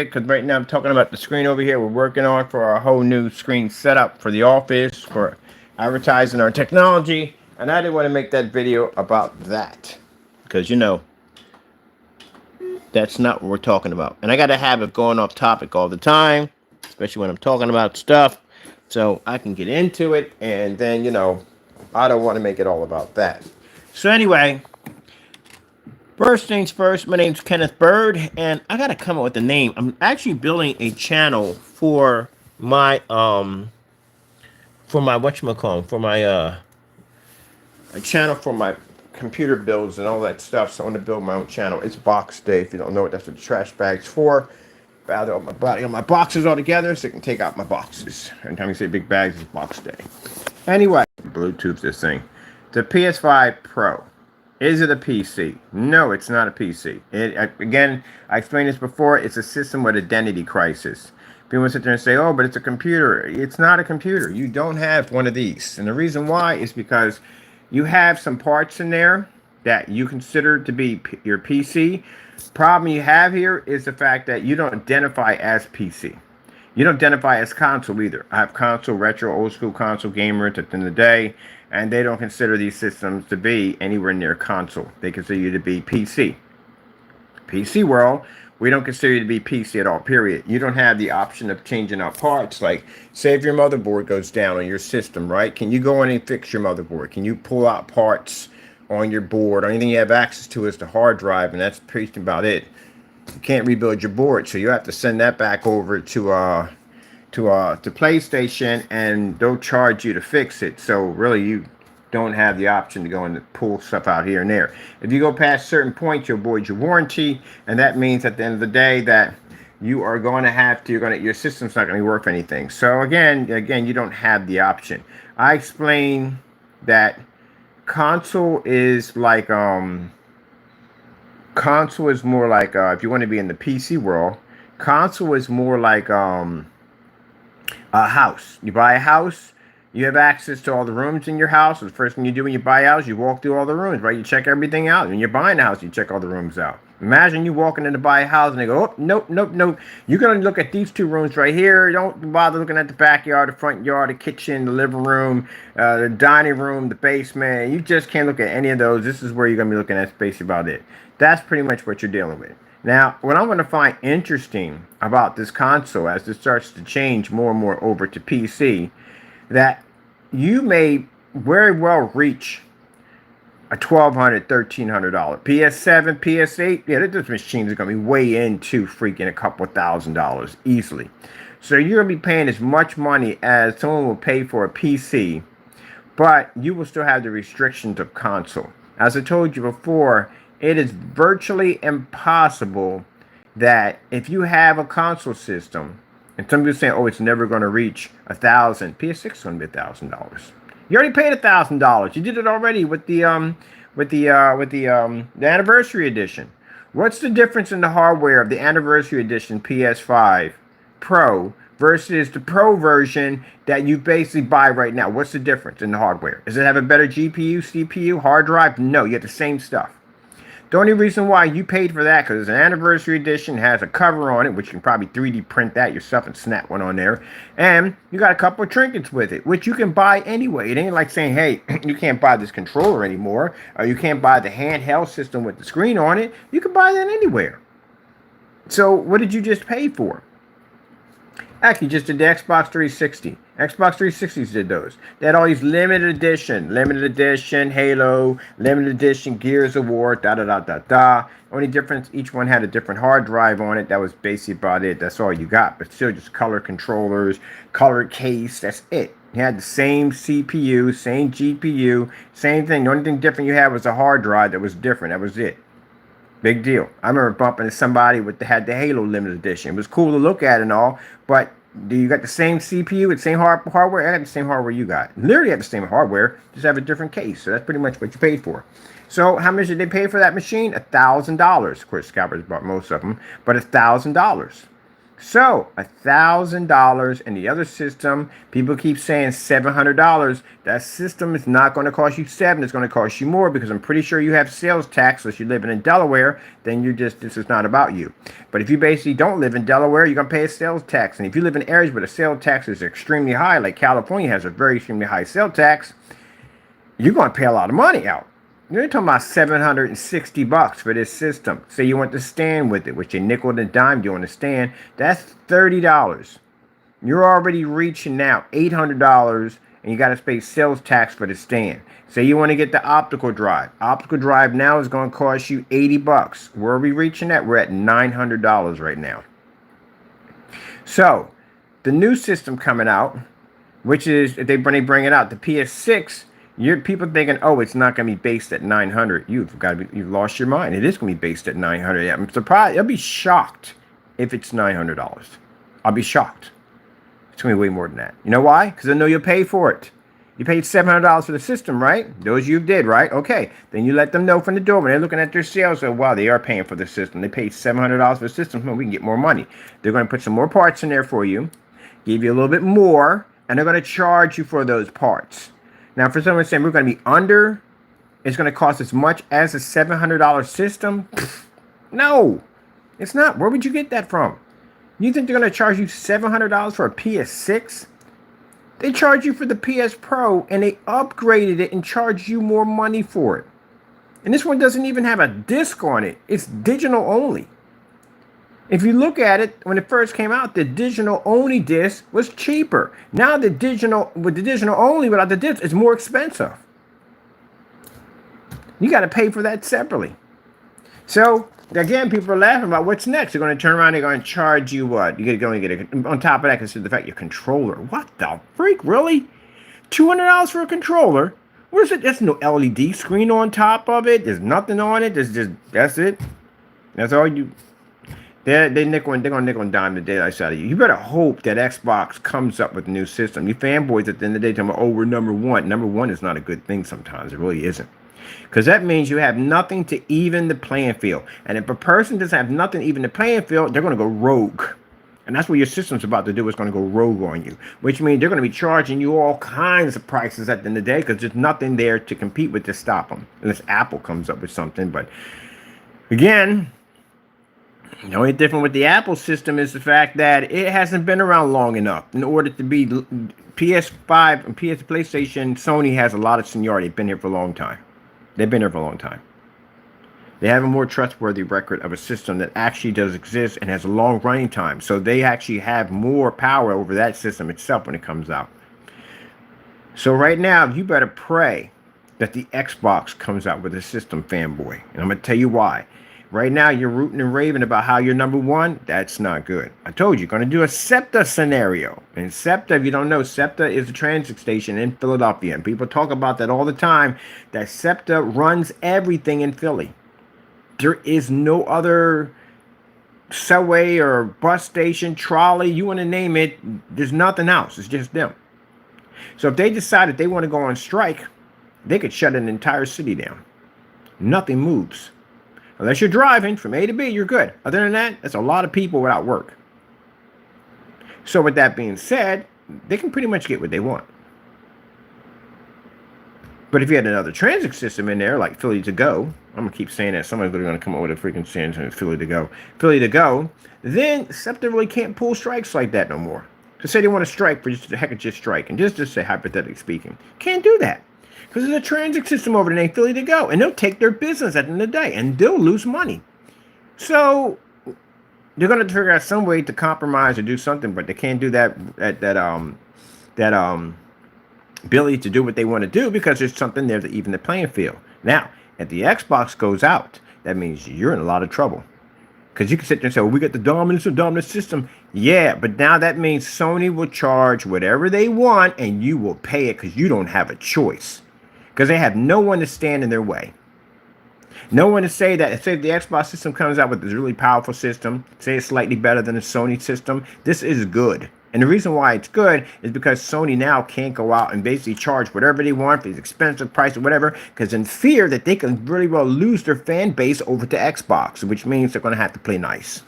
because right now I'm talking about the screen over here we're working on for our whole new screen setup for the office, for advertising our technology. And I didn't want to make that video about that because, that's not what we're talking about. And I got a habit of going off topic all the time, especially when I'm talking about stuff. So I can get into it, and then, I don't want to make it all about that. So anyway, first things first, my name's Kenneth Bird, and I gotta come up with a name. I'm actually building a channel my for my whatchamacallit, for my a channel for my computer builds and all that stuff. So I want to build my own channel. It's box day. If you don't know what that's what the trash bag's for. Gather all my boxes all together so I can take out my boxes. Every time you say big bags, it's box day. Anyway, Bluetooth this thing. The PS5 Pro. Is it a PC? No, it's not a PC. Again, I explained this before. It's a system with identity crisis. People sit there and say, oh, but it's a computer. It's not a computer. You don't have one of these. And the reason why is because you have some parts in there that you consider to be your PC. Problem you have here is the fact that you don't identify as PC. You don't identify as console either. I have console, retro, old school console gamers at the end of the day, and they don't consider these systems to be anywhere near console. They consider you to be PC. PC world, we don't consider you to be PC at all, period. You don't have the option of changing out parts. Like, say if your motherboard goes down on your system, right? Can you go in and fix your motherboard? Can you pull out parts on your board? Only thing you have access to is the hard drive, and that's pretty about it. You can't rebuild your board, so you have to send that back over to PlayStation, and they'll charge you to fix it. So really, you don't have the option to go and pull stuff out here and there. If you go past certain points, you'll void your warranty, and that means at the end of the day that you are going to have to, your system's not going to be worth anything. So again, you don't have the option. I explain that console is like if you want to be in the PC world, console is more like a house. You buy a house, you have access to all the rooms in your house. The first thing you do when you buy a house, you walk through all the rooms, right? You check everything out. When you're buying a house, you check all the rooms out. Imagine you walking in to buy a house and they go, oh, nope. You're going to look at these two rooms right here. Don't bother looking at the backyard, the front yard, the kitchen, the living room, the dining room, the basement. You just can't look at any of those. This is where you're going to be looking at. Space about it. That's pretty much what you're dealing with. Now, what I'm going to find interesting about this console as it starts to change more and more over to PC, that you may very well reach a $1,200, $1,300. PS7, PS8, yeah, those machines are going to be way into freaking a couple $1,000s easily. So you're going to be paying as much money as someone will pay for a PC, but you will still have the restrictions of console. As I told you before, it is virtually impossible that if you have a console system, and some people saying, "Oh, it's never going to reach $1,000." PS6 is going to be $1,000. You already paid $1,000. You did it already with the anniversary edition. What's the difference in the hardware of the anniversary edition PS5 Pro versus the Pro version that you basically buy right now? What's the difference in the hardware? Does it have a better GPU, CPU, hard drive? No, you have the same stuff. The only reason why you paid for that, because it's an anniversary edition, has a cover on it, which you can probably 3D print that yourself and snap one on there. And you got a couple of trinkets with it, which you can buy anyway. It ain't like saying, hey, you can't buy this controller anymore, or you can't buy the handheld system with the screen on it. You can buy that anywhere. So what did you just pay for? Actually, just did the Xbox 360. Xbox 360s did those. They had all these limited edition Halo, limited edition Gears of War, Only difference, each one had a different hard drive on it. That was basically about it. That's all you got. But still just color controllers, color case, that's it. You had the same CPU, same GPU, same thing. The only thing different you had was a hard drive that was different. That was it. Big deal. I remember bumping into somebody had the Halo limited edition. It was cool to look at and all, but you got the same CPU, the same hardware? I got the same hardware you got. Literally have the same hardware, just have a different case. So that's pretty much what you paid for. So how much did they pay for that machine? $1,000. Of course, Scalpers bought most of them, but $1,000. So $1,000, and the other system, people keep saying $700. That system is not going to cost you $7. It's going to cost you more because I'm pretty sure you have sales tax. So if you're living in Delaware, then this is not about you. But if you basically don't live in Delaware, you're going to pay a sales tax. And if you live in areas where the sales tax is extremely high, like California has a very extremely high sales tax, you're going to pay a lot of money out. You're talking about $760 for this system. Say you want the stand with it, which a nickel and a dime you on the stand. That's $30. You're already reaching now $800, and you got to pay sales tax for the stand. Say you want to get the optical drive. Optical drive now is going to cost you $80. Where are we reaching at? We're at $900 right now. So the new system coming out, which is if they bring it out, the PS6. You're people thinking, oh, it's not going to be based at 900. You've lost your mind. It is going to be based at 900. I'm surprised. I'll be shocked if it's $900. I'll be shocked. It's going to be way more than that. You know why? Because I know you'll pay for it. You paid $700 for the system, right? Those you did, right? Okay. Then you let them know from the door when they're looking at their sales. So, wow, they are paying for the system. They paid $700 for the system. Well, we can get more money. They're going to put some more parts in there for you, give you a little bit more, and they're going to charge you for those parts. Now, for someone saying we're going to be under, it's going to cost as much as a $700 system? No, it's not. Where would you get that from? You think they're going to charge you $700 for a PS6? They charge you for the PS Pro, and they upgraded it and charged you more money for it. And this one doesn't even have a disc on it. It's digital only. If you look at it, when it first came out, the digital only disc was cheaper. Now the digital only without the disc is more expensive. You got to pay for that separately. So again, people are laughing about what's next. They're going to turn around. They're going to charge you what? You're going to get on top of that, consider the fact your controller. What the freak? Really? $200 for a controller? What is it? There's no LED screen on top of it. There's nothing on it. That's it. That's all you. They're gonna nickel and dime the daylight out of you. You better hope that Xbox comes up with a new system. You fanboys at the end of the day tell me, oh, we're number one. Number one is not a good thing sometimes. It really isn't. Because that means you have nothing to even the playing field. And if a person doesn't have nothing to even the playing field, they're going to go rogue. And that's what your system's about to do. It's going to go rogue on you. Which means they're going to be charging you all kinds of prices at the end of the day because there's nothing there to compete with to stop them. Unless Apple comes up with something. But again, the only difference with the Apple system is the fact that it hasn't been around long enough in order to be PS5 and PlayStation. Sony has a lot of seniority. They've been here for a long time. They've been here for a long time. They have a more trustworthy record of a system that actually does exist and has a long running time. So they actually have more power over that system itself when it comes out. So right now, you better pray that the Xbox comes out with a system, fanboy. And I'm going to tell you why. Right now, you're rooting and raving about how you're number one. That's not good. I told you, going to do a SEPTA scenario. And SEPTA, if you don't know, SEPTA is a transit station in Philadelphia. And people talk about that all the time, that SEPTA runs everything in Philly. There is no other subway or bus station, trolley, you want to name it. There's nothing else. It's just them. So if they decide that they want to go on strike, they could shut an entire city down. Nothing moves. Unless you're driving from A to B, you're good. Other than that, that's a lot of people without work. So with that being said, they can pretty much get what they want. But if you had another transit system in there, like Philly to go, I'm going to keep saying that. Somebody's going to come up with a freaking sentence, Philly to go, then SEPTA really can't pull strikes like that no more. To say they want to strike for just the heck of just strike, and just say, hypothetically speaking, can't do that. Because there's a transit system over there named Philly to go, and they'll take their business at the end of the day, and they'll lose money. So they're going to figure out some way to compromise or do something, but they can't do that ability to do what they want to do because there's something there to even the playing field. Now, if the Xbox goes out, that means you're in a lot of trouble. Because you can sit there and say, well, we got the dominant system. Yeah, but now that means Sony will charge whatever they want, and you will pay it because you don't have a choice. Because they have no one to stand in their way. No one to say that, say if the Xbox system comes out with this really powerful system, say it's slightly better than the Sony system, this is good. And the reason why it's good is because Sony now can't go out and basically charge whatever they want for these expensive price or whatever, because in fear that they can really well lose their fan base over to Xbox, which means they're going to have to play nice.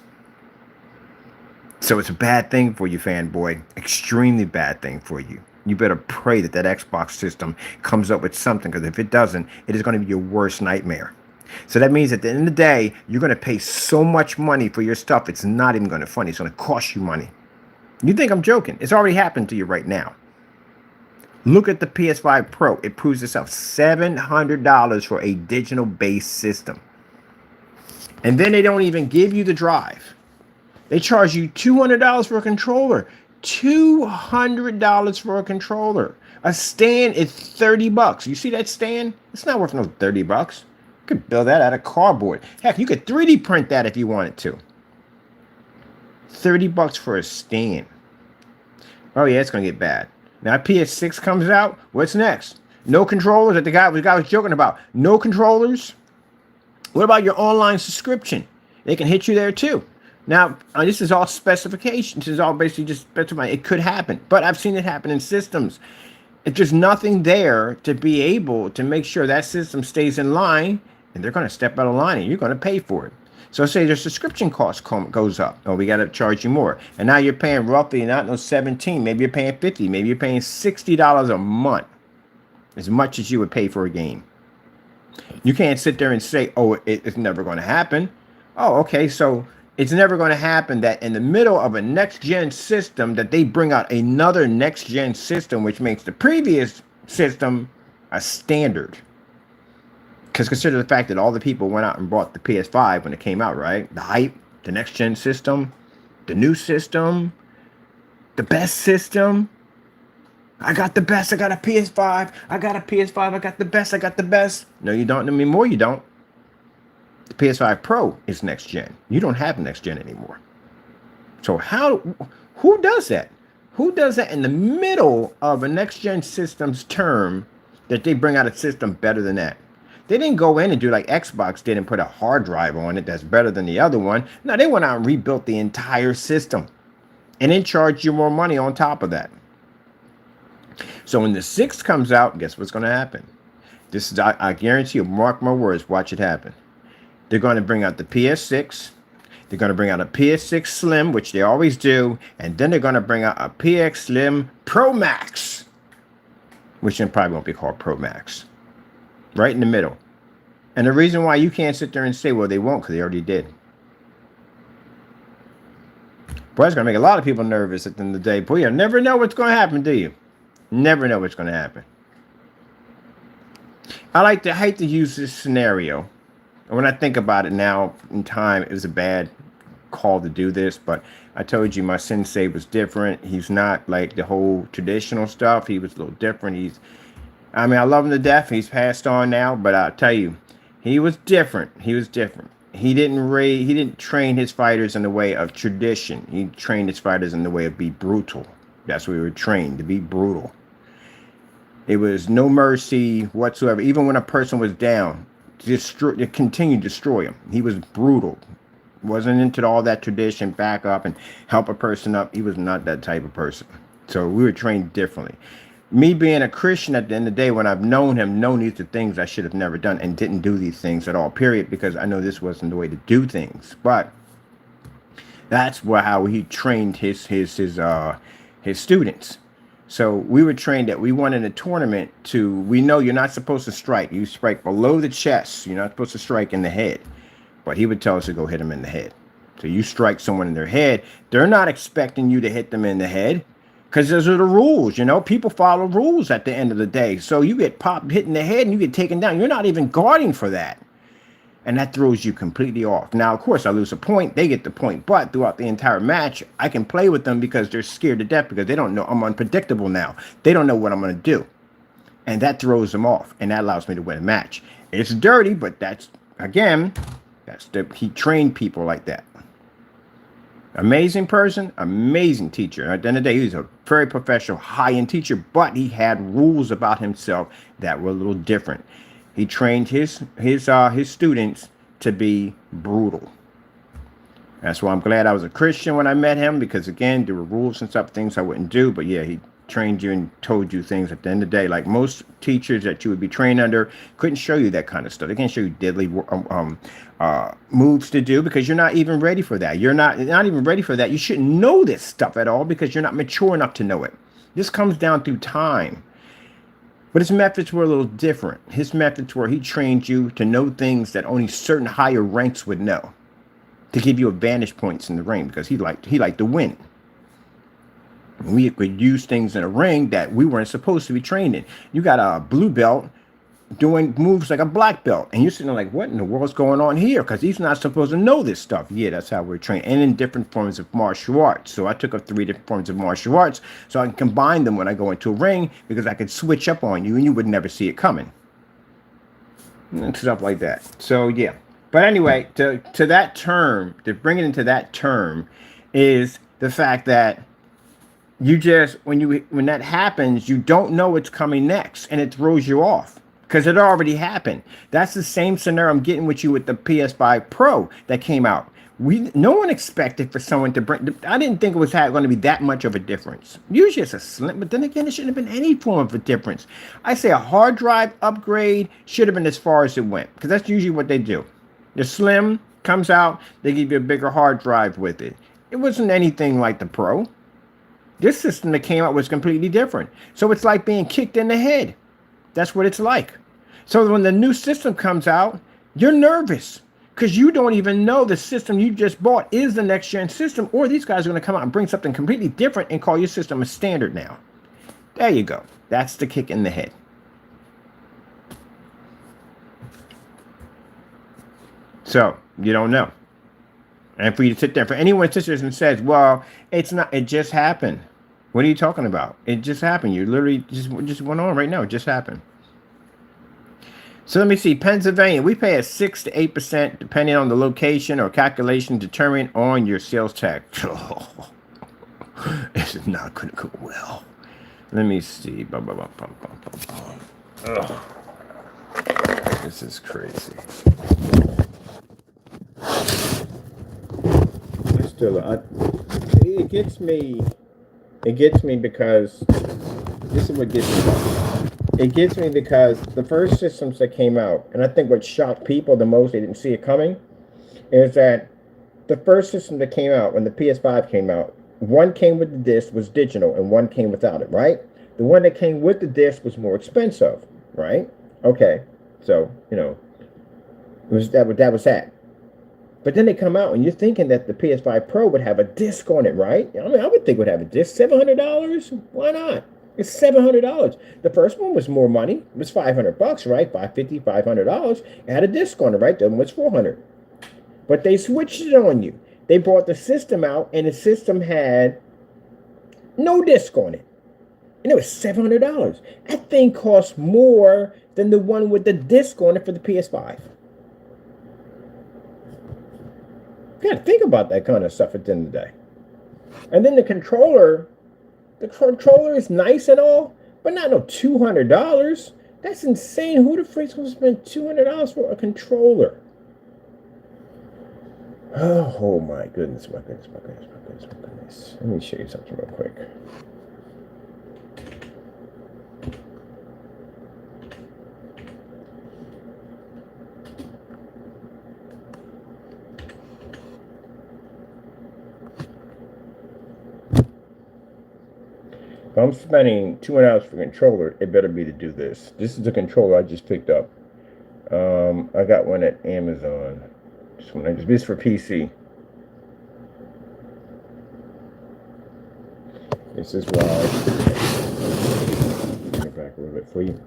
So it's a bad thing for you, fanboy. Extremely bad thing for you. You better pray that that Xbox system comes up with something, because if it doesn't, it is going to be your worst nightmare. So that means at the end of the day, you're going to pay so much money for your stuff, it's not even going to funny. It's going to cost you money. You think I'm joking? It's already happened to you right now. Look at the PS5 Pro. It proves itself. $700 for a digital-based system. And then they don't even give you the drive. They charge you $200 for a controller. $200 for a controller. A stand is 30 bucks. You see that stand? It's not worth no 30 bucks. You could build that out of cardboard. Heck, you could 3D print that if you wanted to. 30 bucks for a stand. Oh yeah, it's going to get bad. Now PS6 comes out. What's next? No controllers that the guy was joking about. No controllers. What about your online subscription? They can hit you there too. Now, this is all specifications. This is all basically just specifying. It could happen, but I've seen it happen in systems. If there's nothing there to be able to make sure that system stays in line, and they're going to step out of line, and you're going to pay for it. So say their subscription cost goes up. Oh, we got to charge you more. And now you're paying roughly, not no 17, maybe you're paying 50, maybe you're paying $60 a month, as much as you would pay for a game. You can't sit there and say, oh, it's never going to happen. Oh, okay, so it's never going to happen that in the middle of a next-gen system that they bring out another next-gen system, which makes the previous system a standard. Because consider the fact that all the people went out and bought the PS5 when it came out, right? The hype, the next-gen system, the new system, the best system. I got the best. I got a PS5. I got a PS5. I got the best. I got the best. No, you don't. Anymore, you don't. The PS5 Pro is next gen. You don't have next gen anymore. So who does that? Who does that in the middle of a next gen system's term that they bring out a system better than that? They didn't go in and do like Xbox did and put a hard drive on it that's better than the other one. No, they went out and rebuilt the entire system and then charged you more money on top of that. So when the 6 comes out, guess what's going to happen? This is, I guarantee you, mark my words, watch it happen. They're going to bring out the PS6. They're going to bring out a PS6 Slim, which they always do. And then they're going to bring out a PS Slim Pro Max, which then probably won't be called Pro Max. Right in the middle. And the reason why you can't sit there and say, well, they won't, because they already did. Boy, it's going to make a lot of people nervous at the end of the day. Boy, you never know what's going to happen, do you? Never know what's going to happen. I hate to use this scenario. And when I think about it now in time, it was a bad call to do this, but I told you my sensei was different. He's not like the whole traditional stuff. He was a little different. I mean, I love him to death. He's passed on now, but I'll tell you, he was different. He was different. He didn't train his fighters in the way of tradition. He trained his fighters in the way of be brutal. That's what we were trained, to be brutal. It was no mercy whatsoever. Even when a person was down, to continue to destroy him. He was brutal. Wasn't into all that tradition, back up and help a person up. He was not that type of person. So we were trained differently. Me being a Christian at the end of the day, when I've known him, known these are things I should have never done and didn't do these things at all, period, because I know this wasn't the way to do things. But that's how he trained his students. So we were trained that we won in a tournament we know you're not supposed to strike. You strike below the chest. You're not supposed to strike in the head. But he would tell us to go hit him in the head. So you strike someone in their head. They're not expecting you to hit them in the head because those are the rules. You know, people follow rules at the end of the day. So you get popped, hit in the head, and you get taken down. You're not even guarding for that. And that throws you completely off. Now, of course, I lose a point. They get the point. But throughout the entire match, I can play with them because they're scared to death because they don't know. I'm unpredictable now. They don't know what I'm going to do. And that throws them off. And that allows me to win a match. It's dirty, but he trained people like that. Amazing person, amazing teacher. At the end of the day, he was a very professional, high-end teacher, but he had rules about himself that were a little different. He trained his students to be brutal. That's why I'm glad I was a Christian when I met him, because again, there were rules and stuff, things I wouldn't do. But yeah, he trained you and told you things at the end of the day. Like most teachers that you would be trained under couldn't show you that kind of stuff. They can't show you deadly moves to do because you're not even ready for that. You're not even ready for that. You shouldn't know this stuff at all because you're not mature enough to know it. This comes down through time. But his methods were a little different. His methods were he trained you to know things that only certain higher ranks would know, to give you advantage points in the ring because he liked to win. We could use things in a ring that we weren't supposed to be trained in. You got a blue belt doing moves like a black belt, and you're sitting there like, what in the world's going on here? Because he's not supposed to know this stuff. Yeah, that's how we're trained, and in different forms of martial arts. So I took up 3 different forms of martial arts so I can combine them when I go into a ring because I could switch up on you and you would never see it coming. And stuff like that. So yeah. But anyway, to that term, to bring it into that term is the fact that you just, when that happens, you don't know what's coming next and it throws you off. Because it already happened. That's the same scenario I'm getting with you with the PS5 Pro that came out. No one expected for someone to bring. I didn't think it was going to be that much of a difference. Usually it's a slim, but then again, it shouldn't have been any form of a difference. I say a hard drive upgrade should have been as far as it went, because that's usually what they do. The slim comes out, they give you a bigger hard drive with it. It wasn't anything like the Pro. This system that came out was completely different. So it's like being kicked in the head. That's what it's like. So when the new system comes out, you're nervous because you don't even know the system you just bought is the next gen system, or these guys are going to come out and bring something completely different and call your system a standard now. There you go. That's the kick in the head. So you don't know. And for you to sit there, for anyone who sits there and says, well, it's not, it just happened. What are you talking about? It just happened. You literally just went on right now. It just happened. So let me see. Pennsylvania, we pay a 6 to 8% depending on the location or calculation determined on your sales tax. This is not going to go well. Let me see. This is crazy. It gets me. It gets me because this is what gets me. It gets me because the first systems that came out, and I think what shocked people the most, they didn't see it coming, is that the first system that came out, when the PS5 came out, one came with the disc, was digital, and one came without it, right? The one that came with the disc was more expensive, right? Okay, so, you know, that was that. But then they come out, and you're thinking that the PS5 Pro would have a disc on it, right? I mean, I would think it would have a disc. $700? Why not? It's $700. The first one was more money. It was $500, right? $550, $500. It had a disc on it, right? The other one was $400. But they switched it on you. They brought the system out, and the system had no disc on it. And it was $700. That thing cost more than the one with the disc on it for the PS5. You gotta think about that kind of stuff at the end of the day. And then the controller is nice and all, but not no $200. That's insane. Who the freak's gonna spend $200 for a controller? Oh my goodness, my goodness, my goodness, my goodness, my goodness. Let me show you something real quick. If I'm spending $200 for a controller, it better be to do this. This is the controller I just picked up. I got one at Amazon. This is for PC. This is why. Bring it back a little bit for you.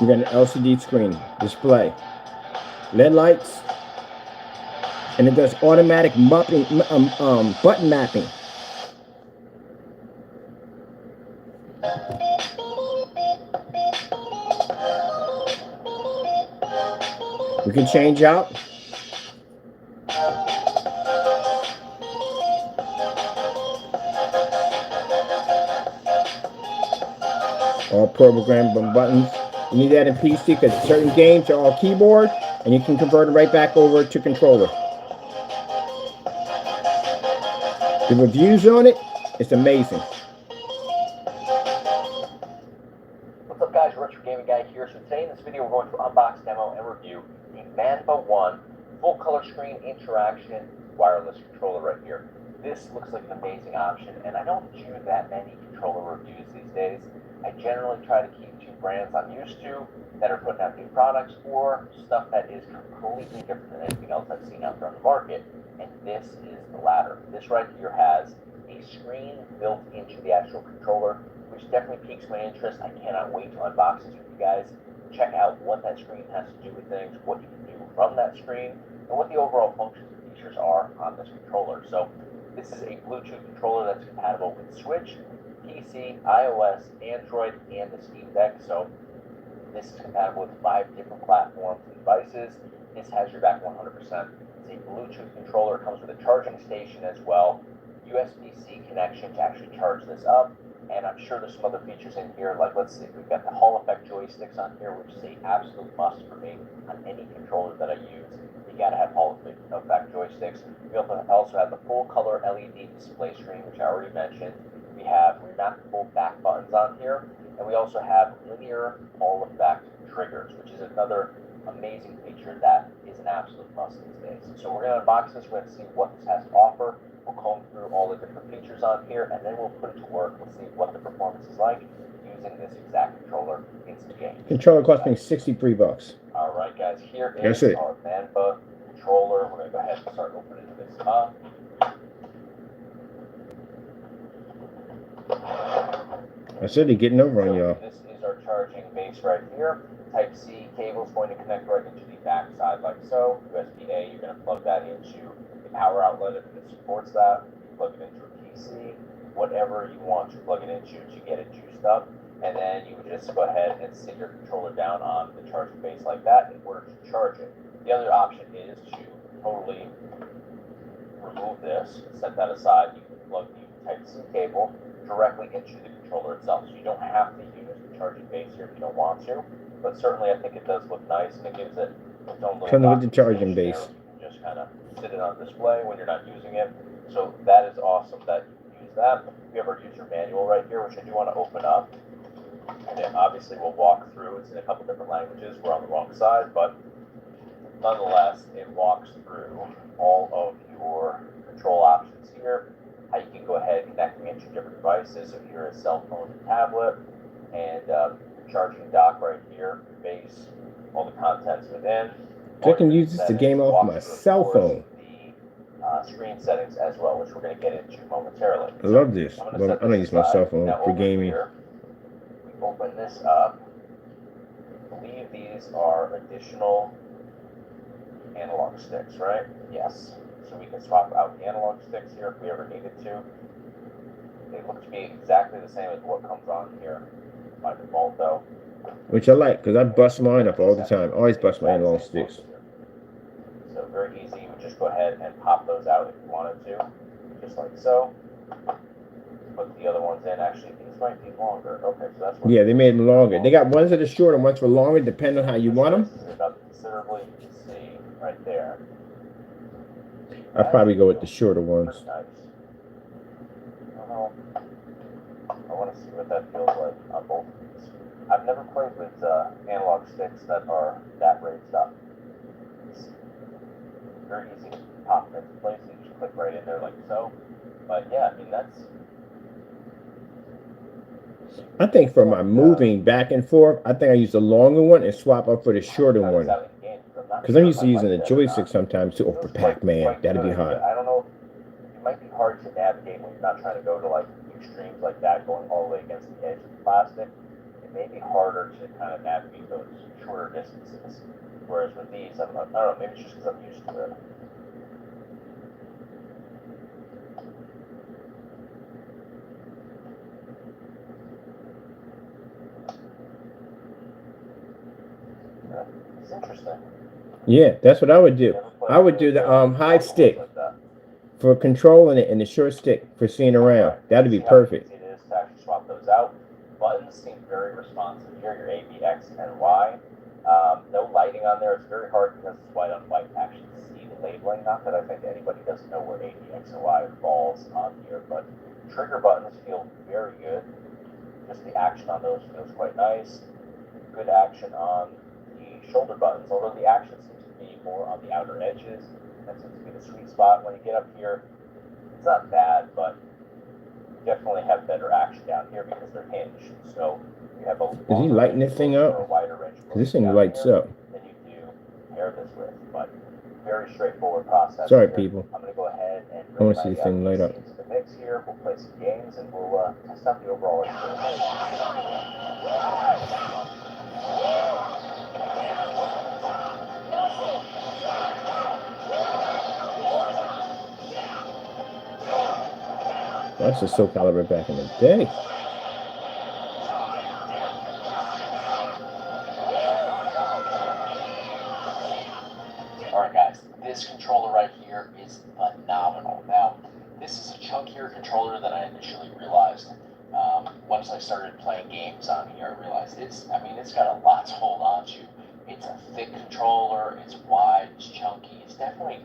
You got an LCD screen, display, LED lights, and it does automatic button mapping. We can change out. All programmable buttons. You need that in PC because certain games are all keyboard, and you can convert it right back over to controller. The reviews on it, it's amazing. What's up guys, Retro Gaming Guy here. So today in this video we're going to unbox, demo, and review the Manba 1 full color screen interaction wireless controller right here. This looks like an amazing option, and I don't do that many controller reviews these days. I generally try to keep to brands I'm used to that are putting out new products or stuff that is completely different than anything else I've seen out there on the market, and this is the latter. This right here has a screen built into the actual controller, which definitely piques my interest. I cannot wait to unbox this with you guys, check out what that screen has to do with things, what you can do from that screen, and what the overall functions and features are on this controller. So this is a Bluetooth controller that's compatible with Switch, PC, iOS, Android, and the Steam Deck. So this is compatible with 5 different platforms and devices. This has your back 100%. It's a Bluetooth controller. It comes with a charging station as well, USB-C connection to actually charge this up. And I'm sure there's some other features in here, like let's see, we've got the Hall effect joysticks on here, which is an absolute must for me on any controller that I use. You gotta have Hall effect joysticks. We also have the full color LED display screen, which I already mentioned. We have remontable back buttons on here, and we also have linear Hall effect triggers, which is another amazing feature that is an absolute must these days. So we're gonna unbox this, we're gonna see what this has to offer. We'll comb through all the different features on here, and then we'll put it to work. We'll see what the performance is like using this exact controller in some games. Controller cost me $63. All right, guys, here is our Manba controller. We're going to go ahead and start opening this up. I said they're getting over on y'all. This is our charging base right here. Type-C cable is going to connect right into the back side like so. USB-A, you're going to plug that into the power outlet if it supports that. You plug it into a PC, whatever you want to plug it into to get it juiced up. And then you would just go ahead and sit your controller down on the charging base like that in order to charge it. The other option is to totally remove this, set that aside. You can plug the Type-C cable directly into the controller itself. So you don't have to use the charging base here if you don't want to. But certainly I think it does look nice, and it gives it its own little with the charging base. You can just kind of sit it on display when you're not using it. So that is awesome that you can use that. We have our user manual right here, which I do want to open up. And then obviously we'll walk through. It's in a couple different languages. We're on the wrong side, but nonetheless, it walks through all of your control options here. How you can go ahead and connect them into different devices. So here is cell phone and tablet, and charging dock right here, base, all the contents within. So I can use this to game off my cell phone. The screen settings as well, which we're going to get into momentarily. I love this. I don't use my cell phone for gaming. We open this up. I believe these are additional analog sticks, right? Yes. So we can swap out the analog sticks here if we ever needed to. They look to be exactly the same as what comes on here by default, though. Which I like, because I bust mine up all the time. I always bust my analog sticks. So very easy. You would just go ahead and pop those out if you wanted to, just like so. Put the other ones in. Actually, these might be longer. Okay, so that's what. Yeah, they made them longer. They got ones that are short and ones for longer, depending on how you want them. This is up considerably. You can see right there. I'd probably go with the shorter ones. Nice. I want to see what that feels like on both of these. I've never played with analog sticks that are that raised up. It's very easy to pop them into place. You just click right in there like so. But yeah, I mean that's. I think for my moving back and forth, I think I use the longer one and swap up for the shorter one. Because I'm used to using the joystick sometimes too. Oh, for Pac-Man, that'd be hard. I don't know. It might be hard to navigate when you're not trying to go to like extremes like that, going all the way against the edge of the plastic. It may be harder to kind of navigate those shorter distances. Whereas with these, I don't know, maybe it's just because I'm used to it. It's interesting. Yeah, that's what I would do. I would do the high stick for controlling it and the short stick for seeing around. That'd be perfect. It is to actually swap those out. buttons seem very responsive. Here, your A, B, X, and Y. No lighting on there. It's very hard because it's white on white to actually see the labeling. Not that I think anybody doesn't know where A, B, X, and Y falls on here, but trigger buttons feel very good. Just the action on those feels quite nice. Good action on the shoulder buttons, although the action seems to be more on the outer edges. That seems to be the sweet spot. When you get up here, it's not bad, but you definitely have better action down here because they're hinged. So you have a Is he lighting this thing up? wider range. This thing lights up. Than you do pair this with, but very straightforward process. Sorry, people. I'm going to go ahead and I want to see this thing light up. into the mix here. We'll play some games and we'll test out the overall experience. That's the Soul Calibur back in the day. Alright guys, this controller right here is phenomenal. Now, this is a chunkier controller than I initially realized. Once I started playing games on here, I realized it's got a lot to hold on to. It's a thick controller, it's wide, it's chunky, it's definitely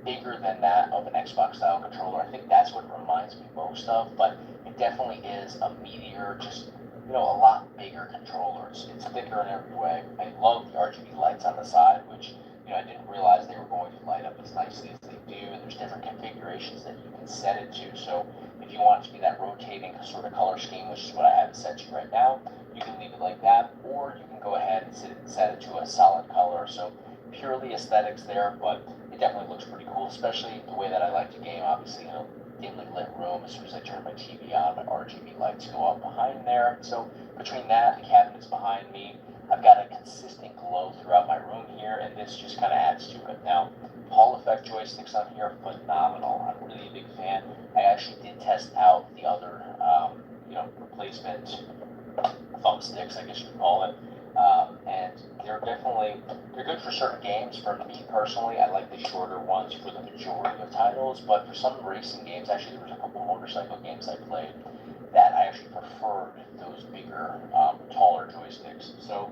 bigger than that of an Xbox style controller. I think that's what it reminds me most of, but it definitely is a meatier, just, a lot bigger controller. It's thicker in every way. I love the RGB lights on the side, which, I didn't realize they were going to light up as nicely as they do, and there's different configurations that you can set it to. So if you want it to be that rotating sort of color scheme, which is what I have it set to right now, you can leave it like that, or you can go ahead and set it to a solid color. So purely aesthetics there, but it definitely looks pretty cool, especially the way that I like to game. Obviously, dimly lit room. As soon as I turn my TV on, my RGB lights go up behind there. So between that, the cabinets behind me, I've got a consistent glow throughout my room here, and this just kind of adds to it. Now, Hall effect joysticks on here are phenomenal. I'm really a big fan. I actually did test out the other, replacement thumbsticks, I guess you could call it. And they're good for certain games. For me personally, I like the shorter ones for the majority of titles, but for some racing games, actually there was a couple motorcycle games I played that I actually preferred those bigger, taller joysticks. So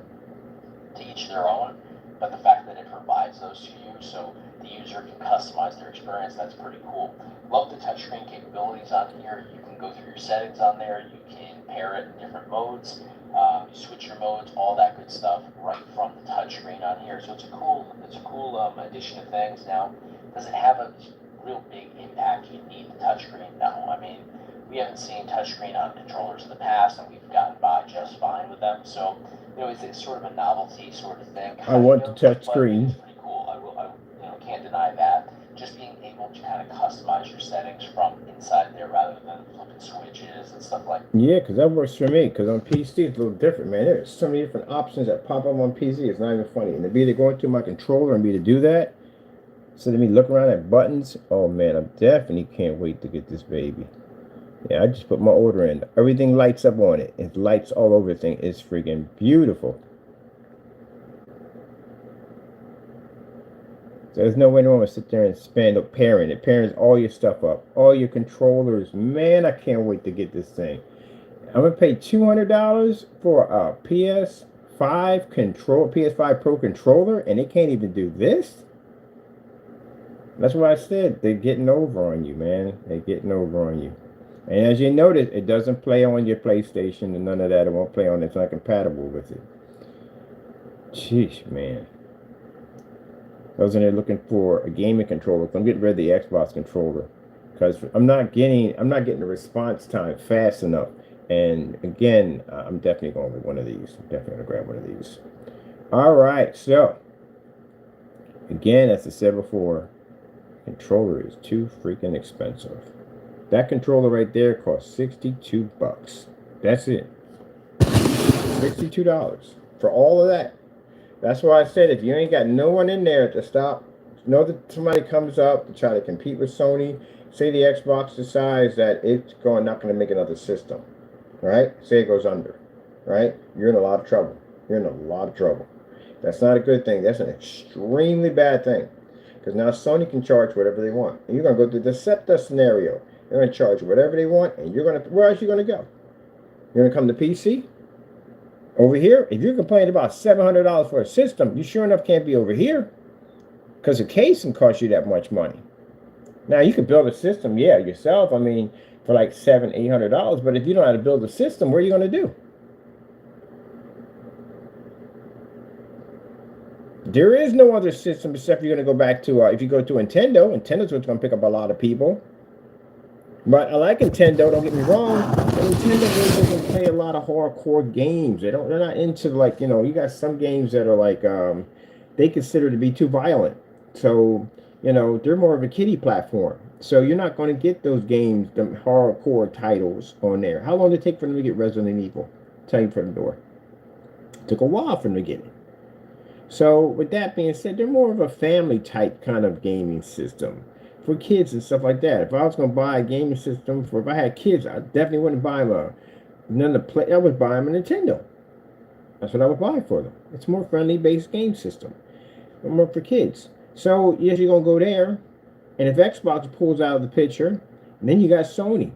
to each their own, but the fact that it provides those to you so the user can customize their experience, that's pretty cool. Love the touchscreen capabilities on here. You can go through your settings on there. You can pair it in different modes. Switch your modes, all that good stuff right from the touchscreen on here. So it's a cool addition of things. Now, does it have a real big impact? You need the touchscreen? No. I mean, we haven't seen touchscreen on controllers in the past, and we've gotten by just fine with them. So, it's sort of a novelty sort of thing. I want the touchscreen. It's pretty cool. I can't deny that. Just being able to kind of customize your settings from inside there rather than flipping switches and stuff like that. Yeah, because that works for me. Because on PC, it's a little different, man. There's so many different options that pop up on PC. It's not even funny. And to be to go into my controller and be to do that, instead of me looking around at buttons, oh man, I definitely can't wait to get this baby. Yeah, I just put my order in. Everything lights up on it. It lights all over the thing. It's freaking beautiful. So there's no way no one will sit there and spend up pairing. It pairs all your stuff up. All your controllers. Man, I can't wait to get this thing. I'm going to pay $200 for a PS5 Pro controller, and they can't even do this? That's what I said. They're getting over on you, man. They're getting over on you. And as you notice, it doesn't play on your PlayStation and none of that. It won't play on it. It's not compatible with it. Jeez, man. I was in there looking for a gaming controller. I'm getting rid of the Xbox controller because I'm not getting the response time fast enough. And again, I'm definitely going with one of these. I'm definitely going to grab one of these. All right, so again, as I said before, controller is too freaking expensive. That controller right there costs $62. That's it. $62 for all of that. That's why I said if you ain't got no one in there to stop, know that somebody comes up to try to compete with Sony, say the Xbox decides that it's not going to make another system, right? Say it goes under, right? You're in a lot of trouble. You're in a lot of trouble. That's not a good thing. That's an extremely bad thing. Because now Sony can charge whatever they want. And you're going to go through the SEPTA scenario. They're going to charge whatever they want, and where else are you going to go? You're gonna come to PC? Over here, if you're complaining about $700 for a system, you sure enough can't be over here. Because the casing costs you that much money. Now you could build a system, yeah, yourself. I mean, for like $700, $800. But if you don't know how to build a system, what are you going to do? There is no other system except you're going to go back to if you go to Nintendo. Nintendo's what's going to pick up a lot of people. But I like Nintendo. Don't get me wrong. But Nintendo really doesn't play a lot of hardcore games. They're not into like you got some games that are like they consider to be too violent. So they're more of a kiddie platform. So you're not going to get those games, the hardcore titles on there. How long did it take for them to get Resident Evil? Tell you from the door. It took a while for them to get it. So with that being said, they're more of a family type kind of gaming system for kids and stuff like that. If I was going to buy a gaming system if I had kids, I definitely wouldn't buy them none to play. I would buy them a Nintendo. That's what I would buy for them. It's more friendly based game system, more for kids. So yes, you're gonna go there, and if Xbox pulls out of the picture, then you got Sony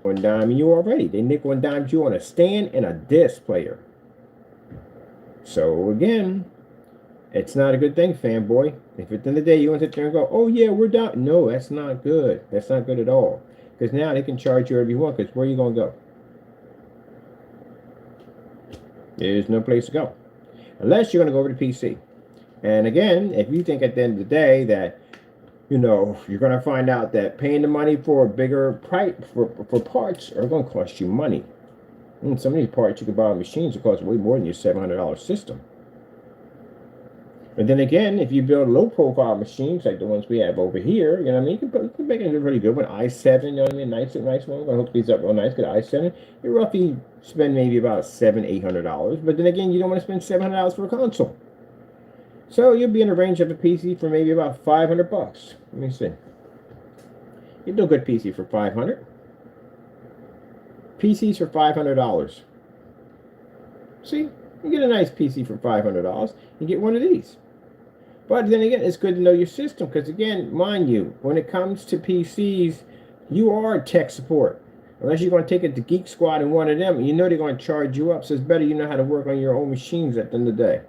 on dime you already. They nickel and dime you on a stand and a disc player. So again, it's not a good thing, fanboy. If at the end of the day you want to sit there and go, oh yeah, we're down. No, that's not good. That's not good at all. Because now they can charge you wherever you want, because where are you going to go? There's no place to go. Unless you're going to go over to PC. And again, if you think at the end of the day that, you're going to find out that paying the money for a bigger price for parts are going to cost you money. And some of these parts you can buy on machines that cost way more than your $700 system. But then again, if you build low-profile machines like the ones we have over here, you can make it a really good one. i7, nice one. We're going to hook these up real nice. Get an i7. You roughly spend maybe about $700-800. But then again, you don't want to spend $700 for a console. So you'll be in the range of a PC for maybe about $500. Let me see. You do a good PC for $500. PCs for $500. See, you get a nice PC for $500. You get one of these. But then again, it's good to know your system because, again, mind you, when it comes to PCs, you are tech support. Unless you're going to take it to Geek Squad and one of them, they're going to charge you up. So it's better you know how to work on your own machines at the end of the day.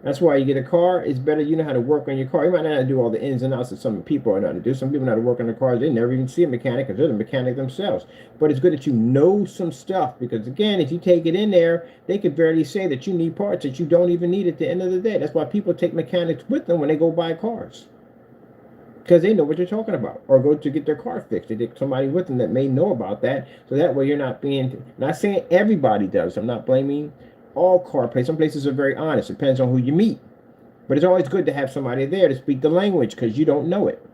That's why you get a car. It's better you know how to work on your car. You might not know how to do all the ins and outs that some people are not to do. Some people know how to work on their cars. They never even see a mechanic because they're the mechanic themselves. But it's good that you know some stuff because, again, if you take it in there, they could barely say that you need parts that you don't even need at the end of the day. That's why people take mechanics with them when they go buy cars. Because they know what they're talking about. Or go to get their car fixed. They take somebody with them that may know about that. So that way you're not not saying everybody does. I'm not blaming all car places. Some places are very honest. It depends on who you meet. But it's always good to have somebody there to speak the language because you don't know it.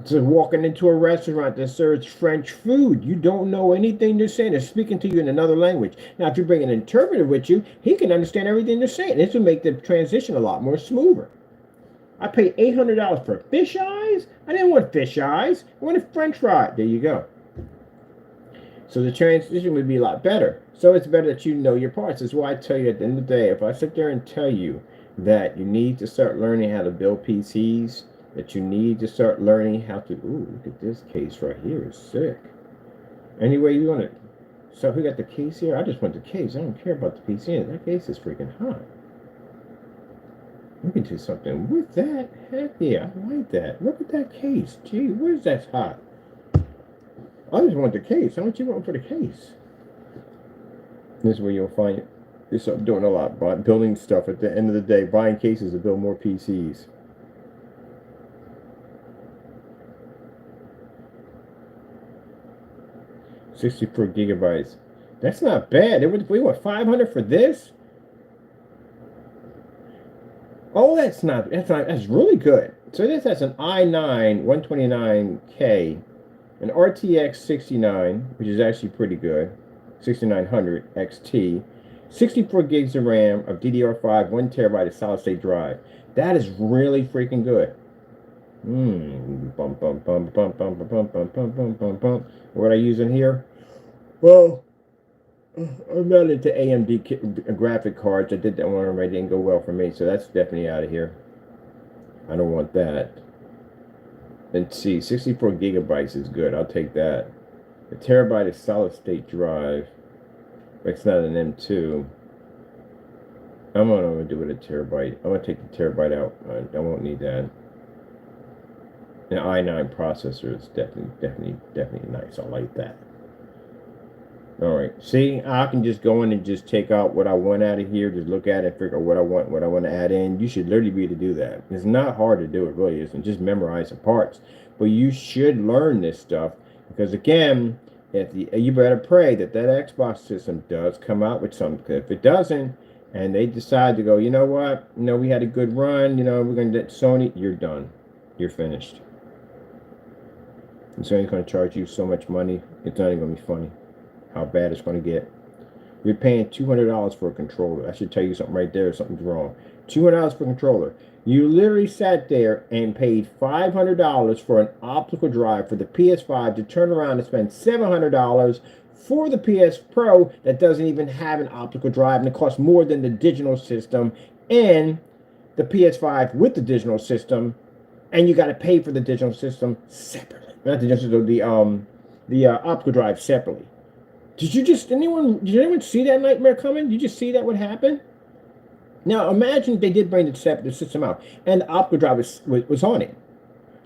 It's like walking into a restaurant that serves French food. You don't know anything they're saying. They're speaking to you in another language. Now, if you bring an interpreter with you, he can understand everything they're saying. This will make the transition a lot more smoother. I paid $800 for fish eyes? I didn't want fish eyes. I wanted French fries. There you go. So the transition would be a lot better. So it's better that you know your parts. That's why I tell you at the end of the day, if I sit there and tell you that you need to start learning how to build PCs, that you need to start learning how to, ooh, look at this case right here. It's sick. Anyway, you want to, so we got the case here. I just want the case. I don't care about the PC. That case is freaking hot. We can do something with that. Heck yeah, I like that. Look at that case. Gee, where's that hot? I just want the case. How much you want for the case? This is where you'll find it. This I'm doing a lot, building stuff at the end of the day, buying cases to build more PCs. $64 GB. That's not bad. We want $500 for this? Oh, that's really good. So this has an i9 129K, an RTX 69, which is actually pretty good, 6900 XT, 64 gigs of RAM of DDR5, 1 terabyte of solid state drive. That is really freaking good. What I use in here? Well, I'm not into AMD graphic cards. I did that one already. It didn't go well for me, so that's definitely out of here. I don't want that. Let's see, 64 GB is good. I'll take that. A terabyte is solid state drive. It's not an M2. I'm gonna do it a terabyte. I'm gonna take the terabyte out. I won't need that. An i9 processor is definitely nice. I like that. All right. See, I can just go in and just take out what I want out of here. Just look at it, figure out what I want to add in. You should literally be able to do that. It's not hard to do. It really isn't. Just memorize the parts. But you should learn this stuff because again, you better pray that Xbox system does come out with something. If it doesn't, and they decide to go, you know what? You know, we had a good run. You know, we're going to get Sony. You're done. You're finished. And Sony's going to charge you so much money. It's not even going to be funny how bad it's going to get. You're paying $200 for a controller. I should tell you something right there. Something's wrong. $200 for a controller. You literally sat there and paid $500 for an optical drive for the PS5 to turn around and spend $700 for the PS Pro that doesn't even have an optical drive, and it costs more than the digital system and the PS5 with the digital system, and you got to pay for the digital system separately. Not the digital system, the optical drive separately. Did anyone see that nightmare coming? Did you just see that would happen? Now imagine they did bring the system out and the optical drive was on it.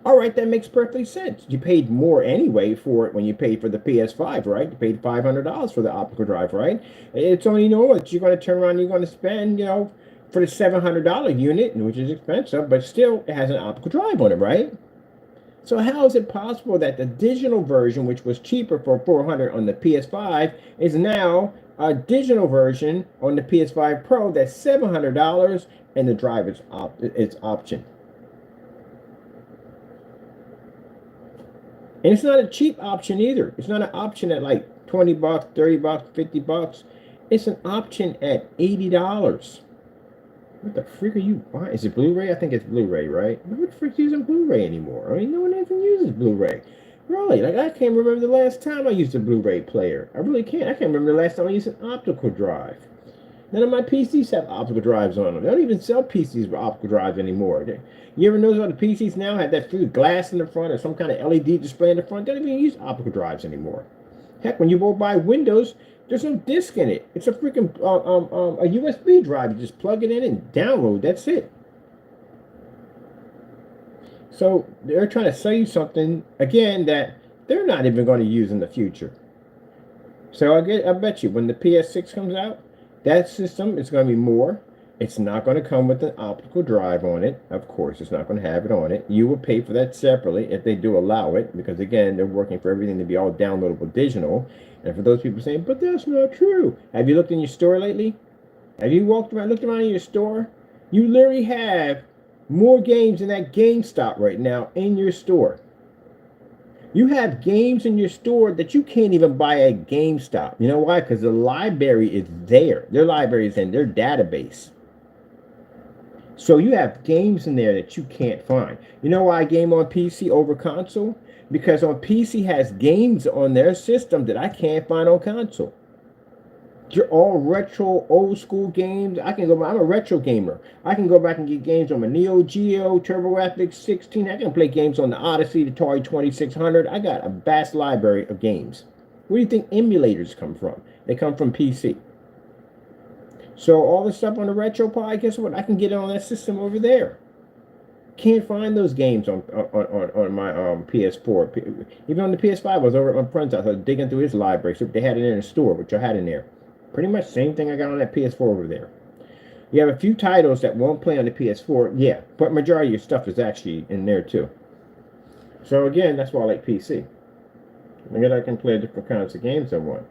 All right, that makes perfect sense. You paid more anyway for it when you paid for the PS5, right? You paid $500 for the optical drive, right? It's only normal that you're going to turn around and you're going to spend, you know, for the $700 unit, which is expensive, but still it has an optical drive on it, right? So how is it possible that the digital version, which was cheaper for $400 on the PS5, is now a digital version on the PS5 Pro that's $700 and the drive is option? And it's not a cheap option either. It's not an option at like 20 bucks, 30 bucks, 50 bucks. It's an option at $80. What the freak are you buying? Is it Blu-ray? I think it's Blu-ray, right? What the frick using Blu-ray anymore? I mean, no one even uses Blu-ray. Really? Like, I can't remember the last time I used a Blu-ray player. I really can't. I can't remember the last time I used an optical drive. None of my PCs have optical drives on them. They don't even sell PCs with optical drives anymore. You ever notice how the PCs now have that free glass in the front or some kind of LED display in the front? They don't even use optical drives anymore. Heck, when you go buy Windows, there's no disk in it. It's a freaking a USB drive. You just plug it in and download. That's it. So they're trying to sell you something, again, that they're not even going to use in the future. So I bet you when the PS6 comes out, that system is going to be more. It's not going to come with an optical drive on it. Of course, it's not going to have it on it. You will pay for that separately if they do allow it, because again, they're working for everything to be all downloadable digital. And for those people saying, but that's not true. Have you looked in your store lately? Have you looked around in your store? You literally have more games than that GameStop right now in your store. You have games in your store that you can't even buy at GameStop. You know why? Because the library is there. Their library is in their database. So you have games in there that you can't find. You know why I game on PC over console? Because on PC has games on their system that I can't find on console. You're all retro, old school games. I'm a retro gamer. I can go back and get games on my Neo Geo, TurboGrafx 16. I can play games on the Odyssey, the Atari 2600. I got a vast library of games. Where do you think emulators come from? They come from PC. So all the stuff on the retro pod, guess what? I can get it on that system over there. Can't find those games on my PS4. Even on the PS5, I was over at my friend's house. I was digging through his library. So they had it in the store, which I had in there. Pretty much same thing I got on that PS4 over there. You have a few titles that won't play on the PS4, yeah, but majority of your stuff is actually in there too. So again, that's why I like PC. I can play different kinds of games I want.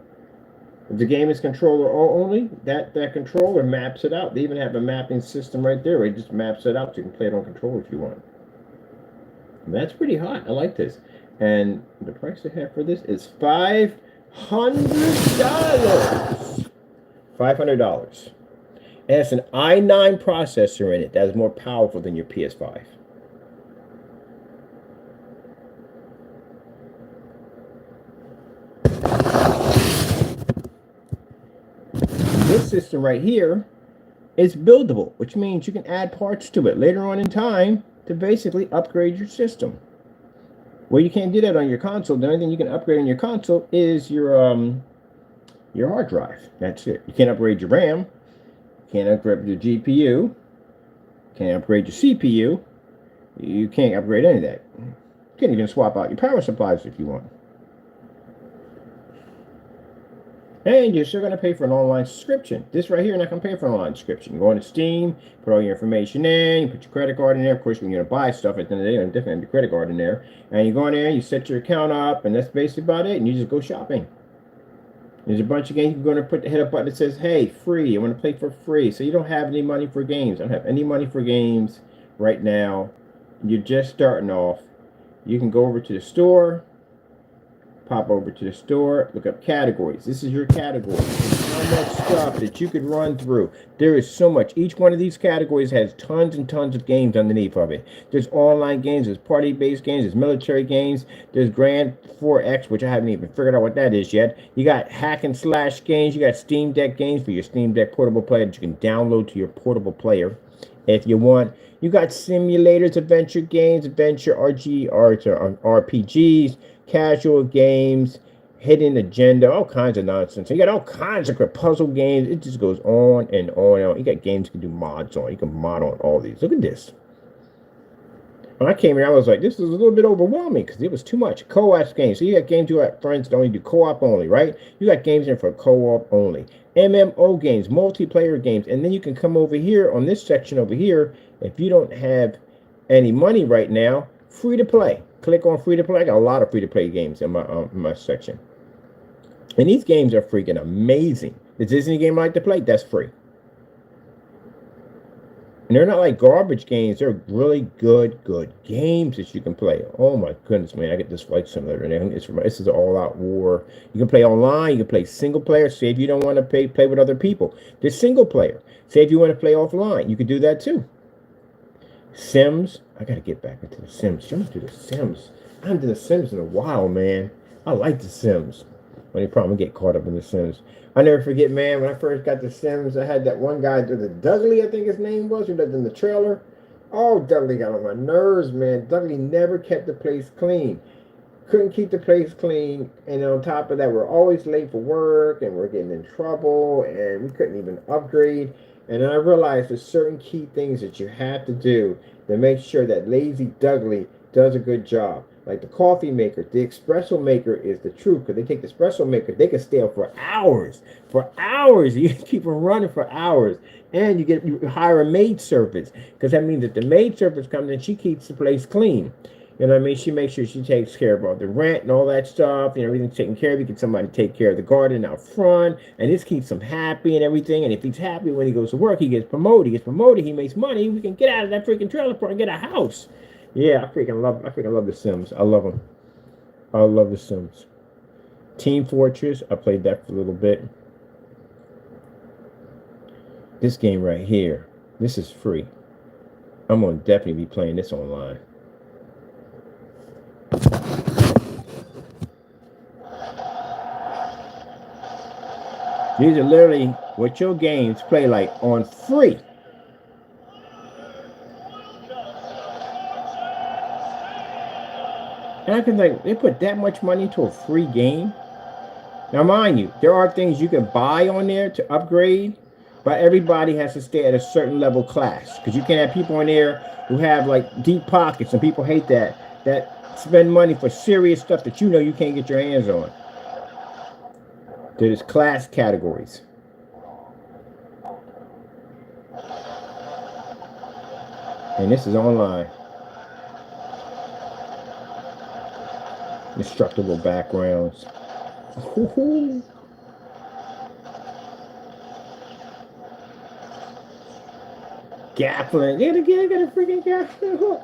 If the game is controller only, that controller maps it out. They even have a mapping system right there where it just maps it out so you can play it on controller if you want. And that's pretty hot. I like this. And the price they have for this is $500. $500. It has an i9 processor in it that is more powerful than your PS5. This system right here is buildable, which means you can add parts to it later on in time to basically upgrade your system. Well, you can't do that on your console. The only thing you can upgrade on your console is your hard drive. That's it. You can't upgrade your RAM. Can't upgrade your GPU. Can't upgrade your CPU. You can't upgrade any of that. You can't even swap out your power supplies if you want. And you're still going to pay for an online subscription. This right here, you're not going to pay for an online subscription. You go into Steam, put all your information in, you put your credit card in there. Of course, when you're going to buy stuff at the end of the day, you definitely have your credit card in there. And you go in there, you set your account up, and that's basically about it. And you just go shopping. There's a bunch of games. You're going to hit a button that says, hey, free. I want to play for free. So you don't have any money for games. I don't have any money for games right now. You're just starting off. You can go over to the store. Pop over to the store, look up categories. This is your category. There's so much stuff that you could run through. There is so much. Each one of these categories has tons and tons of games underneath of it. There's online games, there's party-based games, there's military games, there's Grand 4X, which I haven't even figured out what that is yet. You got hack and slash games, you got Steam Deck games for your Steam Deck portable player that you can download to your portable player if you want. You got simulators, adventure games, adventure RPGs, casual games, hidden agenda, all kinds of nonsense. You got all kinds of puzzle games. It just goes on and on and on. You got games you can do mods on. You can mod on all these. Look at this. When I came here, I was like, this is a little bit overwhelming because it was too much. Co-op games. So you got games you got friends that only do co-op only, right? You got games in for co-op only. MMO games, multiplayer games. And then you can come over here on this section over here. If you don't have any money right now, free to play. Click on free to play. I got a lot of free to play games in my section. And these games are freaking amazing. The Disney game I like to play, that's free. And they're not like garbage games. They're really good games that you can play. Oh my goodness, man. I get this Flight Simulator. This is an all-out war. You can play online. You can play single player. Say if you don't want to play with other people. There's single player. Say if you want to play offline. You can do that too. Sims. I got to get back into the Sims. I'm going to do the Sims. I haven't done the Sims in a while, man. I like the Sims. Only problem, I get caught up in the Sims. I never forget, man, when I first got the Sims, I had that one guy, the Dudley, I think his name was, who lived in the trailer. Oh, Dudley got on my nerves, man. Dudley never kept the place clean. Couldn't keep the place clean. And on top of that, we're always late for work, and we're getting in trouble, and we couldn't even upgrade. And then I realized there's certain key things that you have to do to make sure that Lazy Dudley does a good job. Like the coffee maker, the espresso maker is the truth, because they take the espresso maker, they can stay up for hours. For hours. You can keep them running for hours. And you hire a maid service, because that means that the maid service comes and she keeps the place clean. You know what I mean? She makes sure she takes care of all the rent and all that stuff. You know, everything's taken care of. You get somebody to take care of the garden out front. And this keeps him happy and everything. And if he's happy when he goes to work, he gets promoted. He gets promoted. He makes money. We can get out of that freaking trailer park and get a house. Yeah, I freaking love the Sims. I love them. I love the Sims. Team Fortress. I played that for a little bit. This game right here. This is free. I'm going to definitely be playing this online. These are literally what your games play like on free. And I can think, they put that much money into a free game? Now, mind you, there are things you can buy on there to upgrade, but everybody has to stay at a certain level class. Because you can have people on there who have like deep pockets, and people hate that spend money for serious stuff that you know you can't get your hands on. There's class categories. And this is online. Instructable backgrounds. Gaffling. I got a freaking gaffling hook.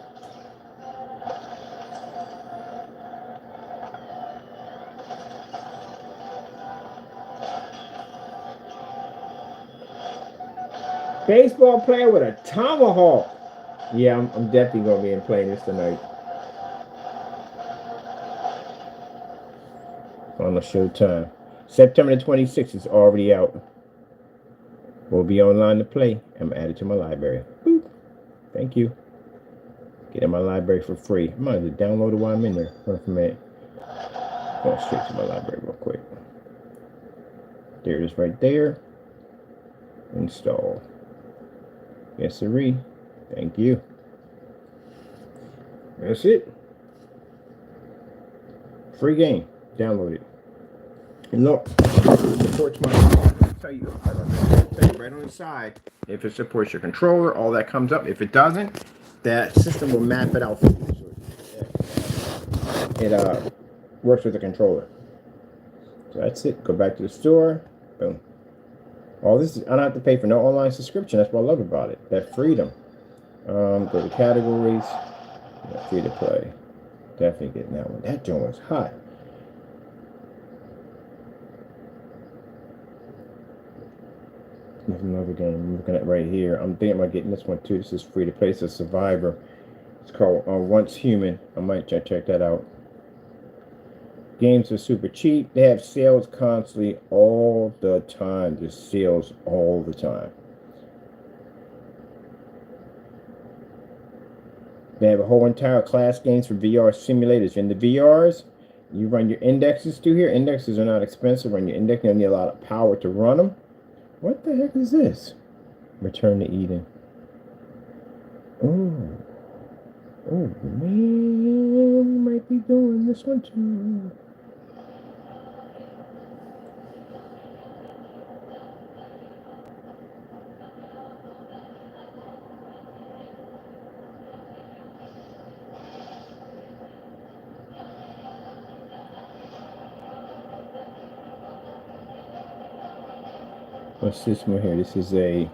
Baseball player with a tomahawk. Yeah, I'm definitely going to be playing this tonight. On the Showtime. September the 26th is already out. We'll be online to play. I'm added to my library. Boop. Thank you. Get in my library for free. I might as well download it while I'm in there. Hold on a minute. Go straight to my library real quick. There it is right there. Install. Yes, sirree. Thank you. That's it. Free game. Download it. And look, it supports my. I'll tell you right on the side. If it supports your controller, all that comes up. If it doesn't, that system will map it out for you. So it works with the controller. So that's it. Go back to the store. Boom. All this is, I don't have to pay for no online subscription. That's what I love about it. That freedom. Go to categories. Yeah, free to play. Definitely getting that one. That joint was hot. There's another game I'm looking at right here. I'm thinking about getting this one too. This is free to play. It's a Survivor. It's called Once Human. I might check that out. Games are super cheap. They have sales constantly all the time. There's sales all the time. They have a whole entire class games for VR simulators. In the VRs, you run your indexes through here. Indexes are not expensive. Run your index. You don't need a lot of power to run them. What the heck is this? Return to Eden. Oh. Oh, man. We might be doing this one too. What's this one here? This is a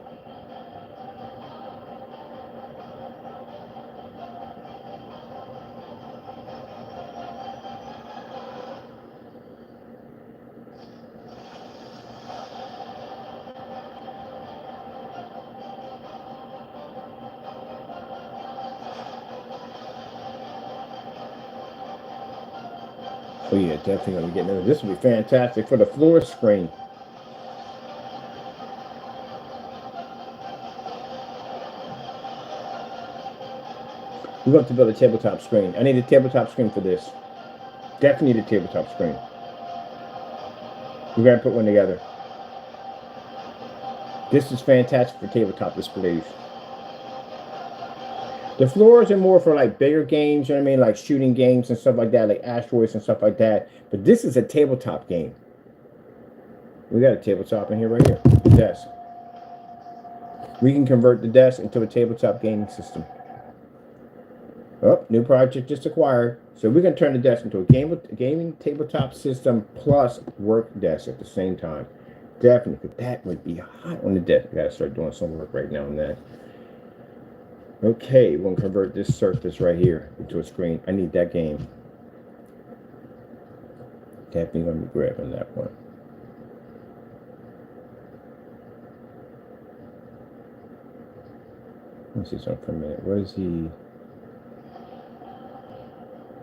oh yeah, definitely gonna be getting into this. Will be fantastic for the floor screen. We have to build a tabletop screen. I need a tabletop screen for this. Definitely need a tabletop screen. We're gonna put one together. This is fantastic for tabletop displays. The floors are more for like bigger games, you know what I mean? Like shooting games and stuff like that, like asteroids and stuff like that. But this is a tabletop game. We got a tabletop in here right here. The desk. We can convert the desk into a tabletop gaming system. Oh, new project just acquired. So we're going to turn the desk into a gaming tabletop system plus work desk at the same time. Definitely, that would be hot on the desk. I got to start doing some work right now on that. Okay, we're going to convert this surface right here into a screen. I need that game. Definitely going to be grabbing that one. Let's see something for a minute. What is he?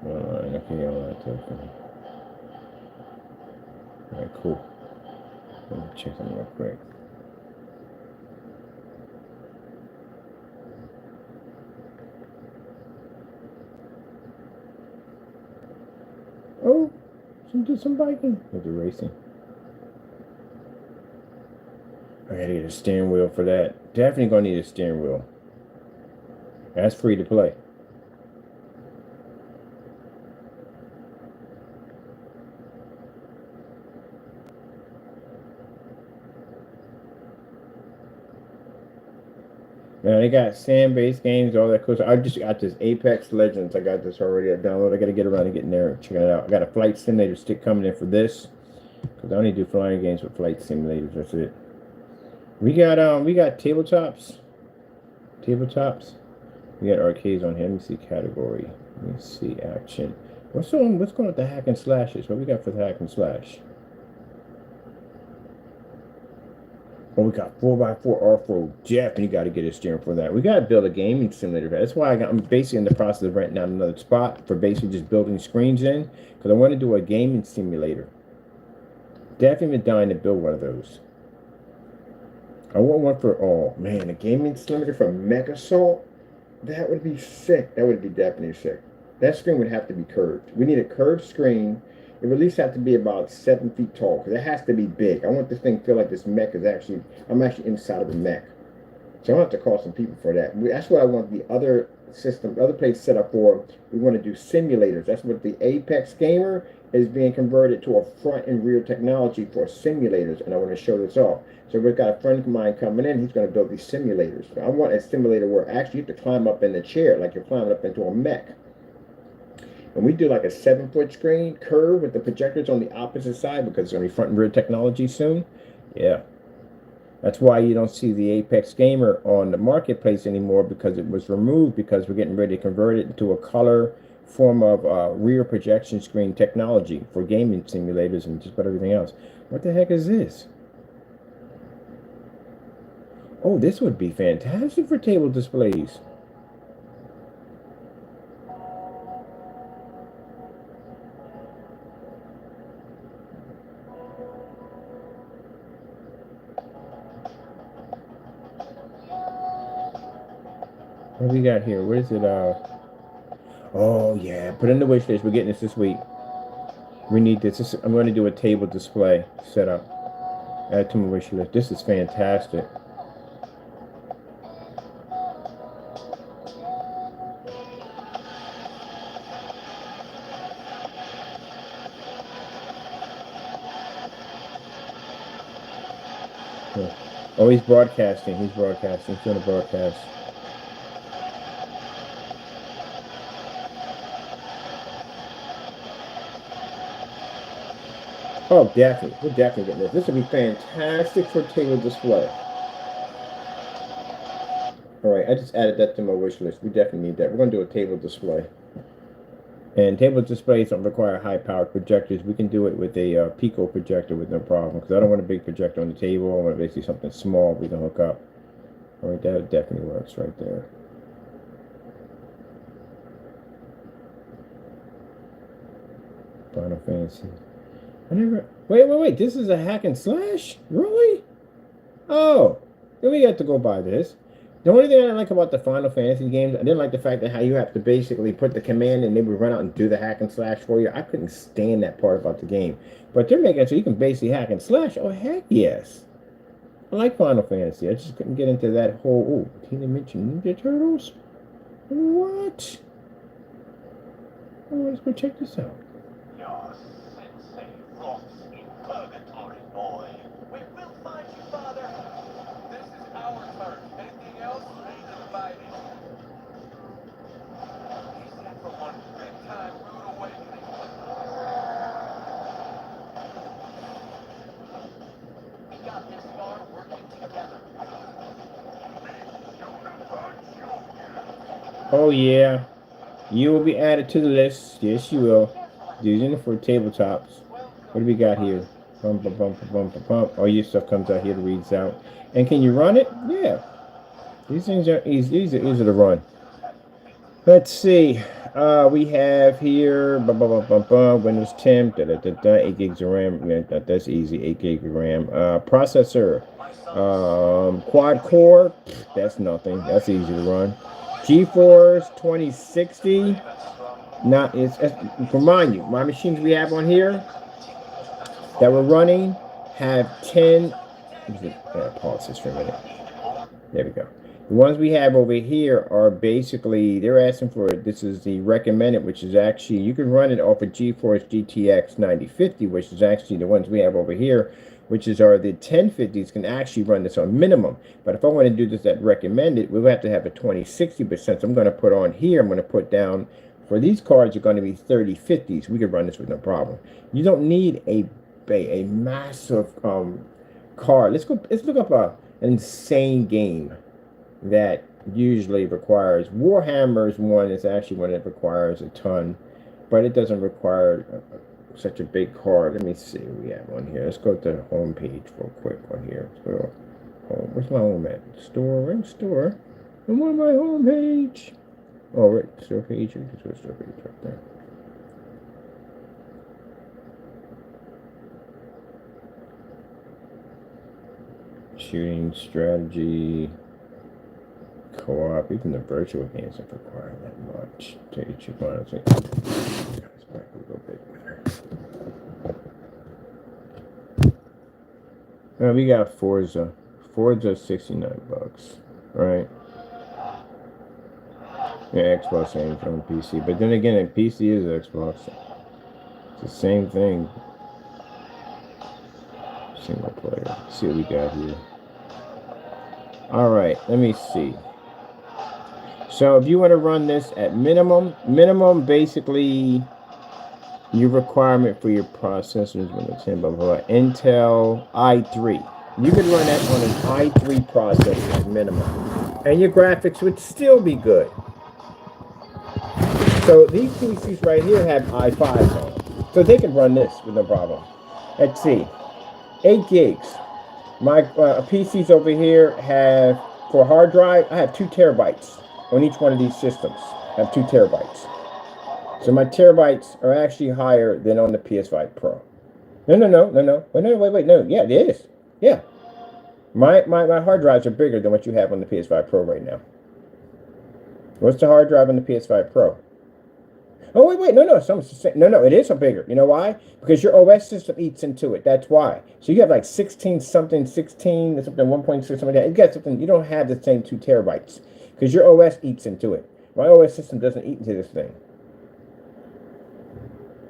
Online. Okay, online telephone. Alright, cool. Let me check them real quick. Oh, do some biking. With the racing. I gotta get a steering wheel for that. Definitely gonna need a steering wheel. That's free to play. Now they got sand-based games, all that cool stuff. I just got this Apex Legends. I got this already. I downloaded. I got to get around and get in there and checking it out. I got a flight simulator stick coming in for this because I only do flying games with flight simulators. That's it. We got tabletops. We got arcades on here. Let me see category. Let me see action. What's going with the hack and slashes? What we got for the hack and slash? Oh, we got 4x4 off-road. Definitely got to get a steering for that. We got to build a gaming simulator. That's why I'm basically in the process of renting out another spot for basically just building screens in because I want to do a gaming simulator. Definitely been dying to build one of those. I want one for, oh man, a gaming simulator for Mega Salt. That would be sick. That would be definitely sick. That screen would have to be curved. We need a curved screen. It would at least have to be about 7 feet tall because it has to be big. I want this thing to feel like this mech is actually, I'm actually inside of a mech. So I'm going to have to call some people for that. That's what I want the other system, the other place set up for. We want to do simulators. That's what the Apex Gamer is being converted to a front and rear technology for simulators. And I want to show this off. So we've got a friend of mine coming in. He's going to build these simulators. I want a simulator where actually you have to climb up in the chair like you're climbing up into a mech. And we do like a 7 foot screen curve with the projectors on the opposite side because it's going to be front and rear technology soon. Yeah. That's why you don't see the Apex Gamer on the marketplace anymore because it was removed because we're getting ready to convert it into a color form of rear projection screen technology for gaming simulators and just about everything else. What the heck is this? Oh, this would be fantastic for table displays. What do we got here? What is it? Oh yeah, put in the wish list. We're getting this week. We need this. I'm going to do a table display setup. Add to my wish list. This is fantastic. Yeah. Oh, he's broadcasting. He's broadcasting. He's doing a broadcast. Oh, definitely. We're definitely getting this. This would be fantastic for table display. All right, I just added that to my wish list. We definitely need that. We're going to do a table display. And table displays don't require high-powered projectors. We can do it with a Pico projector with no problem. Because I don't want a big projector on the table. I want basically something small we can hook up. All right, that definitely works right there. Final Fantasy. I never. Wait. This is a hack and slash? Really? Oh, then we got to go buy this. The only thing I didn't like about the Final Fantasy games, I didn't like the fact that how you have to basically put the command and they would run out and do the hack and slash for you. I couldn't stand that part about the game. But they're making it so you can basically hack and slash. Oh, heck yes. I like Final Fantasy. I just couldn't get into that whole, oh, Teenage Mutant Ninja Turtles? What? Oh, let's go check this out. Your sensei rots in purgatory, boy. We will find you, Father. This is our turn. Anything else, ain't invited. He's set for one big-time rude awakening. We got this far working together. Oh, yeah. You will be added to the list. Yes, you will. Using it for tabletops. What do we got here? Bum, bum, bum, bum, bum, bum. All your stuff comes out here to reads out. And can you run it? Yeah. These things are easy to run. Let's see. We have here Windows 10, 8 gigs of RAM. Yeah, that's easy. 8 gigs of RAM. Processor, quad core. That's nothing. That's easy to run. GeForce 2060. Not it's remind you, my machines we have on here that we're running have 10. Pause this for a minute. There we go. The ones we have over here are basically, they're asking for, this is the recommended, which is actually, you can run it off of GeForce GTX 9050, which is actually the ones we have over here, which is the 1050s can actually run this on minimum. But if I want to do this at recommended, we'll have to have a 2060%. So I'm going to put on here, I'm going to put down, for these cards are going to be 3050s. We can run this with no problem. You don't need a massive card. Let's look up an insane game that usually requires Warhammer's one is actually one that requires a ton, but it doesn't require such a big card. Let me see, we have one here. Let's go to the home page real quick on here. Let's go home. Where's my home at? Store, right? Store. I'm on my home page. Oh, right, store page. Let's go to store page right there. Shooting strategy. co-op. Even the virtual games don't require that much. Take it cheap honestly. It's back a little bit better. We got Forza. Forza $69, right? Yeah, Xbox ain't on PC. But then again, PC is Xbox. It's the same thing. Single player. Let's see what we got here. Alright, let me see. So if you want to run this at minimum basically your requirement for your processors when it's in blah, blah, blah, Intel i3. You could run that on an i3 processor at minimum. And your graphics would still be good. So these PCs right here have i5s on them. So they can run this with no problem. Let's see. 8 gigs. My PCs over here have, for hard drive, I have 2 terabytes on each one of these systems. I have 2 terabytes. So my terabytes are actually higher than on the PS5 Pro. No. Wait. No, yeah, it is. Yeah. My hard drives are bigger than what you have on the PS5 Pro right now. What's the hard drive on the PS5 Pro? Oh, wait, no, it is so bigger. You know why? Because your OS system eats into it. That's why. So you have like 16 something, 1.6, something like that. You got something, you don't have the same 2 terabytes because your OS eats into it. My OS system doesn't eat into this thing.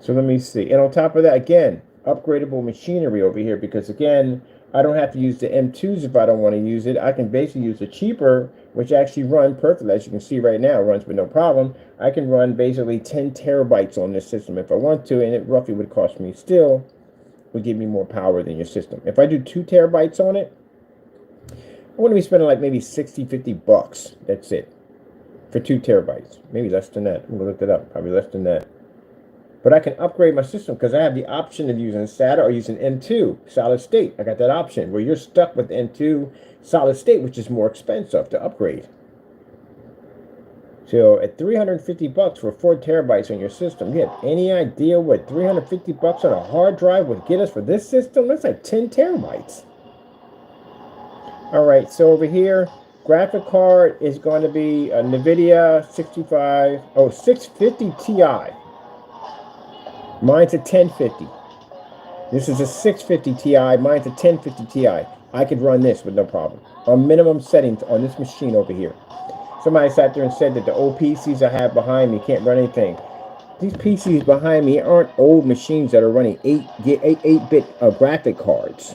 So let me see. And on top of that, again, upgradable machinery over here because, again, I don't have to use the M2s if I don't want to use it. I can basically use the cheaper, which actually run perfectly. As you can see right now, it runs with no problem. I can run basically 10 terabytes on this system if I want to, and it roughly would cost me still, would give me more power than your system. If I do 2 terabytes on it, I want to be spending like maybe 60, 50 bucks. That's it. For 2 terabytes. Maybe less than that. I'm going to look it up. Probably less than that. But I can upgrade my system because I have the option of using SATA or using M2 solid state. I got that option where you're stuck with M2 solid state, which is more expensive to upgrade. So at 350 bucks for 4 terabytes on your system, you have any idea what 350 bucks on a hard drive would get us for this system? That's like 10 terabytes. All right, so over here, graphic card is going to be a NVIDIA 650 Ti. Mine's a 1050. This is a 650 Ti. Mine's a 1050 Ti. I could run this with no problem. On minimum settings on this machine over here. Somebody sat there and said that the old PCs I have behind me can't run anything. These PCs behind me aren't old machines that are running 8-bit graphic cards.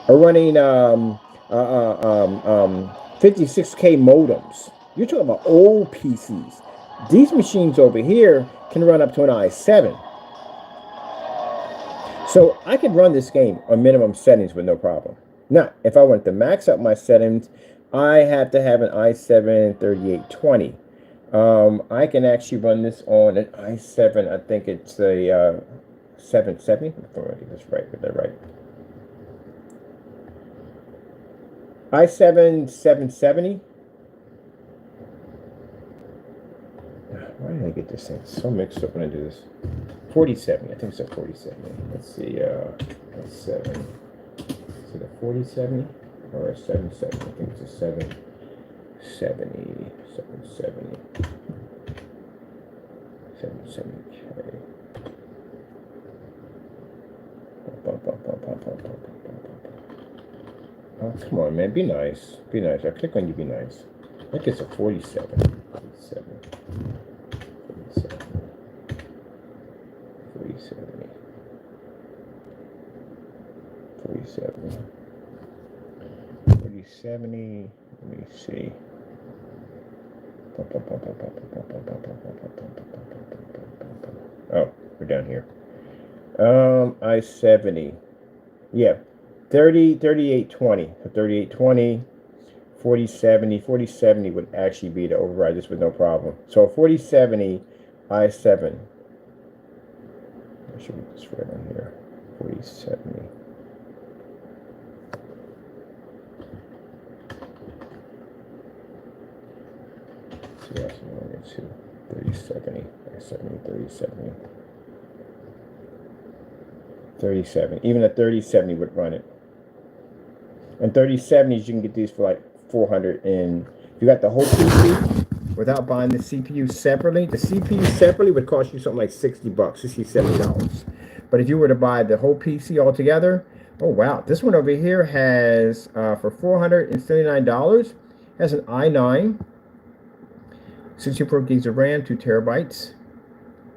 Are running 56K modems. You're talking about old PCs. These machines over here can run up to an i7. So I could run this game on minimum settings with no problem. Now, if I want to max out my settings, I have to have an i7 3820. I can actually run this on an i7. I think it's a 770. If I get this right, get that right. i7 770. Why did I get this thing so mixed up when I do this? 4070. I think it's a 4070. Let's see. That's 7. Is it a 4070 or a 770? I think it's a 770. 770. 770K. Oh, come on, man. Be nice. Be nice. I click on you. Be nice. I think it's a 47. 47. 47. 370. 370. 370. Let me see. Oh, we're down here. I-70. Yeah. 3820. 3820. 4070. 4070 would actually be to override this with no problem. So 4070 i7. I should get this right on here. 4070. So that's another 3070. i7 3070. 3070. Even a 3070 would run it. And 3070s, you can get these for like 400. And if You got the whole PC without buying the CPU separately. The CPU separately would cost you something like $60, $60, $70. But if you were to buy the whole PC altogether, oh wow, this one over here has for $479 has an i9, 64 gigs of RAM, 2 terabytes.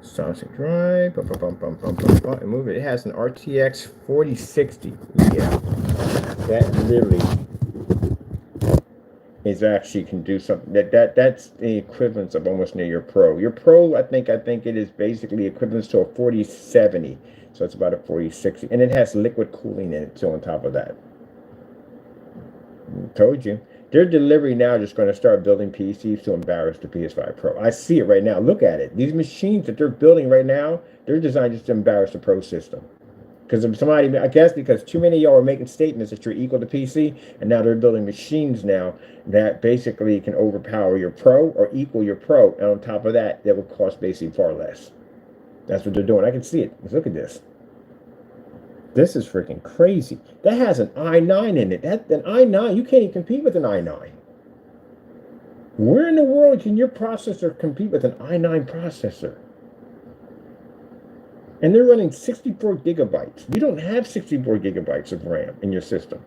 Solid drive, and move it. It has an RTX 4060. Yeah, that literally is actually can do something. That's the equivalence of almost near your Pro. Your Pro, I think it is basically equivalent to a 4070. So it's about a 4060, and it has liquid cooling in it too. On top of that, told you. Their delivery now just going to start building PCs to embarrass the PS5 Pro. I see it right now. Look at it. These machines that they're building right now, they're designed just to embarrass the Pro system. Because if somebody, I guess because too many of y'all are making statements that you're equal to PC, and now they're building machines now that basically can overpower your Pro or equal your Pro. And on top of that, that would cost basically far less. That's what they're doing. I can see it. Let's look at this. This is freaking crazy. That has an i9 in it. An i9, you can't even compete with an i9. Where in the world can your processor compete with an i9 processor? And they're running 64 gigabytes. You don't have 64 gigabytes of RAM in your system.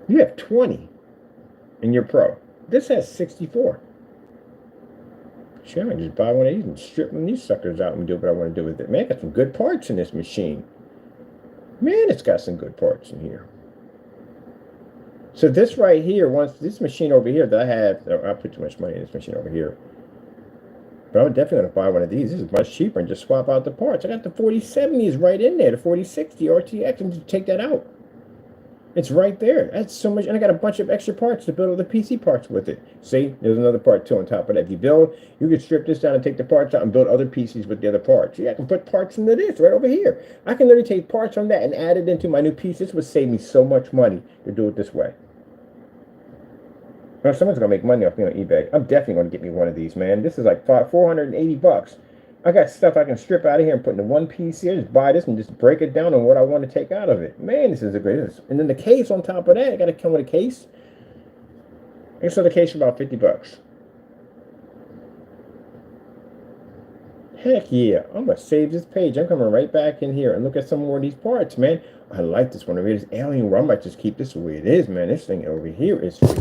You have 20 in your Pro. This has 64. Sure, I just buy one of these and strip one of these suckers out and do what I want to do with it. Man, I got some good parts in this machine. Man, it's got some good parts in here. So this right here, once this machine over here that I have, I put too much money in this machine over here. But I'm definitely going to buy one of these. This is much cheaper and just swap out the parts. I got the 4070s right in there, the 4060 RTX, and just take that out. It's right there. That's so much. And I got a bunch of extra parts to build all the PC parts with it. See, there's another part too on top of that. If you build, you can strip this down and take the parts out and build other PCs with the other parts. See, I can put parts into this right over here. I can literally take parts from that and add it into my new PC. This would save me so much money to do it this way. Now, someone's going to make money off me on eBay. I'm definitely going to get me one of these, man. This is like $480. I got stuff I can strip out of here and put into one PC. I just buy this and just break it down on what I want to take out of it. Man, this is a great. And then the case on top of that, I got to come with a case. I sell the case for about $50. Heck yeah, I'm going to save this page. I'm coming right back in here and look at some more of these parts, man. I like this one over here. This alien one. I might just keep this the way it is, man. This thing over here is sick.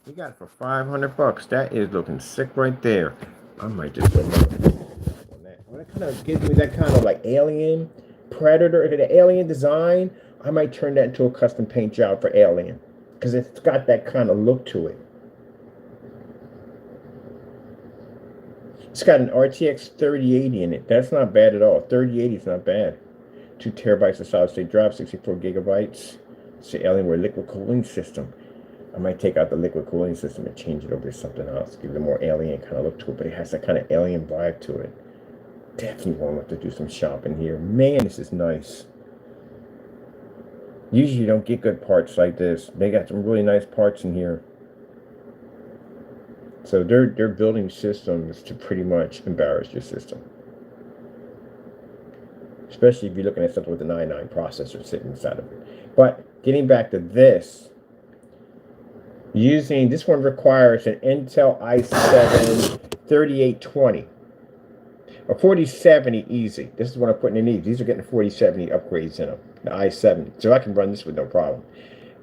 You got it for $500. That is looking sick right there. I might just go on that. Well, that kind of gives me that kind of like alien, predator, the alien design. I might turn that into a custom paint job for alien because it's got that kind of look to it. It's got an RTX 3080 in it. That's not bad at all. 3080 is not bad. 2 terabytes of solid state drive, 64 gigabytes. It's the Alienware liquid cooling system. I might take out the liquid cooling system and change it over to something else. Give it a more alien kind of look to it, but it has that kind of alien vibe to it. Definitely want to do some shopping here. Man, this is nice. Usually you don't get good parts like this. They got some really nice parts in here. So they're building systems to pretty much embarrass your system. Especially if you're looking at something with an i9 processor sitting inside of it. But getting back to this, this one requires an Intel i7 3820. A 4070 easy. This is what I'm putting in these. These are getting 4070 upgrades in them. The i7. So I can run this with no problem.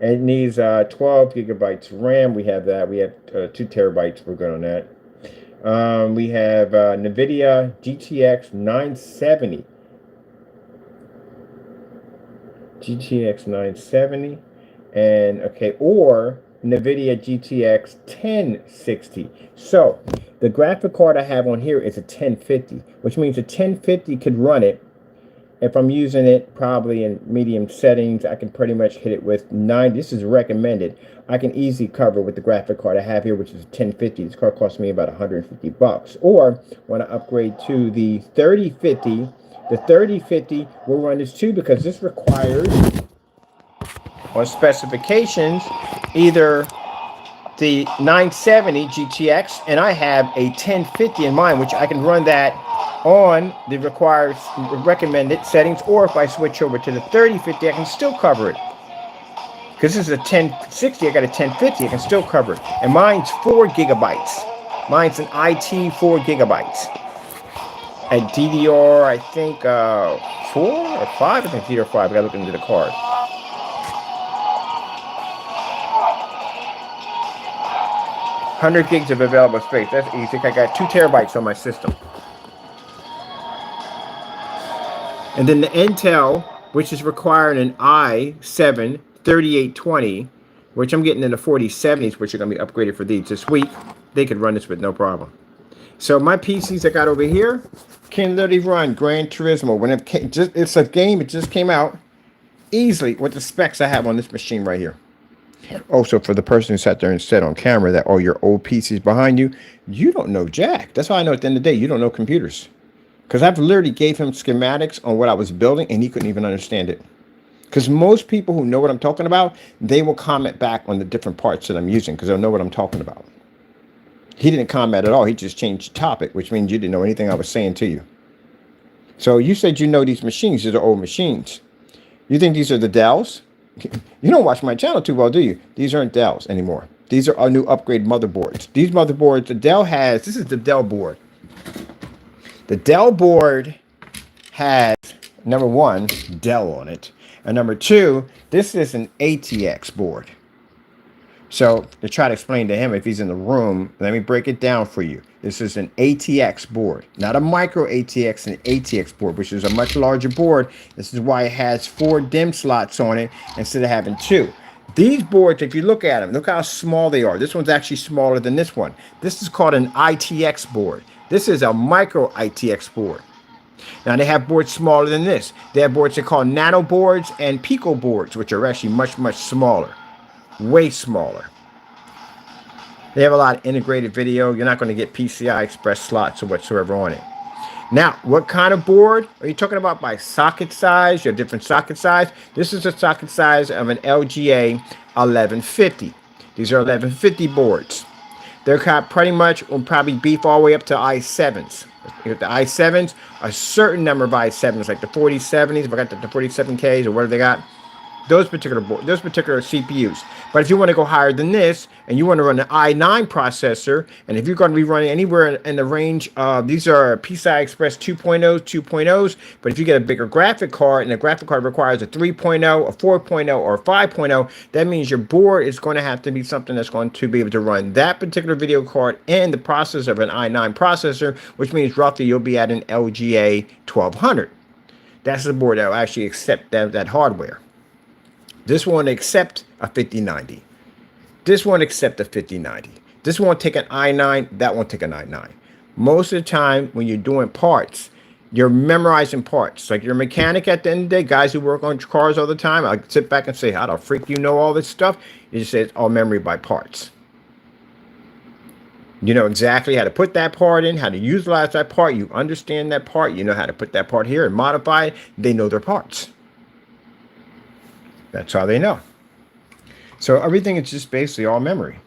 And it needs 12 gigabytes RAM. We have that. We have 2 terabytes. We're good on that. We have NVIDIA GTX 970. GTX 970. And, okay, or NVIDIA GTX 1060. So, the graphic card I have on here is a 1050, which means a 1050 could run it. If I'm using it probably in medium settings, I can pretty much hit it with 9. This is recommended. I can easily cover with the graphic card I have here, which is a 1050. This card cost me about $150. Or when I upgrade to the 3050, the 3050 will run this too because this requires, on specifications, either the 970 GTX, and I have a 1050 in mind, which I can run that on the recommended settings, or if I switch over to the 3050, I can still cover it. Because this is a 1060, I got a 1050, I can still cover it. And mine's 4 gigabytes. Mine's an IT 4 gigabytes. And DDR, I think 4 or 5? I think DDR 5. I gotta look into the card. $100 gigs of available space. That's easy. I got 2 terabytes on my system. And then the Intel, which is requiring an i7 3820, which I'm getting in the 4070s, which are going to be upgraded for these this week. They could run this with no problem. So my PCs I got over here can literally run Gran Turismo. When it's a game, it just came out easily with the specs I have on this machine right here. Also, for the person who sat there and said on camera that all your old PCs behind you, you don't know jack. That's why I know at the end of the day, you don't know computers. Because I've literally gave him schematics on what I was building and he couldn't even understand it. Because most people who know what I'm talking about, they will comment back on the different parts that I'm using because they'll know what I'm talking about. He didn't comment at all. He just changed the topic, which means you didn't know anything I was saying to you. So you said you know these machines. These are old machines. You think these are the Dells? You don't watch my channel too well, do you? These aren't Dells anymore. These are our new upgrade motherboards. These motherboards, the Dell has, this is the Dell board. The Dell board has, number one, Dell on it. And number two, this is an ATX board. So to try to explain to him if he's in the room, let me break it down for you. This is an ATX board, not a micro ATX, an ATX board, which is a much larger board. This is why it has 4 DIMM slots on it instead of having 2. These boards, if you look at them, look how small they are. This one's actually smaller than this one. This is called an ITX board. This is a micro ITX board. Now they have boards smaller than this. They have boards they call nano boards and pico boards, which are actually much, much smaller. Way smaller. They have a lot of integrated video. You're not going to get PCI Express slots or whatsoever on it. Now, what kind of board are you talking about by socket size? Your different socket size. This is the socket size of an LGA 1150. These are 1150 boards. They're pretty much will probably beef all the way up to i7s. The i7s, a certain number of i7s, like the 4070s, if I got the 47Ks or whatever they got. Those particular CPUs. But if you want to go higher than this and you want to run an i9 processor, and if you're going to be running anywhere in the range of, these are PCI Express 2.0s, but if you get a bigger graphic card and the graphic card requires a 3.0, a 4.0, or a 5.0, that means your board is going to have to be something that's going to be able to run that particular video card and the processor of an i9 processor, which means roughly you'll be at an LGA 1200. That's the board that will actually accept that hardware. This won't accept a 5090. This won't accept a 5090. This won't take an i9. That won't take an i9. Most of the time when you're doing parts, you're memorizing parts. Like you're a mechanic at the end of the day, guys who work on cars all the time, I sit back and say, how the freak you know all this stuff? You just say it's all memory by parts. You know exactly how to put that part in, how to utilize that part. You understand that part. You know how to put that part here and modify it. They know their parts. That's how they know. So everything is just basically all memory.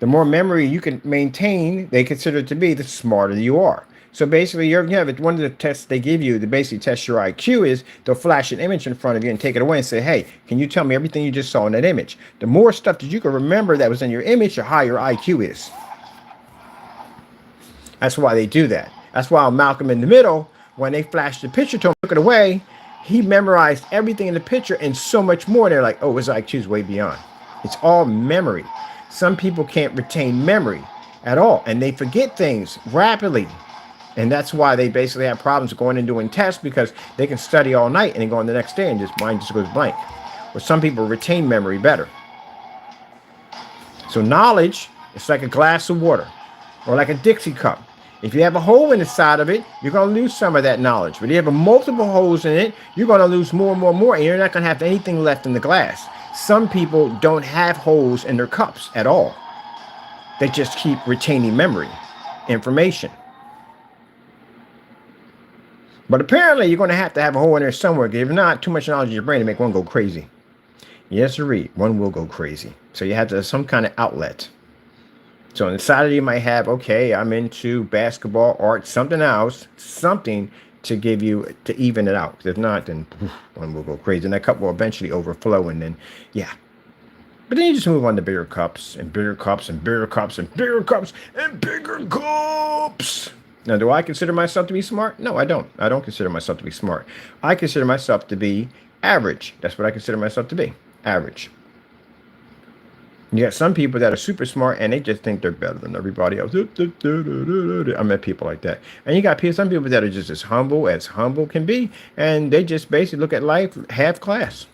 The more memory you can maintain, they consider it to be, the smarter you are. So basically, one of the tests they give you to basically test your IQ is they'll flash an image in front of you and take it away and say, hey, can you tell me everything you just saw in that image? The more stuff that you can remember that was in your image, the higher your IQ is. That's why they do that. That's why Malcolm in the Middle, when they flashed the picture to him, took it away, he memorized everything in the picture and so much more. They're like, oh, his IQ is way beyond. It's all memory. Some people can't retain memory at all, and they forget things rapidly. And that's why they basically have problems going and doing tests, because they can study all night and then go on the next day and mind just goes blank. But some people retain memory better. So knowledge is like a glass of water or like a Dixie cup. If you have a hole in the side of it, you're going to lose some of that knowledge. But if you have multiple holes in it, you're going to lose more and more and more, and you're not going to have anything left in the glass. Some people don't have holes in their cups at all. They just keep retaining memory, information. But apparently, you're going to have a hole in there somewhere. If not, too much knowledge in your brain to make one go crazy. Yes, sirree, one will go crazy. So you have to have some kind of outlet. So on the side of you might have, okay, I'm into basketball, art, something else, something to give you, to even it out. If not, then one will go crazy. And that cup will eventually overflow. And then, yeah, But then you just move on to bigger cups and bigger cups and bigger cups and bigger cups and bigger cups. Now, do I consider myself to be smart? No, I don't. I don't consider myself to be smart. I consider myself to be average. That's what I consider myself to be. Average. You got some people that are super smart and they just think they're better than everybody else. I met people like that. And you got some people that are just as humble can be, and they just basically look at life half class.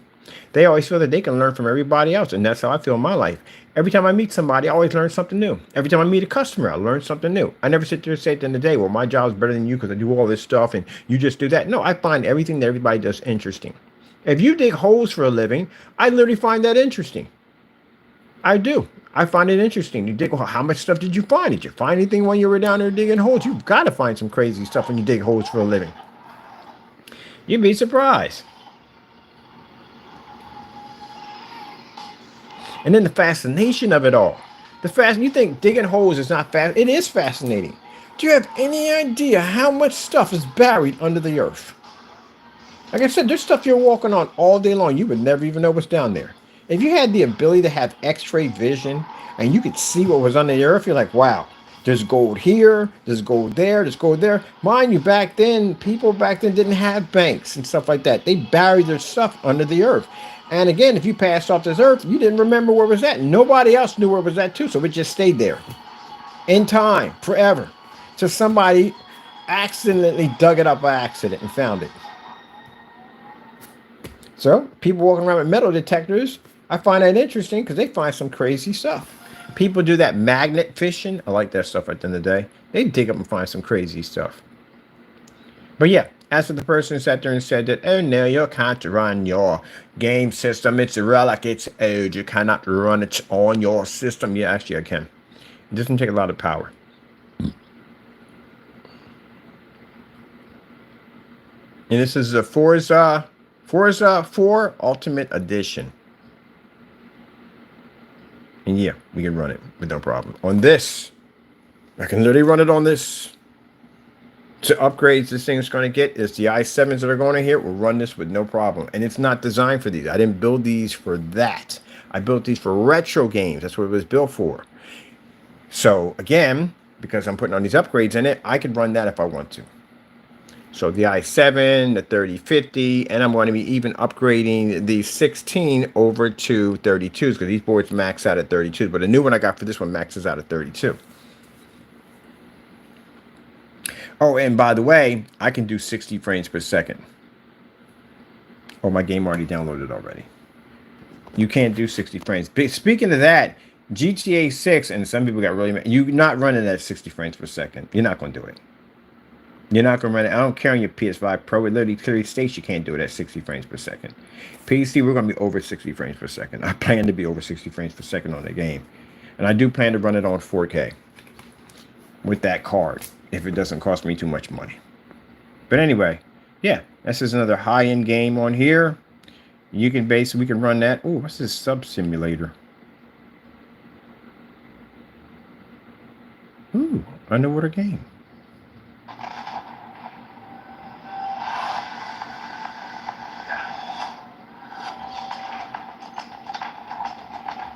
They always feel that they can learn from everybody else, and that's how I feel in my life. Every time I meet somebody, I always learn something new. Every time I meet a customer, I learn something new. I never sit there and say at the end of the day, well, my job's better than you because I do all this stuff and you just do that. No, I find everything that everybody does interesting. If you dig holes for a living, I literally find that interesting. I do. I find it interesting. You dig, well, how much stuff did you find? Did you find anything when you were down there digging holes? You've got to find some crazy stuff when you dig holes for a living. You'd be surprised. And then the fascination of it all. You think digging holes is not fast? It is fascinating. Do you have any idea how much stuff is buried under the earth? Like I said, there's stuff you're walking on all day long. You would never even know what's down there. If you had the ability to have X-ray vision and you could see what was under the earth, you're like, wow, there's gold here, there's gold there, there's gold there. Mind you, back then, people back then didn't have banks and stuff like that. They buried their stuff under the earth. And again, if you passed off this earth, you didn't remember where it was at. Nobody else knew where it was at too, so it just stayed there in time, forever. So somebody accidentally dug it up by accident and found it. So people walking around with metal detectors, I find that interesting because they find some crazy stuff. People do that magnet fishing. I like that stuff at the end of the day. They dig up and find some crazy stuff. But yeah, as for the person who sat there and said that, oh no, you can't run your game system. It's a relic. It's old. You cannot run it on your system. Yeah, actually I can. It doesn't take a lot of power. And this is the Forza 4 Ultimate Edition. And yeah, we can run it with no problem. On this, I can literally run it on this. To upgrades this thing's going to get is the i7s that are going in here. We'll run this with no problem. And it's not designed for these. I didn't build these for that. I built these for retro games. That's what it was built for. So again, because I'm putting on these upgrades in it, I can run that if I want to. So the i7, the 3050, and I'm going to be even upgrading the 16 over to 32s because these boards max out at 32. But the new one I got for this one maxes out at 32. Oh, and by the way, I can do 60 frames per second. Oh, my game already downloaded already. You can't do 60 frames. Speaking of that, GTA 6, and some people got really mad. You're not running at 60 frames per second. You're not going to do it. You're not going to run it. I don't care on your PS5 Pro. It literally clearly states you can't do it at 60 frames per second. PC, we're going to be over 60 frames per second. I plan to be over 60 frames per second on the game. And I do plan to run it on 4K with that card if it doesn't cost me too much money. But anyway, yeah, this is another high-end game on here. You can we can run that. Oh, what's this sub simulator? Ooh, underwater game.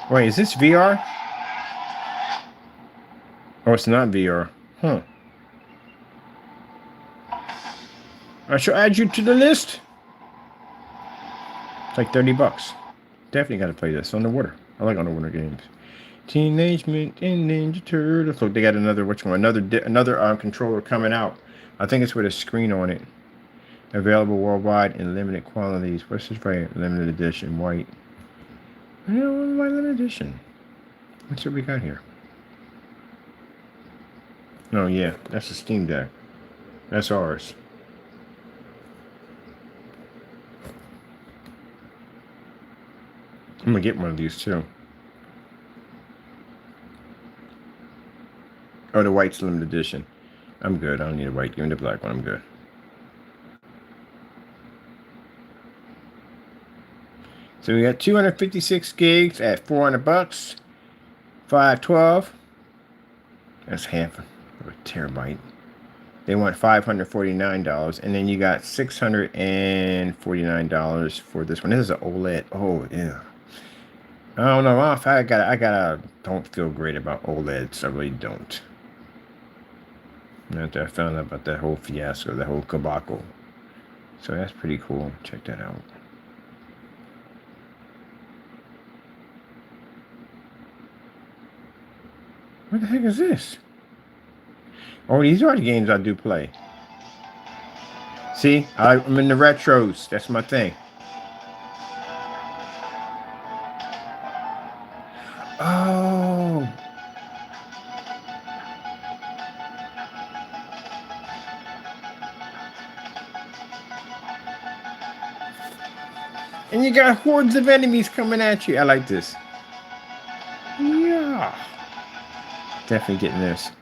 Wait, is this VR? Oh, it's not VR. Huh. I shall add you to the list. It's like 30 bucks. Definitely got to play this. Underwater. I like underwater games. Teenage Mutant Ninja Turtles. Look, they got another, which one? Another controller coming out. I think it's with a screen on it. Available worldwide in limited quantities. What's this right? Limited edition, white. I don't want my limited edition. What's what we got here? Oh yeah, that's the Steam Deck. That's ours. I'm gonna get one of these too. Oh, the white's limited edition. I'm good. I don't need a white. Give me the black one. I'm good. So we got 256 gigs at 400 bucks. 512. That's half of a terabyte. They want $549, and then you got $649 for this one. This is an OLED. Oh yeah. I don't know. I don't feel great about OLEDs. I really don't. After I found out about that whole fiasco, that whole debacle. So that's pretty cool. Check that out. What the heck is this? Oh, these are the games I do play. See, I'm in the retros. That's my thing. Oh. And you got hordes of enemies coming at you. I like this. Yeah. Definitely getting this.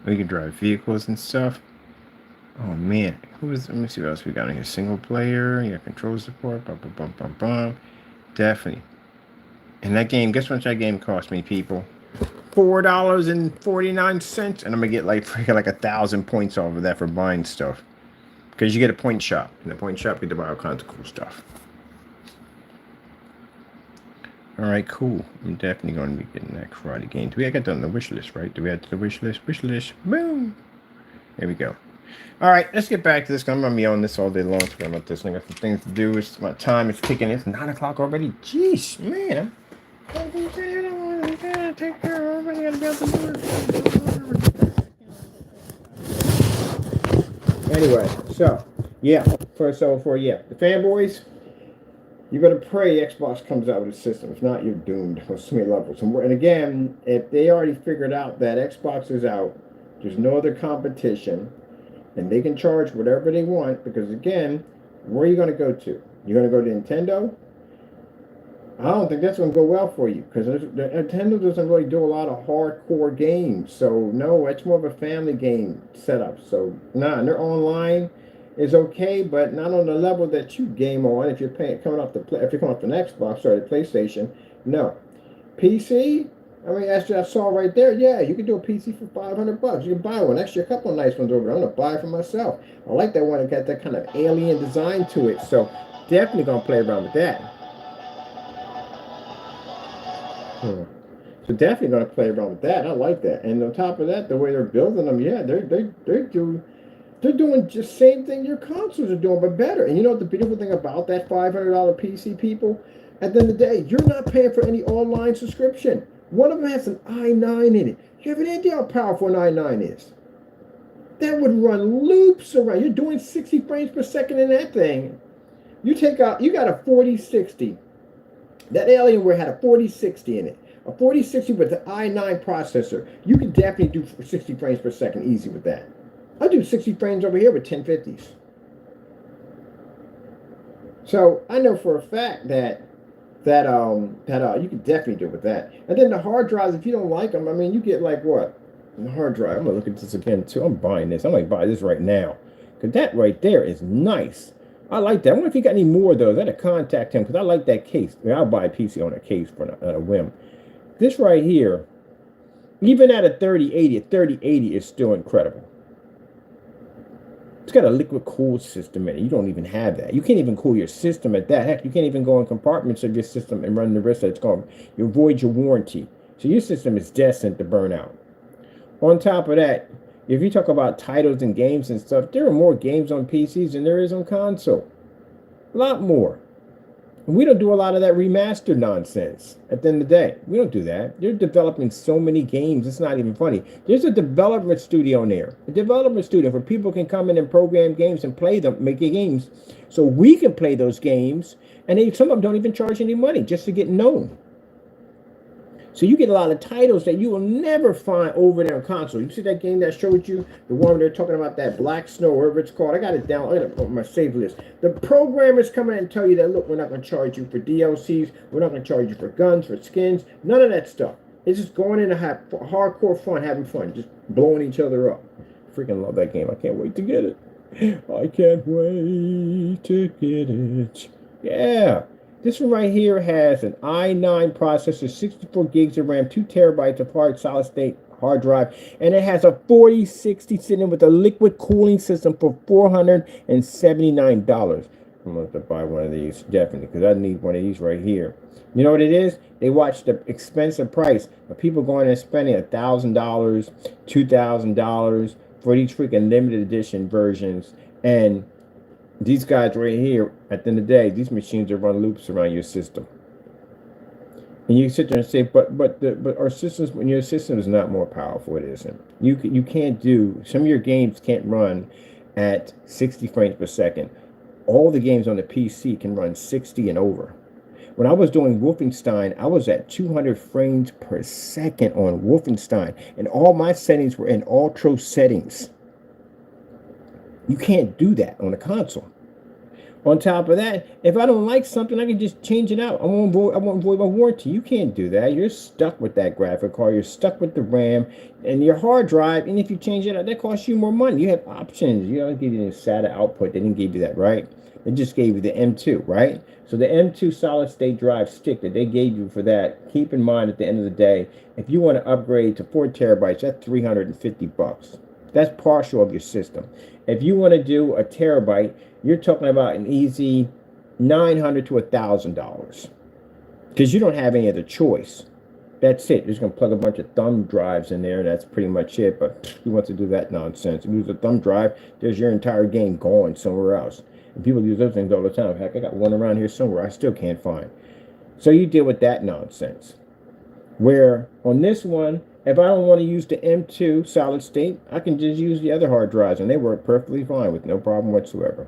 We can drive vehicles and stuff. Oh man. Let me see what else we got in here. Single player. Yeah, control support. Bum, bum, bum, bum, bum. Definitely. And that game, guess how much that game cost me, people? $4.49. And I'm gonna get like freaking like 1,000 points off of that for buying stuff. Because you get a point shop. In the point shop, you get to buy all kinds of cool stuff. Alright, cool. I'm definitely going to be getting that karate game. I got that on the wish list, right? Do we add to the wish list? Wish list. Boom. There we go. Alright, let's get back to this. I'm going to be on this all day long. Forget about this. I got some things to do. My time is ticking. It's 9 o'clock already. Jeez, man. I gotta take care of everybody. I gotta be out the door. Anyway, so, yeah. The fanboys. You're going to pray Xbox comes out with a system. If not, you're doomed on so many levels. And again, if they already figured out that Xbox is out, there's no other competition, and they can charge whatever they want, because again, where are you going to go to? You're going to go to Nintendo? I don't think that's going to go well for you, because Nintendo doesn't really do a lot of hardcore games. So, no, it's more of a family game setup. So, and their online is okay, but not on the level that you game on. If you're coming off an Xbox or the PlayStation, no. PC, I mean, as I saw right there, yeah, you can do a PC for $500. You can buy one. Actually, a couple of nice ones over there. I'm gonna buy it for myself. I like that one that got that kind of alien design to it. So definitely gonna play around with that. So definitely gonna play around with that. I like that. And on top of that, the way they're building them, yeah, they're doing just same thing your consoles are doing, but better. And you know what the beautiful thing about that $500 PC, people? At the end of the day, you're not paying for any online subscription. One of them has an i9 in it. You have an idea how powerful an i9 is? That would run loops around. You're doing 60 frames per second in that thing. You got a 4060. That Alienware had a 4060 in it. A 4060 with the i9 processor. You can definitely do 60 frames per second easy with that. I do 60 frames over here with 1050s. So I know for a fact that you can definitely do it with that. And then the hard drives, if you don't like them, I mean, you get like what? The hard drive. I'm gonna look at this again too. I'm buying this. I'm gonna buy this right now, because that right there is nice. I like that. I wonder if you got any more of those. I gotta contact him, because I like that case. I mean, I'll buy a PC on a case for a whim. This right here, even at a 3080 is still incredible. It's got a liquid cool system in it. You don't even have that. You can't even cool your system at that. Heck, you can't even go in compartments of your system and run the risk that it's going. You avoid your warranty. So your system is destined to burn out. On top of that, if you talk about titles and games and stuff, there are more games on PCs than there is on console. A lot more. We don't do a lot of that remastered nonsense at the end of the day. We don't do that. They're developing so many games, it's not even funny. There's a development studio in there. A development studio where people can come in and program games and play them, make games. So we can play those games, and some of them don't even charge any money just to get known. So you get a lot of titles that you will never find over there on console. You see that game that I showed you? The one where they're talking about that Black Snow, whatever it's called. I got it down. I got it on my save list. The programmers come in and tell you that, look, we're not going to charge you for DLCs. We're not going to charge you for guns, for skins. None of that stuff. It's just going in to have hardcore fun, having fun, just blowing each other up. Freaking love that game. I can't wait to get it. I can't wait to get it. Yeah. This one right here has an i9 processor, 64 gigs of RAM, 2 terabytes of solid state hard drive, and it has a 4060 sitting with a liquid cooling system for $479. I'm going to have to buy one of these, definitely, because I need one of these right here. You know what it is? They watch the expensive price of people going and spending $1,000, $2,000 for these freaking limited edition versions. And these guys right here, at the end of the day, these machines are run loops around your system. And you sit there and say, but our systems, when your system is not more powerful, it isn't. You can't do, some of your games can't run at 60 frames per second. All the games on the PC can run 60 and over. When I was doing Wolfenstein, I was at 200 frames per second on Wolfenstein, and all my settings were in ultra settings. You can't do that on a console. On top of that, if I don't like something, I can just change it out. I won't void my warranty. You can't do that. You're stuck with that graphic card. You're stuck with the RAM and your hard drive. And if you change it out, that costs you more money. You have options. You don't give you the SATA output. They didn't give you that, right? They just gave you the M2, right? So the M2 solid state drive stick that they gave you for that, keep in mind at the end of the day, if you want to upgrade to 4 terabytes, that's $350. That's partial of your system. If you want to do a terabyte, you're talking about an easy $900 to $1,000 because you don't have any other choice. That's it. You're just going to plug a bunch of thumb drives in there. That's pretty much it. But who wants to do that nonsense? You use a thumb drive, there's your entire game gone somewhere else. And people use those things all the time. Heck, I got one around here somewhere I still can't find. So you deal with that nonsense. Where on this one, if I don't want to use the M2 solid state, I can just use the other hard drives, and they work perfectly fine with no problem whatsoever.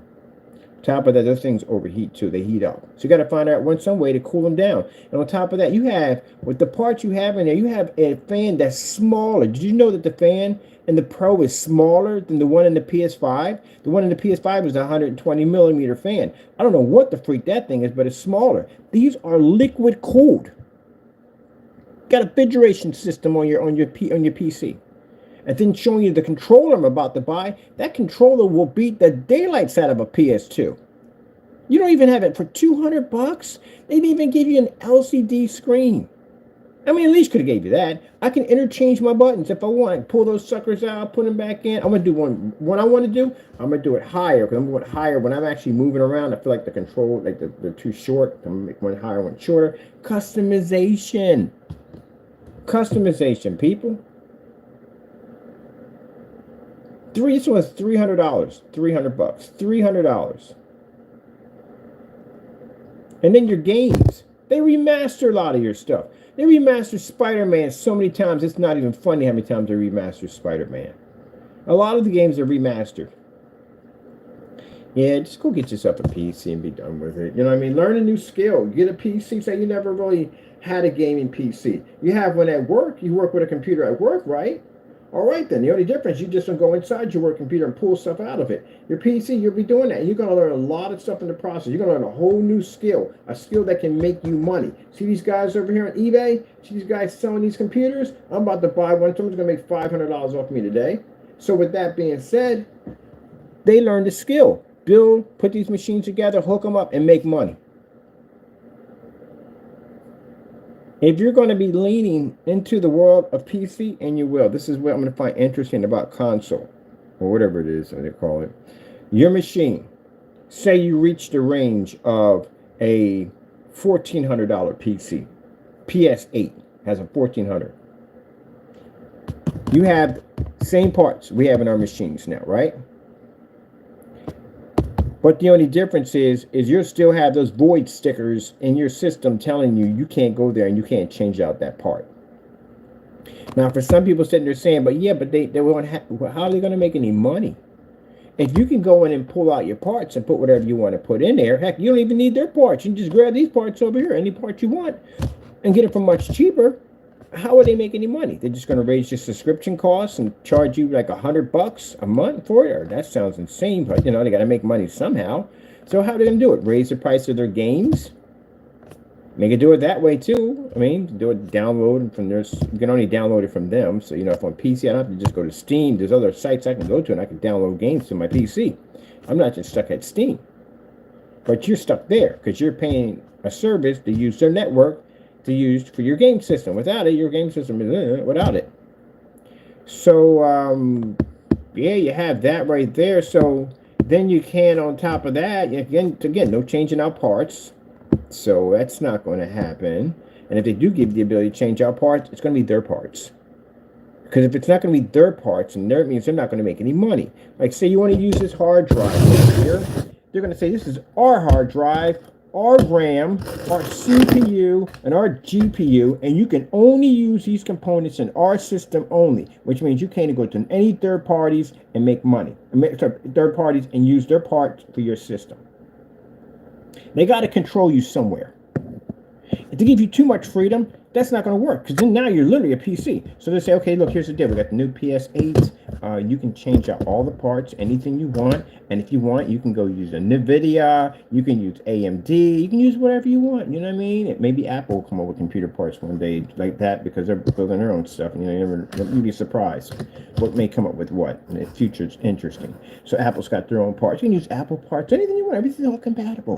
Top of that, those things overheat too. They heat up. So you got to find out some way to cool them down. And on top of that, you have, with the parts you have in there, you have a fan that's smaller. Did you know that the fan in the Pro is smaller than the one in the PS5? The one in the PS5 is a 120 millimeter fan. I don't know what the freak that thing is, but it's smaller. These are liquid cooled. Got a refrigeration system on your PC. And then showing you the controller I'm about to buy, that controller will beat the daylights out of a PS2. You don't even have it for $200. They didn't even give you an LCD screen. I mean, at least could have gave you that. I can interchange my buttons if I want. Pull those suckers out, put them back in. I'm going to do one. What I want to do, I'm going to do it higher. Because I'm going higher when I'm actually moving around. I feel like the control, like they're too short. I'm going to make one higher, one shorter. Customization. Customization, people. This was $300, $300, $300. And then your games, they remaster a lot of your stuff. They remaster Spider-Man so many times, it's not even funny how many times they remaster Spider-Man. A lot of the games are remastered. Yeah, just go get yourself a PC and be done with it. You know what I mean? Learn a new skill. Get a PC. Say you never really had a gaming PC. You have one at work. You work with a computer at work, right? All right, then. The only difference, you just don't go inside your work computer and pull stuff out of it. Your PC, you'll be doing that. You're going to learn a lot of stuff in the process. You're going to learn a whole new skill, a skill that can make you money. See these guys over here on eBay? See these guys selling these computers? I'm about to buy one. Someone's going to make $500 off me today. So with that being said, they learned a skill. Build, put these machines together, hook them up, and make money. If you're going to be leaning into the world of PC, and you will, this is what I'm going to find interesting about console, or whatever it is that they call it. Your machine, say you reach the range of a $1,400 PC. PS8 has a $1,400. You have same parts we have in our machines now, right? But the only difference is you'll still have those void stickers in your system telling you you can't go there and you can't change out that part. Now, for some people sitting there saying, but they won't how are they going to make any money? If you can go in and pull out your parts and put whatever you want to put in there, heck, you don't even need their parts. You can just grab these parts over here, any part you want, and get it for much cheaper. How are they making any money? They're just going to raise your subscription costs and charge you like $100 a month for it? Or that sounds insane, but you know, they got to make money somehow. So how are they going to do it? Raise the price of their games? They can do it that way too. I mean, do it download from their, you can only download it from them. So, you know, if on PC, I don't have to just go to Steam. There's other sites I can go to and I can download games to my PC. I'm not just stuck at Steam. But you're stuck there because you're paying a service to use their network to use for your game system. Without it, your game system is without it. So, yeah, you have that right there. So then you can, on top of that, again, no changing out parts. So that's not going to happen. And if they do give you the ability to change out parts, it's going to be their parts. Because if it's not going to be their parts, and that means they're not going to make any money. Like, say you want to use this hard drive over here, they're going to say this is our hard drive, our RAM, our CPU, and our GPU, and you can only use these components in our system only, which means you can't go to any third parties and make money. Third parties and use their parts for your system. They got to control you somewhere. If they give you too much freedom, that's not going to work, because then now you're literally a PC. So they say, okay, look, here's the deal. We got the new PS8. You can change out all the parts, anything you want. And if you want, you can go use a NVIDIA. You can use AMD. You can use whatever you want. You know what I mean? Maybe Apple will come up with computer parts one day like that, because they're building their own stuff. And, you'd be surprised what may come up with what. And the future's interesting. So Apple's got their own parts. You can use Apple parts, anything you want. Everything's all compatible.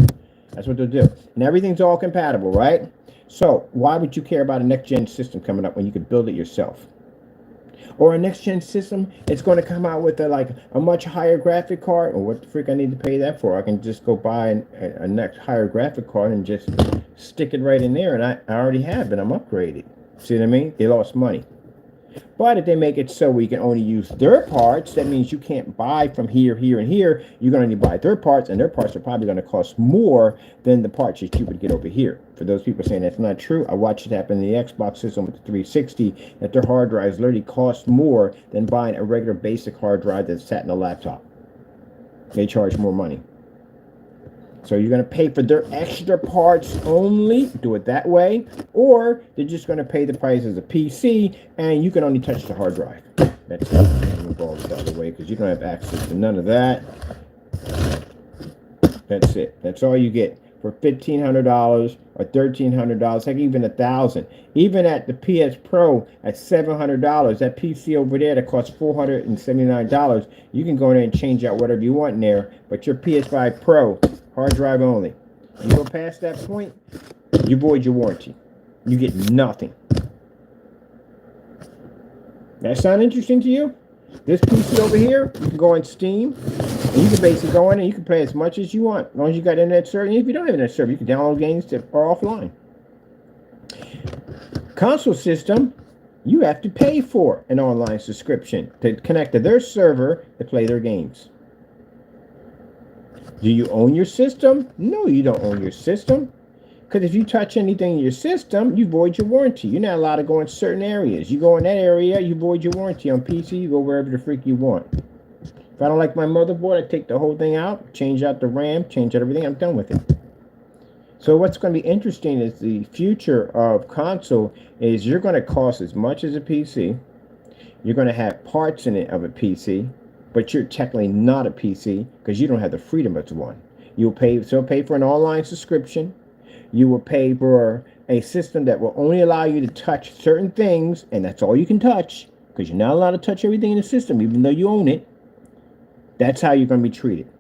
That's what they'll do. And everything's all compatible, right? So why would you care about a next-gen system coming up when you could build it yourself? Or a next-gen system, it's going to come out with a much higher graphic card. Or what the freak I need to pay that for? I can just go buy a next higher graphic card and just stick it right in there. And I already have it. I'm upgraded. See what I mean? They lost money. But if they make it so we can only use their parts, that means you can't buy from here, here, and here. You're going to need to buy their parts, and their parts are probably going to cost more than the parts that you would get over here. For those people saying that's not true, I watched it happen in the Xbox system with the 360, that their hard drives literally cost more than buying a regular basic hard drive that sat in a laptop. They charge more money. So you're going to pay for their extra parts only, do it that way, or they're just going to pay the price as a PC, and you can only touch the hard drive. That's it. I'm going to go the other way because you don't have access to none of that. That's it. That's all you get for $1,500 or $1,300, heck, even $1,000. Even at the PS Pro at $700, that PC over there that costs $479, you can go in there and change out whatever you want in there. But your PS5 Pro, hard drive only. You go past that point, you void your warranty. You get nothing. That sound interesting to you? This PC over here, you can go on Steam, and you can basically go in and you can play as much as you want, as long as you got internet service. And if you don't have internet service, you can download games that are offline. Console system, you have to pay for an online subscription to connect to their server to play their games. Do you own your system? No, you don't own your system. Because if you touch anything in your system, you void your warranty. You're not allowed to go in certain areas. You go in that area, you void your warranty. On PC, you go wherever the freak you want. If I don't like my motherboard, I take the whole thing out, change out the RAM, change out everything. I'm done with it. So what's going to be interesting is the future of console is you're going to cost as much as a PC. You're going to have parts in it of a PC, but you're technically not a PC because you don't have the freedom of one. You'll pay for an online subscription. You will pay for a system that will only allow you to touch certain things, and that's all you can touch because you're not allowed to touch everything in the system, even though you own it. That's how you're going to be treated.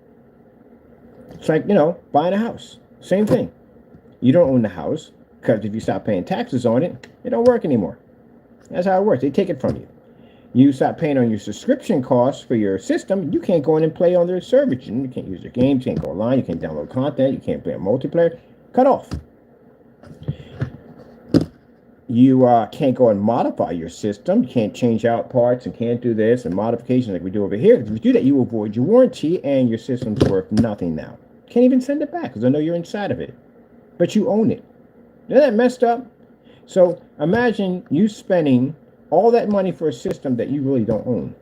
It's like, buying a house. Same thing. You don't own the house because if you stop paying taxes on it, it don't work anymore. That's how it works. They take it from you. You stop paying on your subscription costs for your system, you can't go in and play on their service. You can't use your games, you can't go online, you can't download content, you can't play a multiplayer. Cut off. You can't go and modify your system. You can't change out parts and can't do this and modifications like we do over here. If you do that, you avoid your warranty and your system's worth nothing now. Can't even send it back because I know you're inside of it. But you own it. Isn't that messed up? So imagine you spending all that money for a system that you really don't own.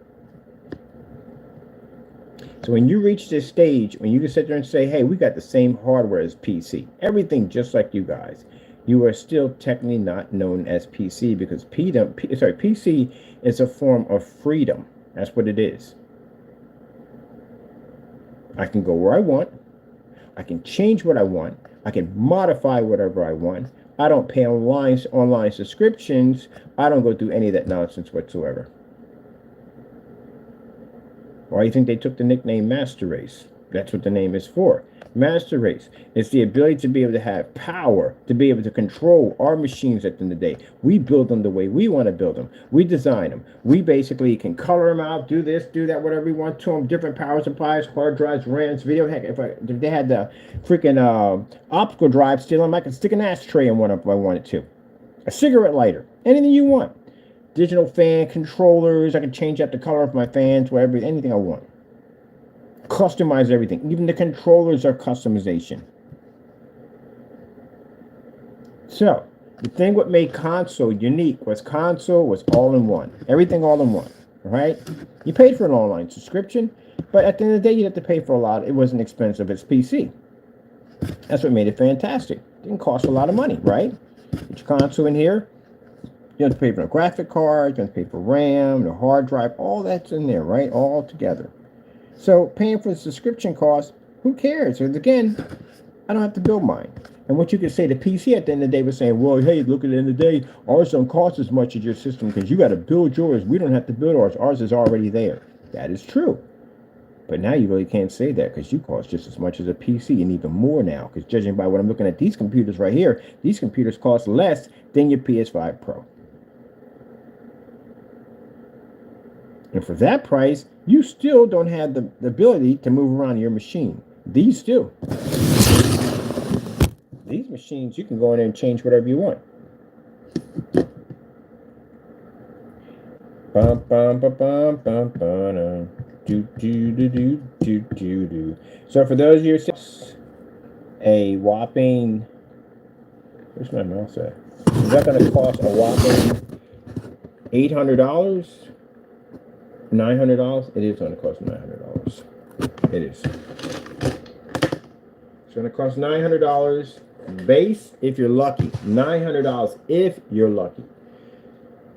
So when you reach this stage, when you can sit there and say, hey, we got the same hardware as PC, everything just like you guys, you are still technically not known as PC because PC is a form of freedom. That's what it is. I can go where I want. I can change what I want. I can modify whatever I want. I don't pay online subscriptions. I don't go through any of that nonsense whatsoever. Why do you think they took the nickname Master Race? That's what the name is for. Master race. It's the ability to be able to have power, to be able to control our machines at the end of the day. We build them the way we want to build them. We design them. We basically can color them out, do this, do that, whatever we want to them. Different power supplies, hard drives, RAMs, video. Heck, if they had the freaking optical drive still on, I could stick an ashtray in one if I wanted to. A cigarette lighter. Anything you want. Digital fan controllers. I can change out the color of my fans, whatever, anything I want. Customize everything. Even the controllers are customization. So, the thing what made console unique was console was all in one. Everything all in one. Right? You paid for an online subscription, but at the end of the day, you have to pay for a lot. It wasn't expensive. It's PC. That's what made it fantastic. It didn't cost a lot of money, right? Put your console in here. You have to pay for a graphic card. You have to pay for RAM, the hard drive. All that's in there, right? All together. So paying for the subscription cost, who cares? Because again, I don't have to build mine. And what you could say, the PC at the end of the day was saying, well, hey, look, at the end of the day, ours don't cost as much as your system because you got to build yours. We don't have to build ours. Ours is already there. That is true. But now you really can't say that because you cost just as much as a PC and even more now. Because judging by what I'm looking at these computers right here, these computers cost less than your PS5 Pro. And for that price, you still don't have the ability to move around your machine. These do. These machines, you can go in there and change whatever you want. Bum, bum, bum, bum, bum, bum, do, do, do, do, do, do, do. So for those of you, a whopping, where's my mouse at? Is that going to cost a whopping $800? $900? It is going to cost $900. It is. It's going to cost $900 base if you're lucky. $900 if you're lucky.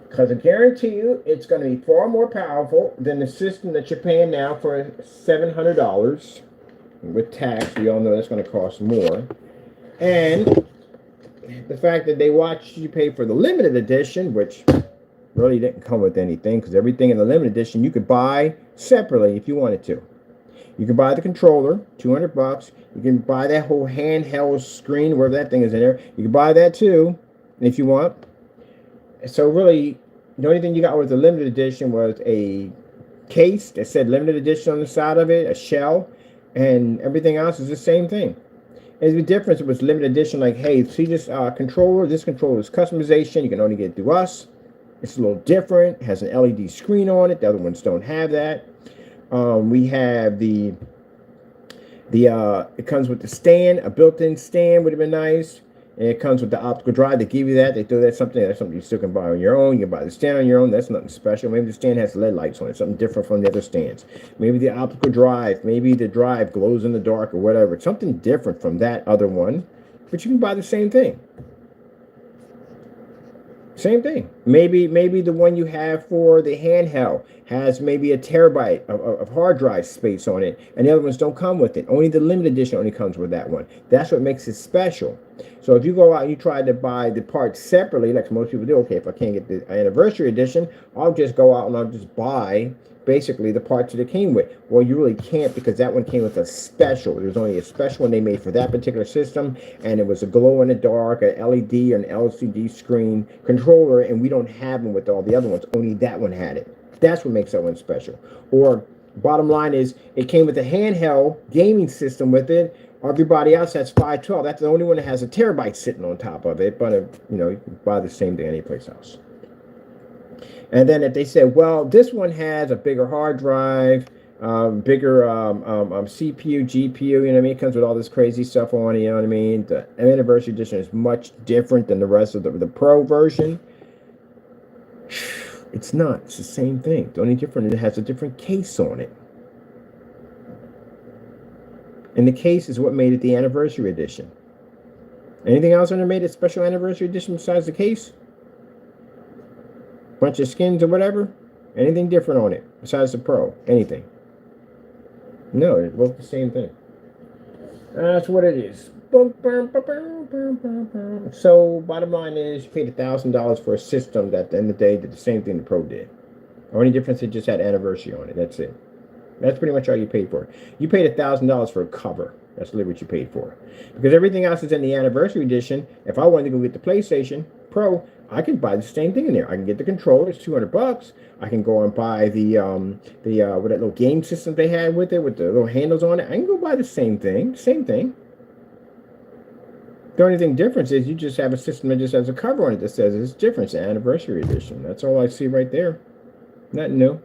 Because I guarantee you it's going to be far more powerful than the system that you're paying now for $700. With tax, we all know that's going to cost more. And the fact that they watched you pay for the limited edition, which really didn't come with anything, because everything in the limited edition you could buy separately if you wanted to. You can buy the controller, $200. You can buy that whole handheld screen, wherever that thing is in there. You can buy that too, if you want. So really, the only thing you got with the limited edition was a case that said limited edition on the side of it, a shell, and everything else is the same thing. And the difference was limited edition, like, hey, see this controller? This controller is customization. You can only get it through us. It's a little different. It has an LED screen on it. The other ones don't have that. We have it comes with the stand, a built-in stand would have been nice. And it comes with the optical drive. They give you that. They throw that's something you still can buy on your own. You can buy the stand on your own. That's nothing special. Maybe the stand has LED lights on it, something different from the other stands. Maybe the optical drive, maybe the drive glows in the dark or whatever. It's something different from that other one. But you can buy the same thing. Same thing. Maybe the one you have for the handheld has maybe a terabyte of hard drive space on it, and the other ones don't come with it. Only the limited edition only comes with that one. That's what makes it special. So if you go out and you try to buy the parts separately, like most people do, okay, if I can't get the anniversary edition, I'll just go out and I'll just buy basically the parts that it came with. Well, you really can't, because that one came with a special. There's only a special one they made for that particular system, and it was a glow in the dark, a LED or an LCD screen controller, and we don't have them with all the other ones. Only that one had it. That's what makes that one special. Or bottom line is, it came with a handheld gaming system with it. Everybody else has 512. That's the only one that has a terabyte sitting on top of it. But you can buy the same thing anyplace else. And then if they said, well, this one has a bigger hard drive, bigger CPU, GPU, you know what I mean? It comes with all this crazy stuff on it, you know what I mean? The anniversary edition is much different than the rest of the Pro version. It's not. It's the same thing. The only difference is it has a different case on it. And the case is what made it the anniversary edition. Anything else that made it special anniversary edition besides the case? Bunch of skins or whatever? Anything different on it besides the Pro? Anything? No, it's both the same thing. That's what it is. So bottom line is, you paid $1,000 for a system that at the end of the day did the same thing the Pro did. The only difference, it just had anniversary on it. That's it. That's pretty much all you paid for. You paid $1,000 for a cover. That's literally what you paid for. Because everything else is in the anniversary edition. If I wanted to go get the PlayStation Pro, I can buy the same thing in there. I can get the controller. It's $200. I can go and buy with that little game system they had with it, with the little handles on it. I can go buy the same thing. Same thing. The only thing difference is you just have a system that just has a cover on it that says it's different. It's an anniversary edition. That's all I see right there. Nothing new.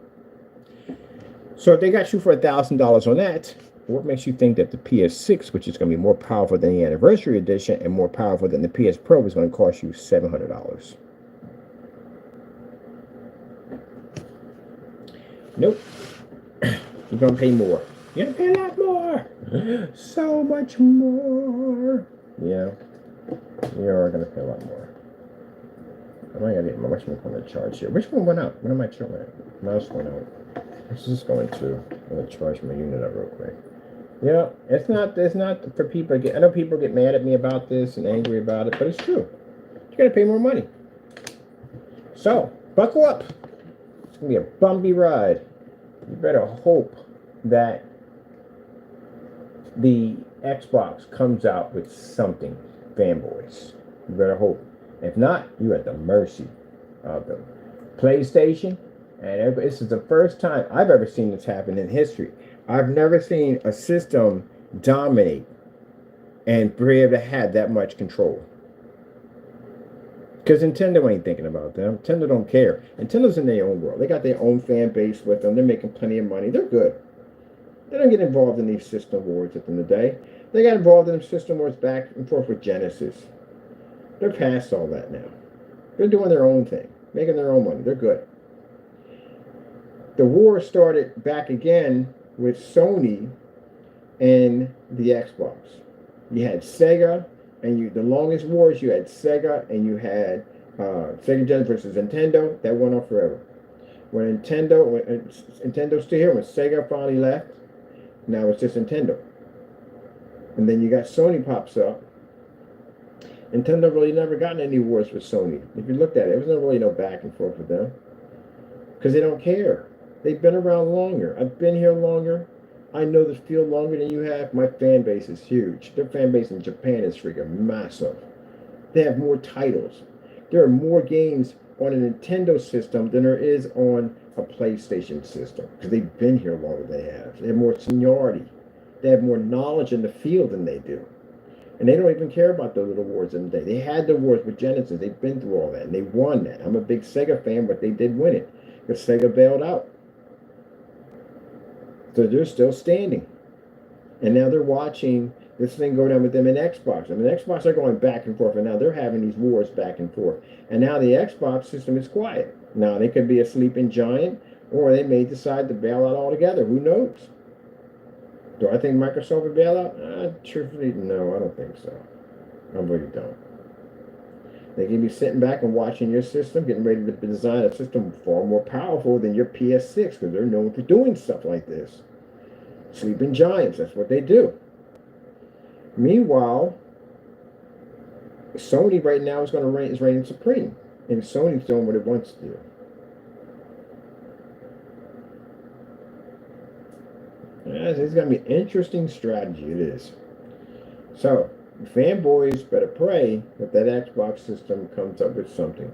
So if they got you for $1,000 on that, what makes you think that the PS6, which is going to be more powerful than the anniversary edition and more powerful than the PS Pro, is going to cost you $700? Nope. You're going to pay more. You're going to pay a lot more. So much more. Yeah. You are going to pay a lot more. Am I going to get my which one on the charge here? Which one went out? What am I showing? Mouse went out. This is going to. I'm going to charge my unit up real quick. Yeah, it's not for people to get. I know people get mad at me about this and angry about it, but it's true. You're going to pay more money. So, buckle up. It's going to be a bumpy ride. You better hope that the Xbox comes out with something, fanboys. You better hope. If not, you're at the mercy of the PlayStation. And this is the first time I've ever seen this happen in history. I've never seen a system dominate and be able to have that much control. Because Nintendo ain't thinking about them. Nintendo don't care. Nintendo's in their own world. They got their own fan base with them. They're making plenty of money. They're good. They don't get involved in these system wars at the end of the day. They got involved in them system wars back and forth with Genesis. They're past all that now. They're doing their own thing, making their own money. They're good. The war started back again with Sony and the Xbox. You had Sega, and the longest wars you had Sega, and you had Sega Genesis versus Nintendo. That went on forever. When Nintendo's still here, when Sega finally left, now it's just Nintendo. And then you got Sony pops up. Nintendo really never gotten any wars with Sony. If you looked at it, there was never really no back and forth with them. Because they don't care. They've been around longer. I've been here longer. I know the field longer than you have. My fan base is huge. Their fan base in Japan is freaking massive. They have more titles. There are more games on a Nintendo system than there is on a PlayStation system. Because they've been here longer than they have. They have more seniority. They have more knowledge in the field than they do. And they don't even care about the little wars in the day. They had the wars with Genesis. They've been through all that. And they won that. I'm a big Sega fan, but they did win it. Because Sega bailed out. So they're still standing. And now they're watching this thing go down with them in Xbox. I mean, Xbox are going back and forth. And now they're having these wars back and forth. And now the Xbox system is quiet. Now, they could be a sleeping giant. Or they may decide to bail out altogether. Who knows? Do I think Microsoft would bail out? Truthfully, no, I don't think so. I really don't. They can be sitting back and watching your system, getting ready to design a system far more powerful than your PS6, because they're known for doing stuff like this. Sleeping giants, that's what they do. Meanwhile, Sony right now is reigning supreme, and Sony's doing what it wants to do. It's going to be an interesting strategy, it is. So, fanboys better pray that Xbox system comes up with something.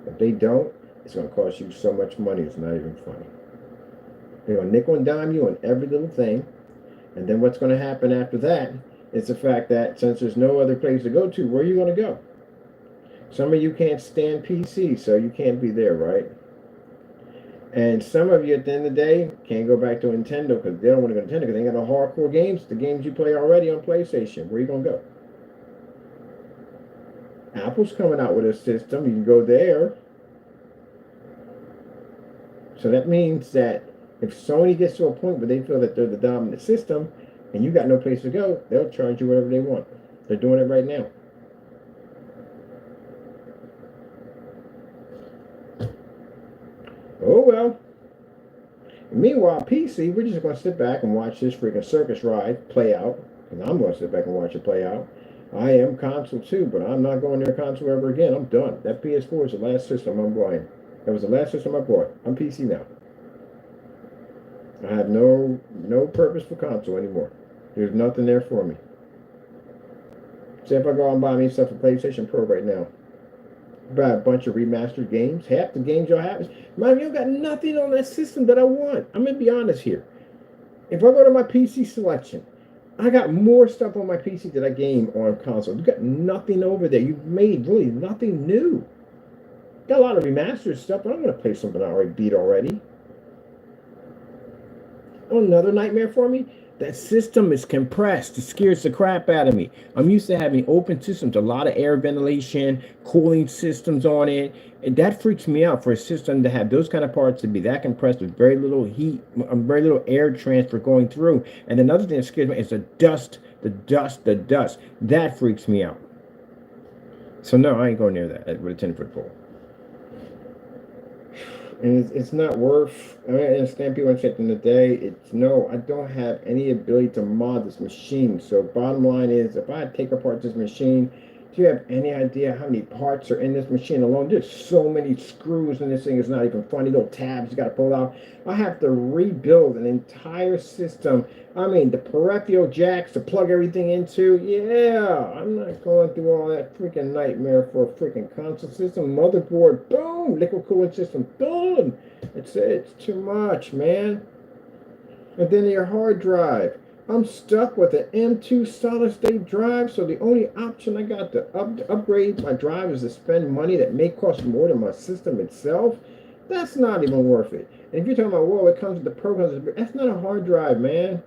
If they don't, it's going to cost you so much money, it's not even funny. They're going to nickel and dime you on every little thing. And then what's going to happen after that is the fact that since there's no other place to go to, where are you going to go? Some of you can't stand PC, so you can't be there, right? And some of you, at the end of the day, can't go back to Nintendo because they don't want to go to Nintendo because they ain't got no hardcore games. The games you play already on PlayStation. Where are you going to go? Apple's coming out with a system. You can go there. So that means that if Sony gets to a point where they feel that they're the dominant system and you got no place to go, they'll charge you whatever they want. They're doing it right now. Oh well. Meanwhile, PC, we're just going to sit back and watch this freaking circus ride play out. Because I'm going to sit back and watch it play out. I am console too, but I'm not going near console ever again. I'm done. That PS4 is the last system I'm buying. That was the last system I bought. I'm PC now. I have no purpose for console anymore. There's nothing there for me. Say if I go and buy me stuff for PlayStation Pro right now, buy a bunch of remastered games. Half the games y'all have, man, you got nothing on that system that I want. I'm gonna be honest here. If I go to my PC selection, I got more stuff on my PC that I game on console. You got nothing over there. You've made really nothing new. Got a lot of remastered stuff, but I'm gonna play something I already beat already. Oh, another nightmare for me? That system is compressed. It scares the crap out of me. I'm used to having open systems, a lot of air ventilation, cooling systems on it. And that freaks me out for a system to have those kind of parts to be that compressed with very little heat, very little air transfer going through. And another thing that scares me is the dust. That freaks me out. So no, I ain't going near that with a 10-foot pole. And it's not worth. I understand people say at the end of the day, it's no. I don't have any ability to mod this machine. So bottom line is, if I take apart this machine, do you have any idea how many parts are in this machine alone? There's so many screws in this thing. It's not even funny. Little tabs you got to pull out. I have to rebuild an entire system. I mean, the peripheral jacks to plug everything into. Yeah, I'm not going through all that freaking nightmare for a freaking console system. Motherboard, boom. Liquid cooling system, done. It's too much, man. And then your hard drive. I'm stuck with an M2 solid state drive, so the only option I got to upgrade my drive is to spend money that may cost more than my system itself. That's not even worth it. And if you're talking about, well, it comes with the programs, that's not a hard drive, man.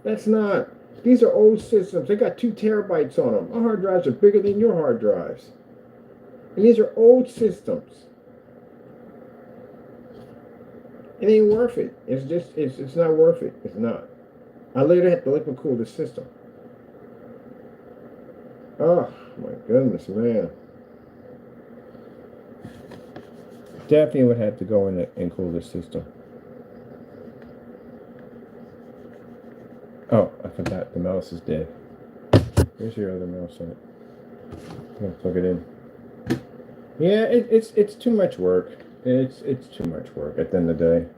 That's not. These are old systems. They got 2 terabytes on them. Our hard drives are bigger than your hard drives. And these are old systems. It ain't worth it. It's not worth it. It's not. I later had to liquid cool the system. Oh my goodness, man. Definitely would have to go in and cool the system. Oh, I forgot the mouse is dead. Where's your other mouse on it? I'm gonna plug it in. Yeah, it's too much work. It's too much work at the end of the day.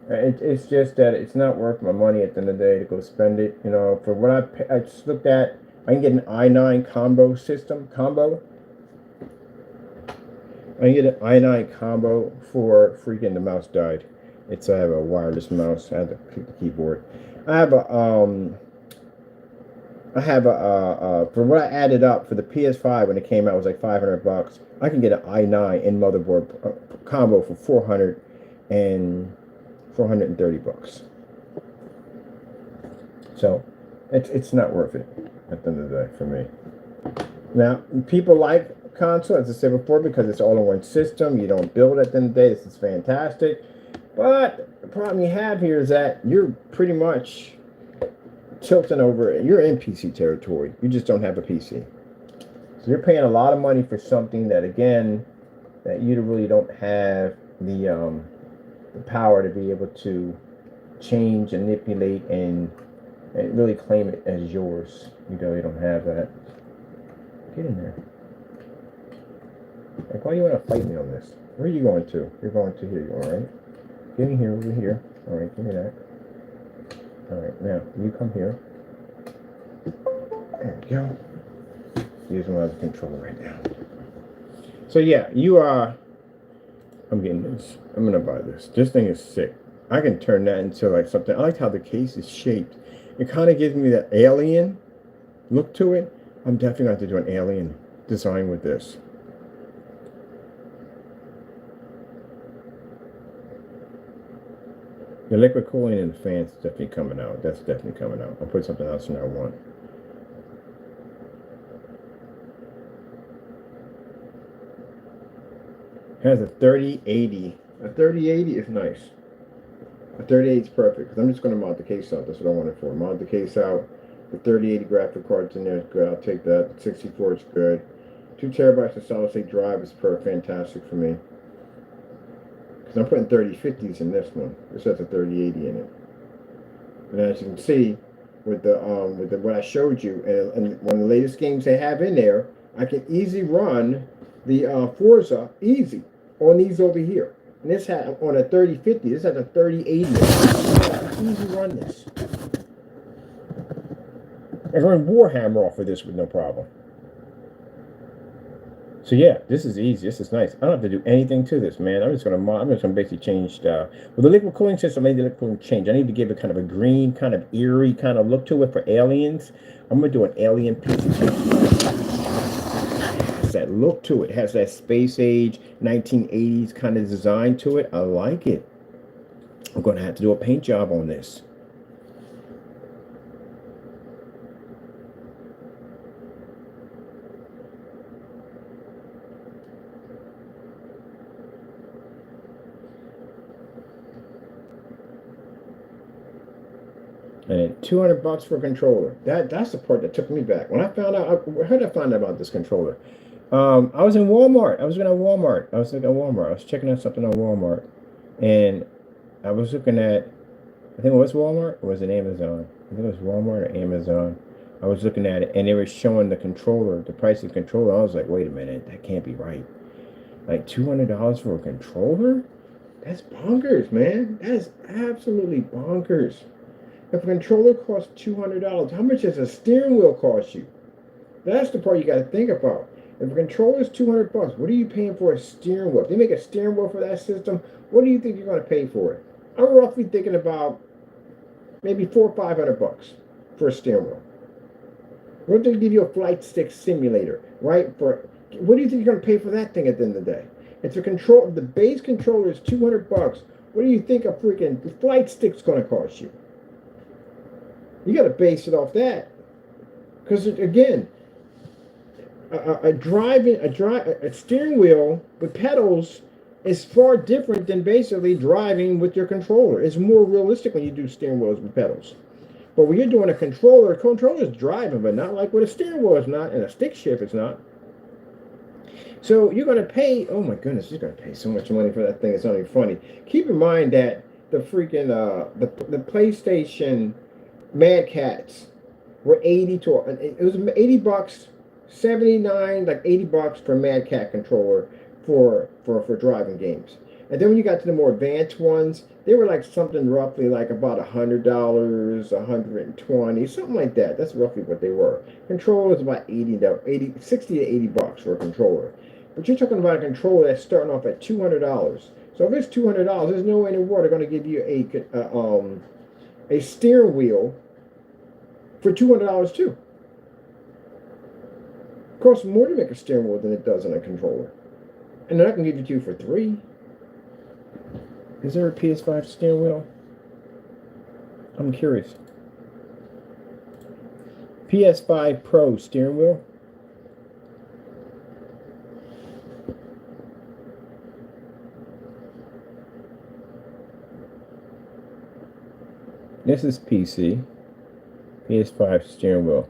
It's just that it's not worth my money at the end of the day to go spend it. You know, for what I just looked at, I can get an i9 combo system. I can get an i9 combo for freaking the mouse died. I have a wireless mouse. I had to click the keyboard. I have a for what I added up for the PS5 when it came out, it was like $500. I can get an i9 and motherboard combo for $430. So it's not worth it at the end of the day for me. Now, people like console, as I said before, because it's all in one system. You don't build at the end of the day. This is fantastic. But the problem you have here is that you're pretty much tilting over. You're in PC territory. You just don't have a PC. So you're paying a lot of money for something that, again, that you really don't have the power to be able to change, manipulate, and really claim it as yours. You really don't have that. Get in there. Like, why do you want to fight me on this? Where are you going to? You're going to here, all right? Get in here, over here. All right, give me that. All right, now, you come here. There we go. Using my controller right now. So, yeah, you are... I'm getting this. I'm going to buy this. This thing is sick. I can turn that into, like, something. I like how the case is shaped. It kind of gives me that alien look to it. I'm definitely going to have to do an alien design with this. The liquid cooling and the fans is definitely coming out. That's definitely coming out. I'll put something else in there I want. It has a 3080. A 3080 is nice. A 3080 is perfect because I'm just going to mod the case out. That's what I want it for. Mod the case out. The 3080 graphic cards in there is good. I'll take that. 64 is good. 2 terabytes of solid state drive is fantastic for me. Because I'm putting 3050s in this one. This has a 3080 in it. And as you can see, with the what I showed you, and one of the latest games they have in there, I can easily run the Forza easy on these over here. And this had on a 3050. This has a 3080. easy run this. I can run Warhammer off of this with no problem. So yeah, this is easy. This is nice. I don't have to do anything to this, man. I'm just gonna basically change with the liquid cooling system. I made the liquid cooling change. I need to give it kind of a green, kind of eerie kind of look to it for aliens. I'm gonna do an alien piece of it. Has that look to it. It has that space age 1980s kind of design to it. I like it. I'm gonna have to do a paint job on this. And $200 for a controller. That's the part that took me back. When I found out, how did I find out about this controller? I was in Walmart. I was looking at Walmart. I was checking out something on Walmart, and I was looking at, I think it was Walmart or was it Amazon? I think it was Walmart or Amazon. I was looking at it, and they were showing the controller, the price of the controller. I was like, wait a minute, that can't be right. Like $200 for a controller? That's bonkers, man. That is absolutely bonkers. If a controller costs $200, how much does a steering wheel cost you? That's the part you got to think about. If a controller is $200, what are you paying for a steering wheel? If they make a steering wheel for that system, what do you think you're going to pay for it? I'm roughly thinking about maybe $400 or $500 for a steering wheel. What if they give you a flight stick simulator, right? What do you think you're going to pay for that thing at the end of the day? If the base controller is $200, what do you think a freaking flight stick's going to cost you? You got to base it off that, because again, a steering wheel with pedals is far different than basically driving with your controller. It's more realistic when you do steering wheels with pedals. But when you're doing a controller is driving, but not like with a steering wheel is not, and a stick shift is not. So you're going to pay, oh my goodness, you're going to pay so much money for that thing. It's not even funny. Keep in mind that the freaking, the PlayStation Mad Cats were 80 to, it was $80, 79, like $80 for Mad Cat controller for driving games. And then when you got to the more advanced ones, they were like something roughly like about $100, $120, something like that. That's roughly what they were. Controller is about 60 to $80 for a controller. But you're talking about a controller that's starting off at $200. So if it's $200, there's no way in the world they're going to give you a steering wheel for $200 too. It costs more to make a steering wheel than it does in a controller. And they're not going to give it to you for $3. Is there a PS5 steering wheel? I'm curious. PS5 Pro steering wheel? This is PC. PS5 steering wheel.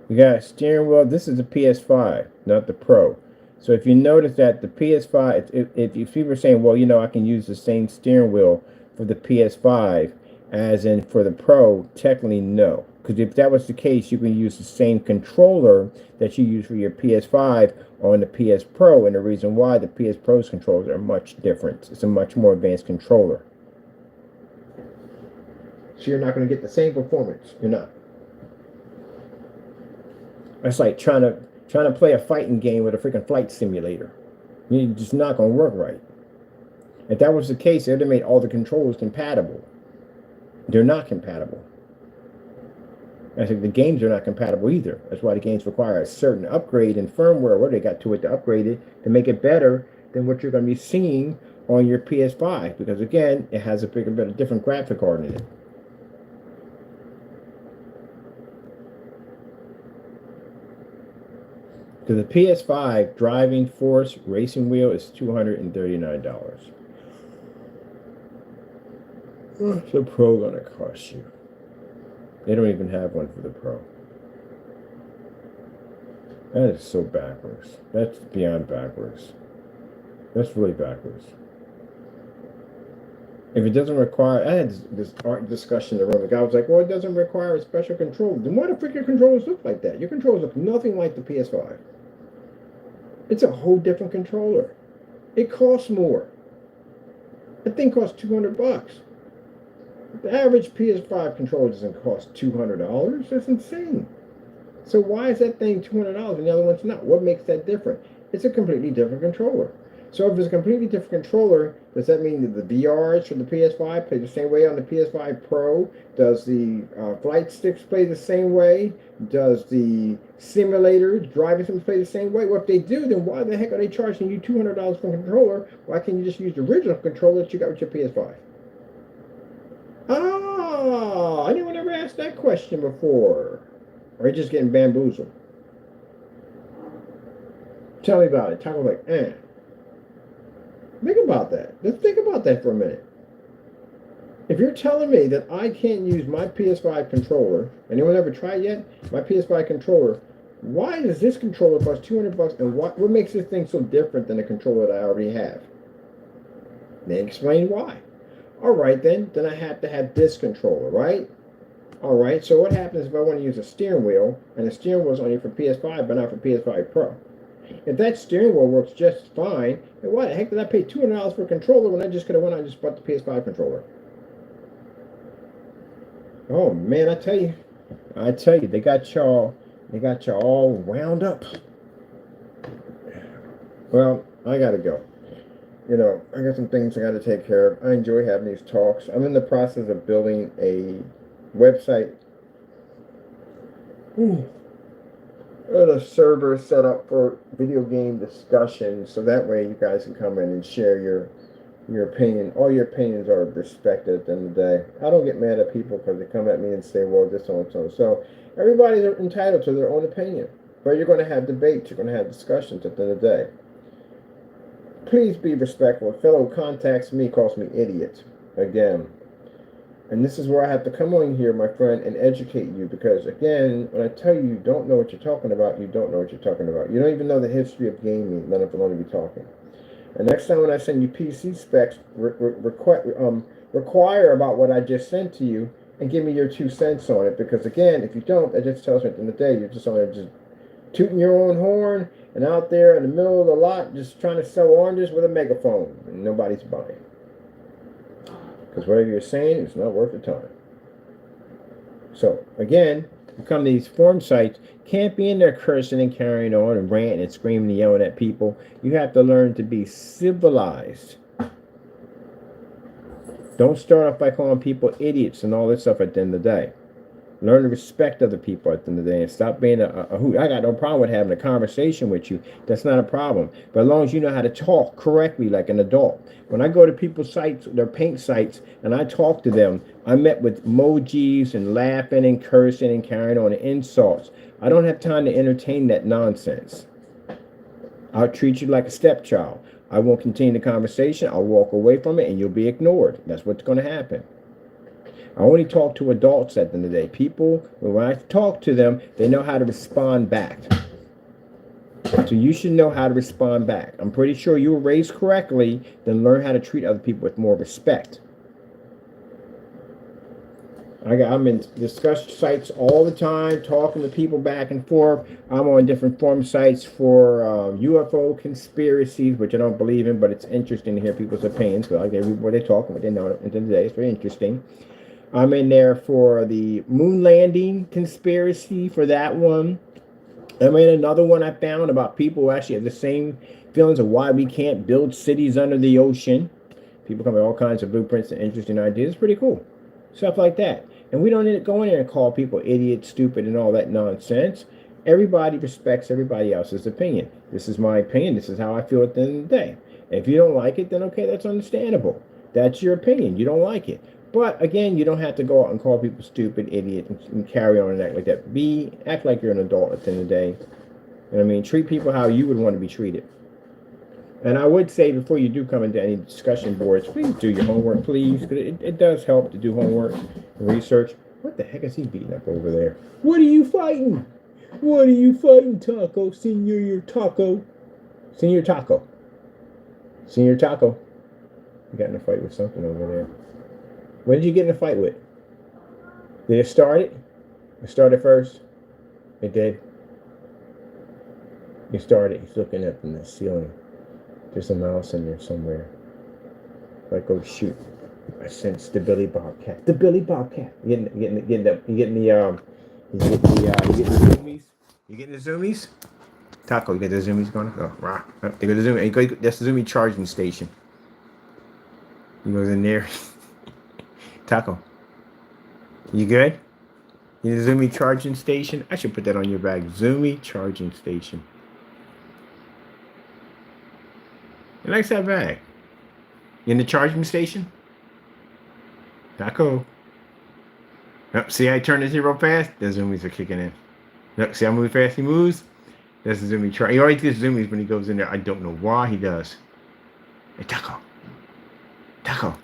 We got a steering wheel. This is a PS5, not the Pro. So if you notice that the PS5, if people are saying, well, you know, I can use the same steering wheel for the PS5 as in for the Pro, technically no. Because if that was the case, you can use the same controller that you use for your PS5 on the PS Pro. And the reason why, the PS Pro's controllers are much different. It's a much more advanced controller. So you're not going to get the same performance. You're not. It's like trying to play a fighting game with a freaking flight simulator. You're just not going to work right. If that was the case, they would have made all the controllers compatible. They're not compatible. I think the games are not compatible either. That's why the games require a certain upgrade in firmware, where they got to it to upgrade it to make it better than what you're going to be seeing on your PS5. Because again, it has a bigger, better, different graphic card in it. So the PS5 driving force racing wheel is $239. What's the Pro gonna cost you? They don't even have one for the Pro. That is so backwards. That's beyond backwards. That's really backwards. If it doesn't require, I had this art discussion in the room. The guy was like, well, it doesn't require a special controller. Then why do freaking controllers look like that? Your controllers look nothing like the PS5. It's a whole different controller. It costs more. That thing costs $200. The average PS5 controller doesn't cost $200. That's insane. So why is that thing $200 and the other one's not? What makes that different? It's a completely different controller. So if it's a completely different controller, does that mean that the VRs for the PS5 play the same way on the PS5 Pro? Does the flight sticks play the same way? Does the simulator driving sims play the same way? Well, if they do, then why the heck are they charging you $200 for a controller? Why can't you just use the original controller that you got with your PS5? Ah, anyone ever asked that question before? Or are you just getting bamboozled? Tell me about it. Talk like, Think about that. Let's think about that for a minute. If you're telling me that I can't use my PS5 controller, anyone ever tried yet? My PS5 controller, why does this controller cost $200 and what makes this thing so different than the controller that I already have? Then explain why. All right, then I have to have this controller, right? All right, so what happens if I want to use a steering wheel and the steering wheel is only for PS5 but not for PS5 Pro? If that steering wheel works just fine, then why the heck did I pay $200 for a controller when I just could have went out and just bought the PS5 controller? Oh man, I tell you, they got y'all all wound up. Well, I gotta go. You know, I got some things I gotta take care of. I enjoy having these talks. I'm in the process of building a website. And a server set up for video game discussion, so that way you guys can come in and share your opinion. All your opinions are respected at the end of the day. I don't get mad at people because they come at me and say, well, this so and so. So everybody's entitled to their own opinion. But you're going to have debates. You're going to have discussions at the end of the day. Please be respectful. A fellow contacts me, calls me idiot. Again. And this is where I have to come on here, my friend, and educate you. Because, again, when I tell you you don't know what you're talking about, you don't know what you're talking about. You don't even know the history of gaming. None of them want to be talking. And next time when I send you PC specs, require about what I just sent to you and give me your 2 cents on it. Because, again, if you don't, it just tells me at the end of the day, you're just only just tooting your own horn and out there in the middle of the lot just trying to sell oranges with a megaphone. And nobody's buying. Because whatever you're saying is not worth the time. So, again, you come to these forum sites, can't be in there cursing and carrying on and ranting and screaming and yelling at people. You have to learn to be civilized. Don't start off by calling people idiots and all this stuff at the end of the day. Learn to respect other people at the end of the day and stop being a hoot. I got no problem with having a conversation with you. That's not a problem. But as long as you know how to talk correctly like an adult. When I go to people's sites, their paint sites, and I talk to them, I met with emojis and laughing and cursing and carrying on and insults. I don't have time to entertain that nonsense. I'll treat you like a stepchild. I won't continue the conversation. I'll walk away from it and you'll be ignored. That's what's going to happen. I only talk to adults at the end of the day. People, when I talk to them, they know how to respond back. So you should know how to respond back. I'm pretty sure you were raised correctly, then learn how to treat other people with more respect. I'm in discussion sites all the time, talking to people back and forth. I'm on different forum sites for UFO conspiracies, which I don't believe in, but it's interesting to hear people's opinions. So I get what they talk, what they know at the end of the day. It's very interesting. I'm in there for the moon landing conspiracy for that one. I mean, another one I found about people who actually have the same feelings of why we can't build cities under the ocean. People come with all kinds of blueprints and interesting ideas. It's pretty cool. Stuff like that. And we don't need to go in there and call people idiots, stupid, and all that nonsense. Everybody respects everybody else's opinion. This is my opinion. This is how I feel at the end of the day. If you don't like it, then okay, that's understandable. That's your opinion. You don't like it. But again, you don't have to go out and call people stupid, idiot, and carry on and act like that. Act like you're an adult at the end of the day. You know what I mean? Treat people how you would want to be treated. And I would say before you do come into any discussion boards, please do your homework, please. Because it does help to do homework and research. What the heck is he beating up over there? What are you fighting? What are you fighting, Taco? Senor Taco. Senor Taco. Senor Taco. You got in a fight with something over there. When did you get in a fight with? Did it start it? It started first? It did? It started. He's looking up in the ceiling. There's a mouse in there somewhere. Like, go shoot. I sense the Billy Bobcat. The Billy Bobcat. You getting the zoomies? You getting the zoomies? Taco, you got the zoomies going? Oh, wow. They go to zoom. That's the zoomie charging station. He goes in there. Taco, you good? You the zoomy charging station? I should put that on your bag. Zoomy charging station. He likes that bag. You in the charging station? Taco. Oh, see, I turned this here real fast. The zoomies are kicking in. Look, see how moving fast he moves? That's the zoomie charge. He always gets zoomies when he goes in there. I don't know why he does. Hey, Taco. Taco.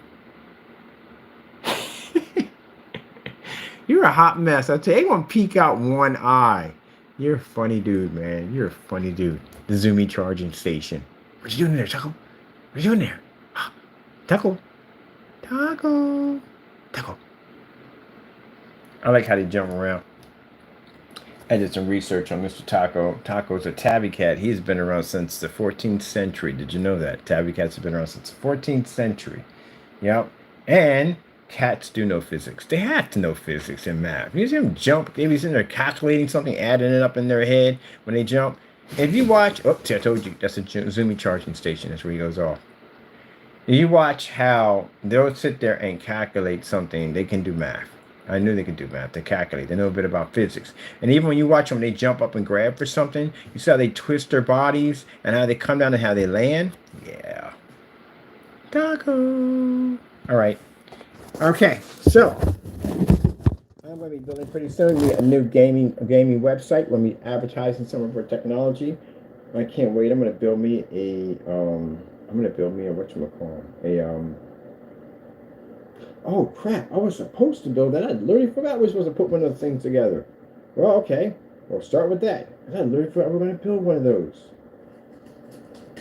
You're a hot mess. I tell you, want to peek out one eye. You're a funny dude, man. You're a funny dude. The zoomy charging station. What you doing there, Taco? What you doing there? Taco. Taco. Taco. I like how they jump around. I did some research on Mr. Taco. Taco's a tabby cat. He's been around since the 14th century. Did you know that? Tabby cats have been around since the 14th century. Yep. And cats do know physics. They have to know physics and math. You see them jump. Maybe he's in there calculating something, adding it up in their head when they jump. If you watch, oh, see, I told you, that's a zoomy charging station. That's where he goes off. If you watch how they'll sit there and calculate something, they can do math. I knew they could do math. They calculate. They know a bit about physics. And even when you watch them, they jump up and grab for something. You see how they twist their bodies and how they come down and how they land? Yeah. Taco. All right. Okay. So I'm going to be building pretty soon a new gaming website. We'll be advertising some of our technology. I can't wait. I'm going to build me a whatchamacallit? Oh crap, I was supposed to build that. I literally forgot we were supposed to put one of those things together. Well, okay. We'll start with that. I literally forgot we're going to build one of those.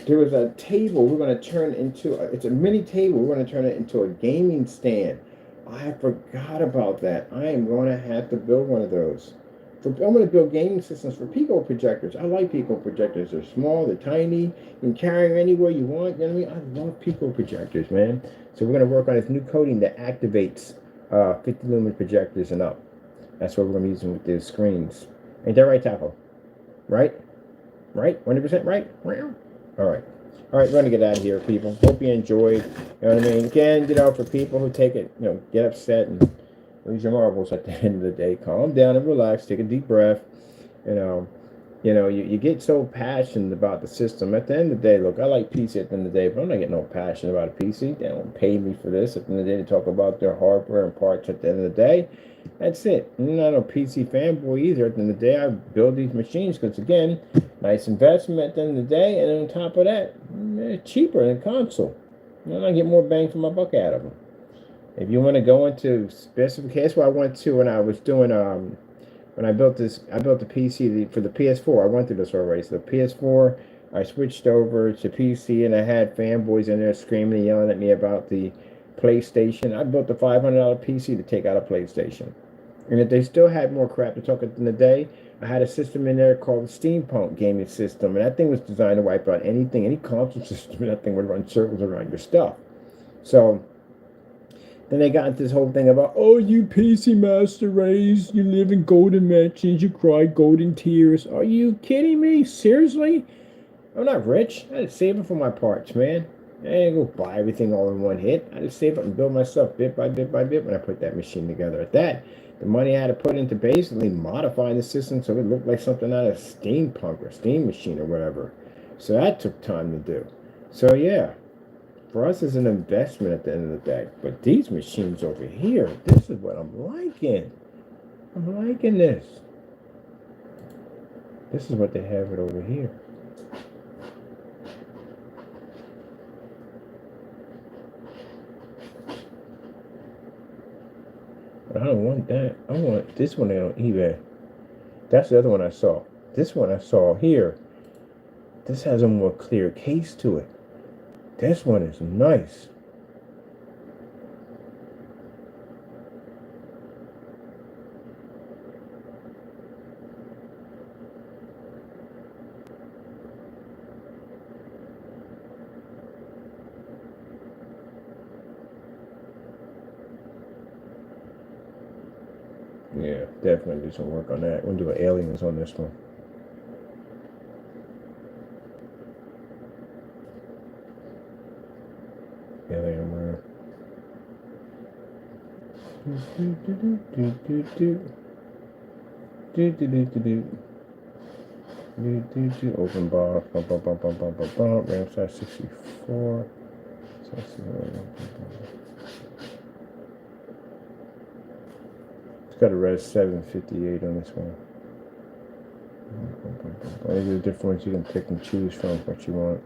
There was a table we're going to turn into, it's a mini table. We're going to turn it into a gaming stand. I forgot about that. I am going to have to build one of those. I'm going to build gaming systems for Pico projectors. I like Pico projectors. They're small, they're tiny. You can carry them anywhere you want. You know what I mean? I love Pico projectors, man. So we're going to work on this new coating that activates 50 lumen projectors and up. That's what we're going to be using with these screens. Ain't that right, Taco? Right? Right? 100% right? All right. All right, we're going to get out of here, people. Hope you enjoyed. You know what I mean? Again, for people who take it, get upset and lose your marbles at the end of the day, calm down and relax. Take a deep breath. You get so passionate about the system. At the end of the day, look, I like PC at the end of the day, but I'm not getting no passion about a PC. They don't pay me for this. At the end of the day, they talk about their hardware and parts at the end of the day. That's it. I'm not a PC fanboy either. At the end of the day, I build these machines because, again, nice investment at the end of the day. And on top of that, they're cheaper than a console. I get more bang for my buck out of them. If you want to go into specifications, what I went to when I was doing when I built the PC for the PS4. I went through this already. So the PS4, I switched over to PC, and I had fanboys in there screaming and yelling at me about the PlayStation. I built a $500 PC to take out a PlayStation. And if they still had more crap to talk in the day, I had a system in there called the Steampunk gaming system, and that thing was designed to wipe out anything, any console system, and that thing would run circles around your stuff. So then they got into this whole thing about, oh, you PC master race, you live in golden mansions, you cry golden tears. Are you kidding me? Seriously? I'm not rich. I just save it for my parts, man. I ain't go buy everything all in one hit. I just save it and build myself bit by bit by bit when I put that machine together. At that, the money I had to put into basically modifying the system so it looked like something out of Steampunk or Steam Machine or whatever. So that took time to do. So yeah. For us, it's an investment at the end of the day. But these machines over here, this is what I'm liking. I'm liking this. This is what they have it over here. But I don't want that. I want this one on eBay. That's the other one I saw. This one I saw here. This has a more clear case to it. This one is nice. Yeah, definitely do some work on that. We'll do aliens on this one. Alienware. Open bar. RAM size 64. It's got a res 758 on this one. There's a different ones you can pick and choose from what you want.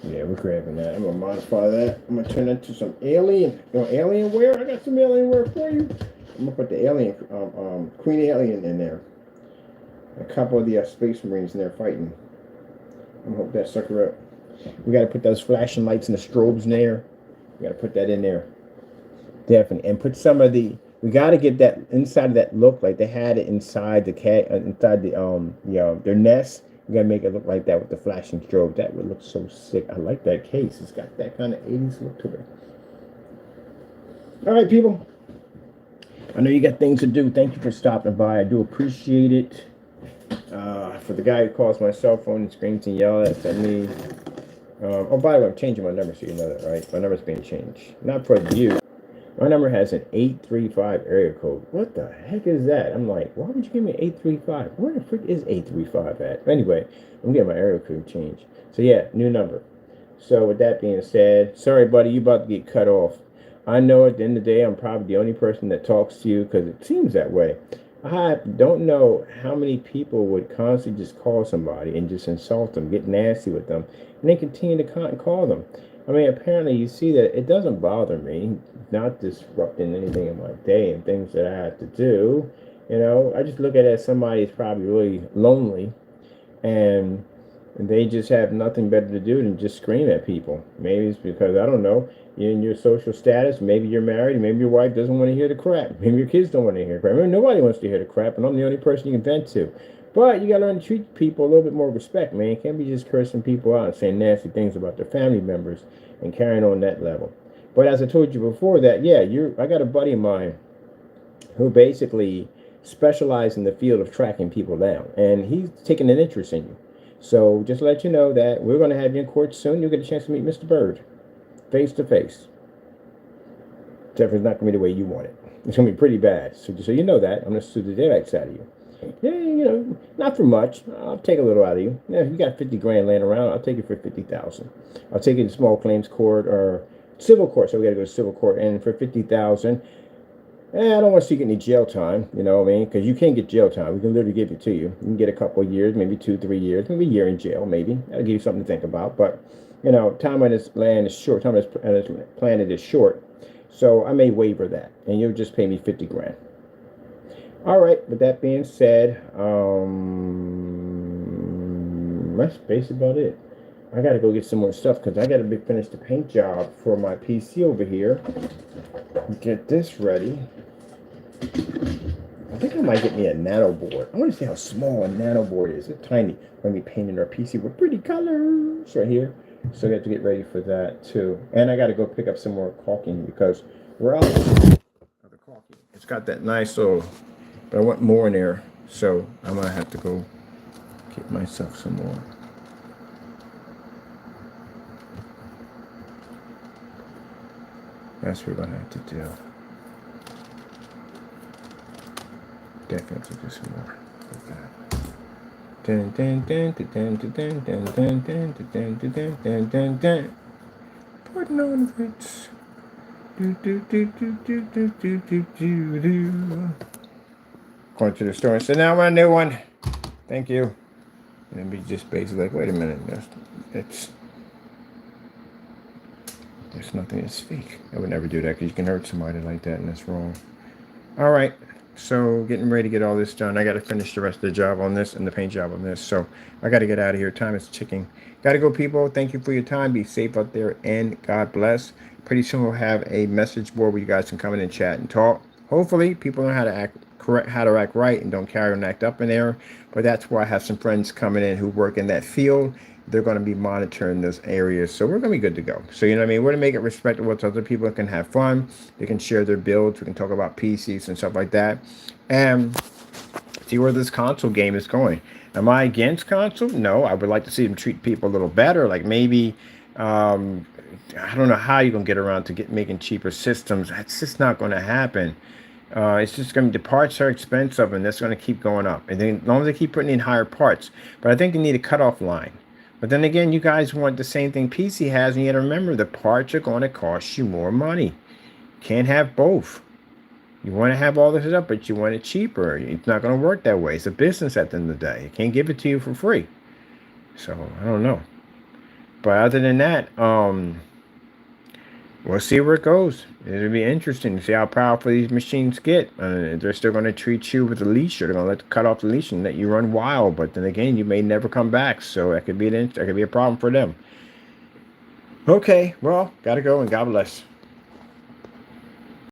Yeah, we're grabbing that. I'm gonna modify that. I'm gonna turn that to some alien. You know, Alienware. I got some Alienware for you. I'm gonna put the alien, Queen Alien in there. A couple of the Space Marines in there fighting. I'm gonna hook that sucker up. We gotta put those flashing lights and the strobes in there. We gotta put that in there. Definitely, and put some of the. We gotta get that inside of that look like they had it inside the cat, inside the their nest. We gotta make it look like that with the flashing strobe. That would look so sick. I like that case. It's got that kind of 80s look to it. All right, people. I know you got things to do. Thank you for stopping by. I do appreciate it. For the guy who calls my cell phone and screams and yells at me. Oh, by the way, I'm changing my number so you know that, right? My number's being changed. Not for you. My number has an 835 area code. What the heck is that? I'm like, why would you give me 835? Where the frick is 835 at? Anyway, I'm getting my area code changed. So yeah, new number. So with that being said, sorry buddy, you about to get cut off. I know at the end of the day, I'm probably the only person that talks to you because it seems that way. I don't know how many people would constantly just call somebody and just insult them, get nasty with them, and then continue to call them. I mean, apparently you see that it doesn't bother me, not disrupting anything in my day and things that I have to do. You know, I just look at it as somebody who's probably really lonely and they just have nothing better to do than just scream at people. Maybe it's because, I don't know, you're in your social status, maybe you're married, maybe your wife doesn't want to hear the crap, maybe your kids don't want to hear crap, maybe nobody wants to hear the crap, and I'm the only person you can vent to. But you got to learn to treat people a little bit more respect, man. You can't be just cursing people out and saying nasty things about their family members and carrying on that level. But as I told you before that, yeah, I got a buddy of mine who basically specializes in the field of tracking people down, and he's taking an interest in you. So just to let you know that we're going to have you in court soon. You'll get a chance to meet Mr. Bird face to face. Except it's not going to be the way you want it. It's going to be pretty bad. So just so you know that, I'm going to sue the daylights out of you. Yeah, you know, not for much. I'll take a little out of you. Yeah, if you got 50 grand laying around, I'll take it for 50,000. I'll take it to small claims court or civil court. So we got to go to civil court, and for 50,000. I don't want to see you get any jail time, you know what I mean? Because you can't get jail time. We can literally give it to you. You can get a couple of years, maybe 2-3 years, maybe a year in jail, maybe. That'll give you something to think about. But, you know, time on this land is short. Time on this planet is short. So I may waiver that, and you'll just pay me 50 grand. All right, with that being said, that's basically about it. I got to go get some more stuff because I got to finish the paint job for my PC over here. Get this ready. I think I might get me a nano board. I want to see how small a nano board is. It's tiny. I'm going to be painting our PC with pretty colors right here. So I got to get ready for that too. And I got to go pick up some more caulking because we're out of the caulking. It's got that nice little, but I want more in there. So I'm going to have to go get myself some more. That's what we're going to have to do. Definitely do some more like that. Putting on fits. Going to the store and said, now I want a new one. Thank you. And then be just basically like, wait a minute. There's nothing that's fake. I would never do that because you can hurt somebody like that and that's wrong. All right. So getting ready to get all this done. I got to finish the rest of the job on this and the paint job on this. So I got to get out of here. Time is ticking. Got to go, people. Thank you for your time. Be safe out there and God bless. Pretty soon we'll have a message board where you guys can come in and chat and talk. Hopefully people know how to correct, how to act right and don't carry and act up in there. But that's why I have some friends coming in who work in that field. They're going to be monitoring those areas, so we're going to be good to go. So you know what I mean, we're going to make it respectable so other people can have fun. They can share their builds. We can talk about PCs and stuff like that, and see where this console game is going. Am I against console? No, I would like to see them treat people a little better. Like maybe, I don't know how you're gonna get around to making cheaper systems. That's just not going to happen. It's just going to, the parts are expensive, and that's going to keep going up. And then as long as they keep putting in higher parts, but I think they need a cutoff line. But then again, you guys want the same thing PC has, and you got to remember the parts are going to cost you more money. Can't have both. You want to have all this up, but you want it cheaper. It's not going to work that way. It's a business at the end of the day. I can't give it to you for free. So I don't know. But other than that, we'll see where it goes. It'll be interesting to see how powerful these machines get. They're still going to treat you with a leash, or they're going to cut off the leash and let you run wild. But then again, you may never come back, so that could be a problem for them. Okay, well, gotta go, and God bless.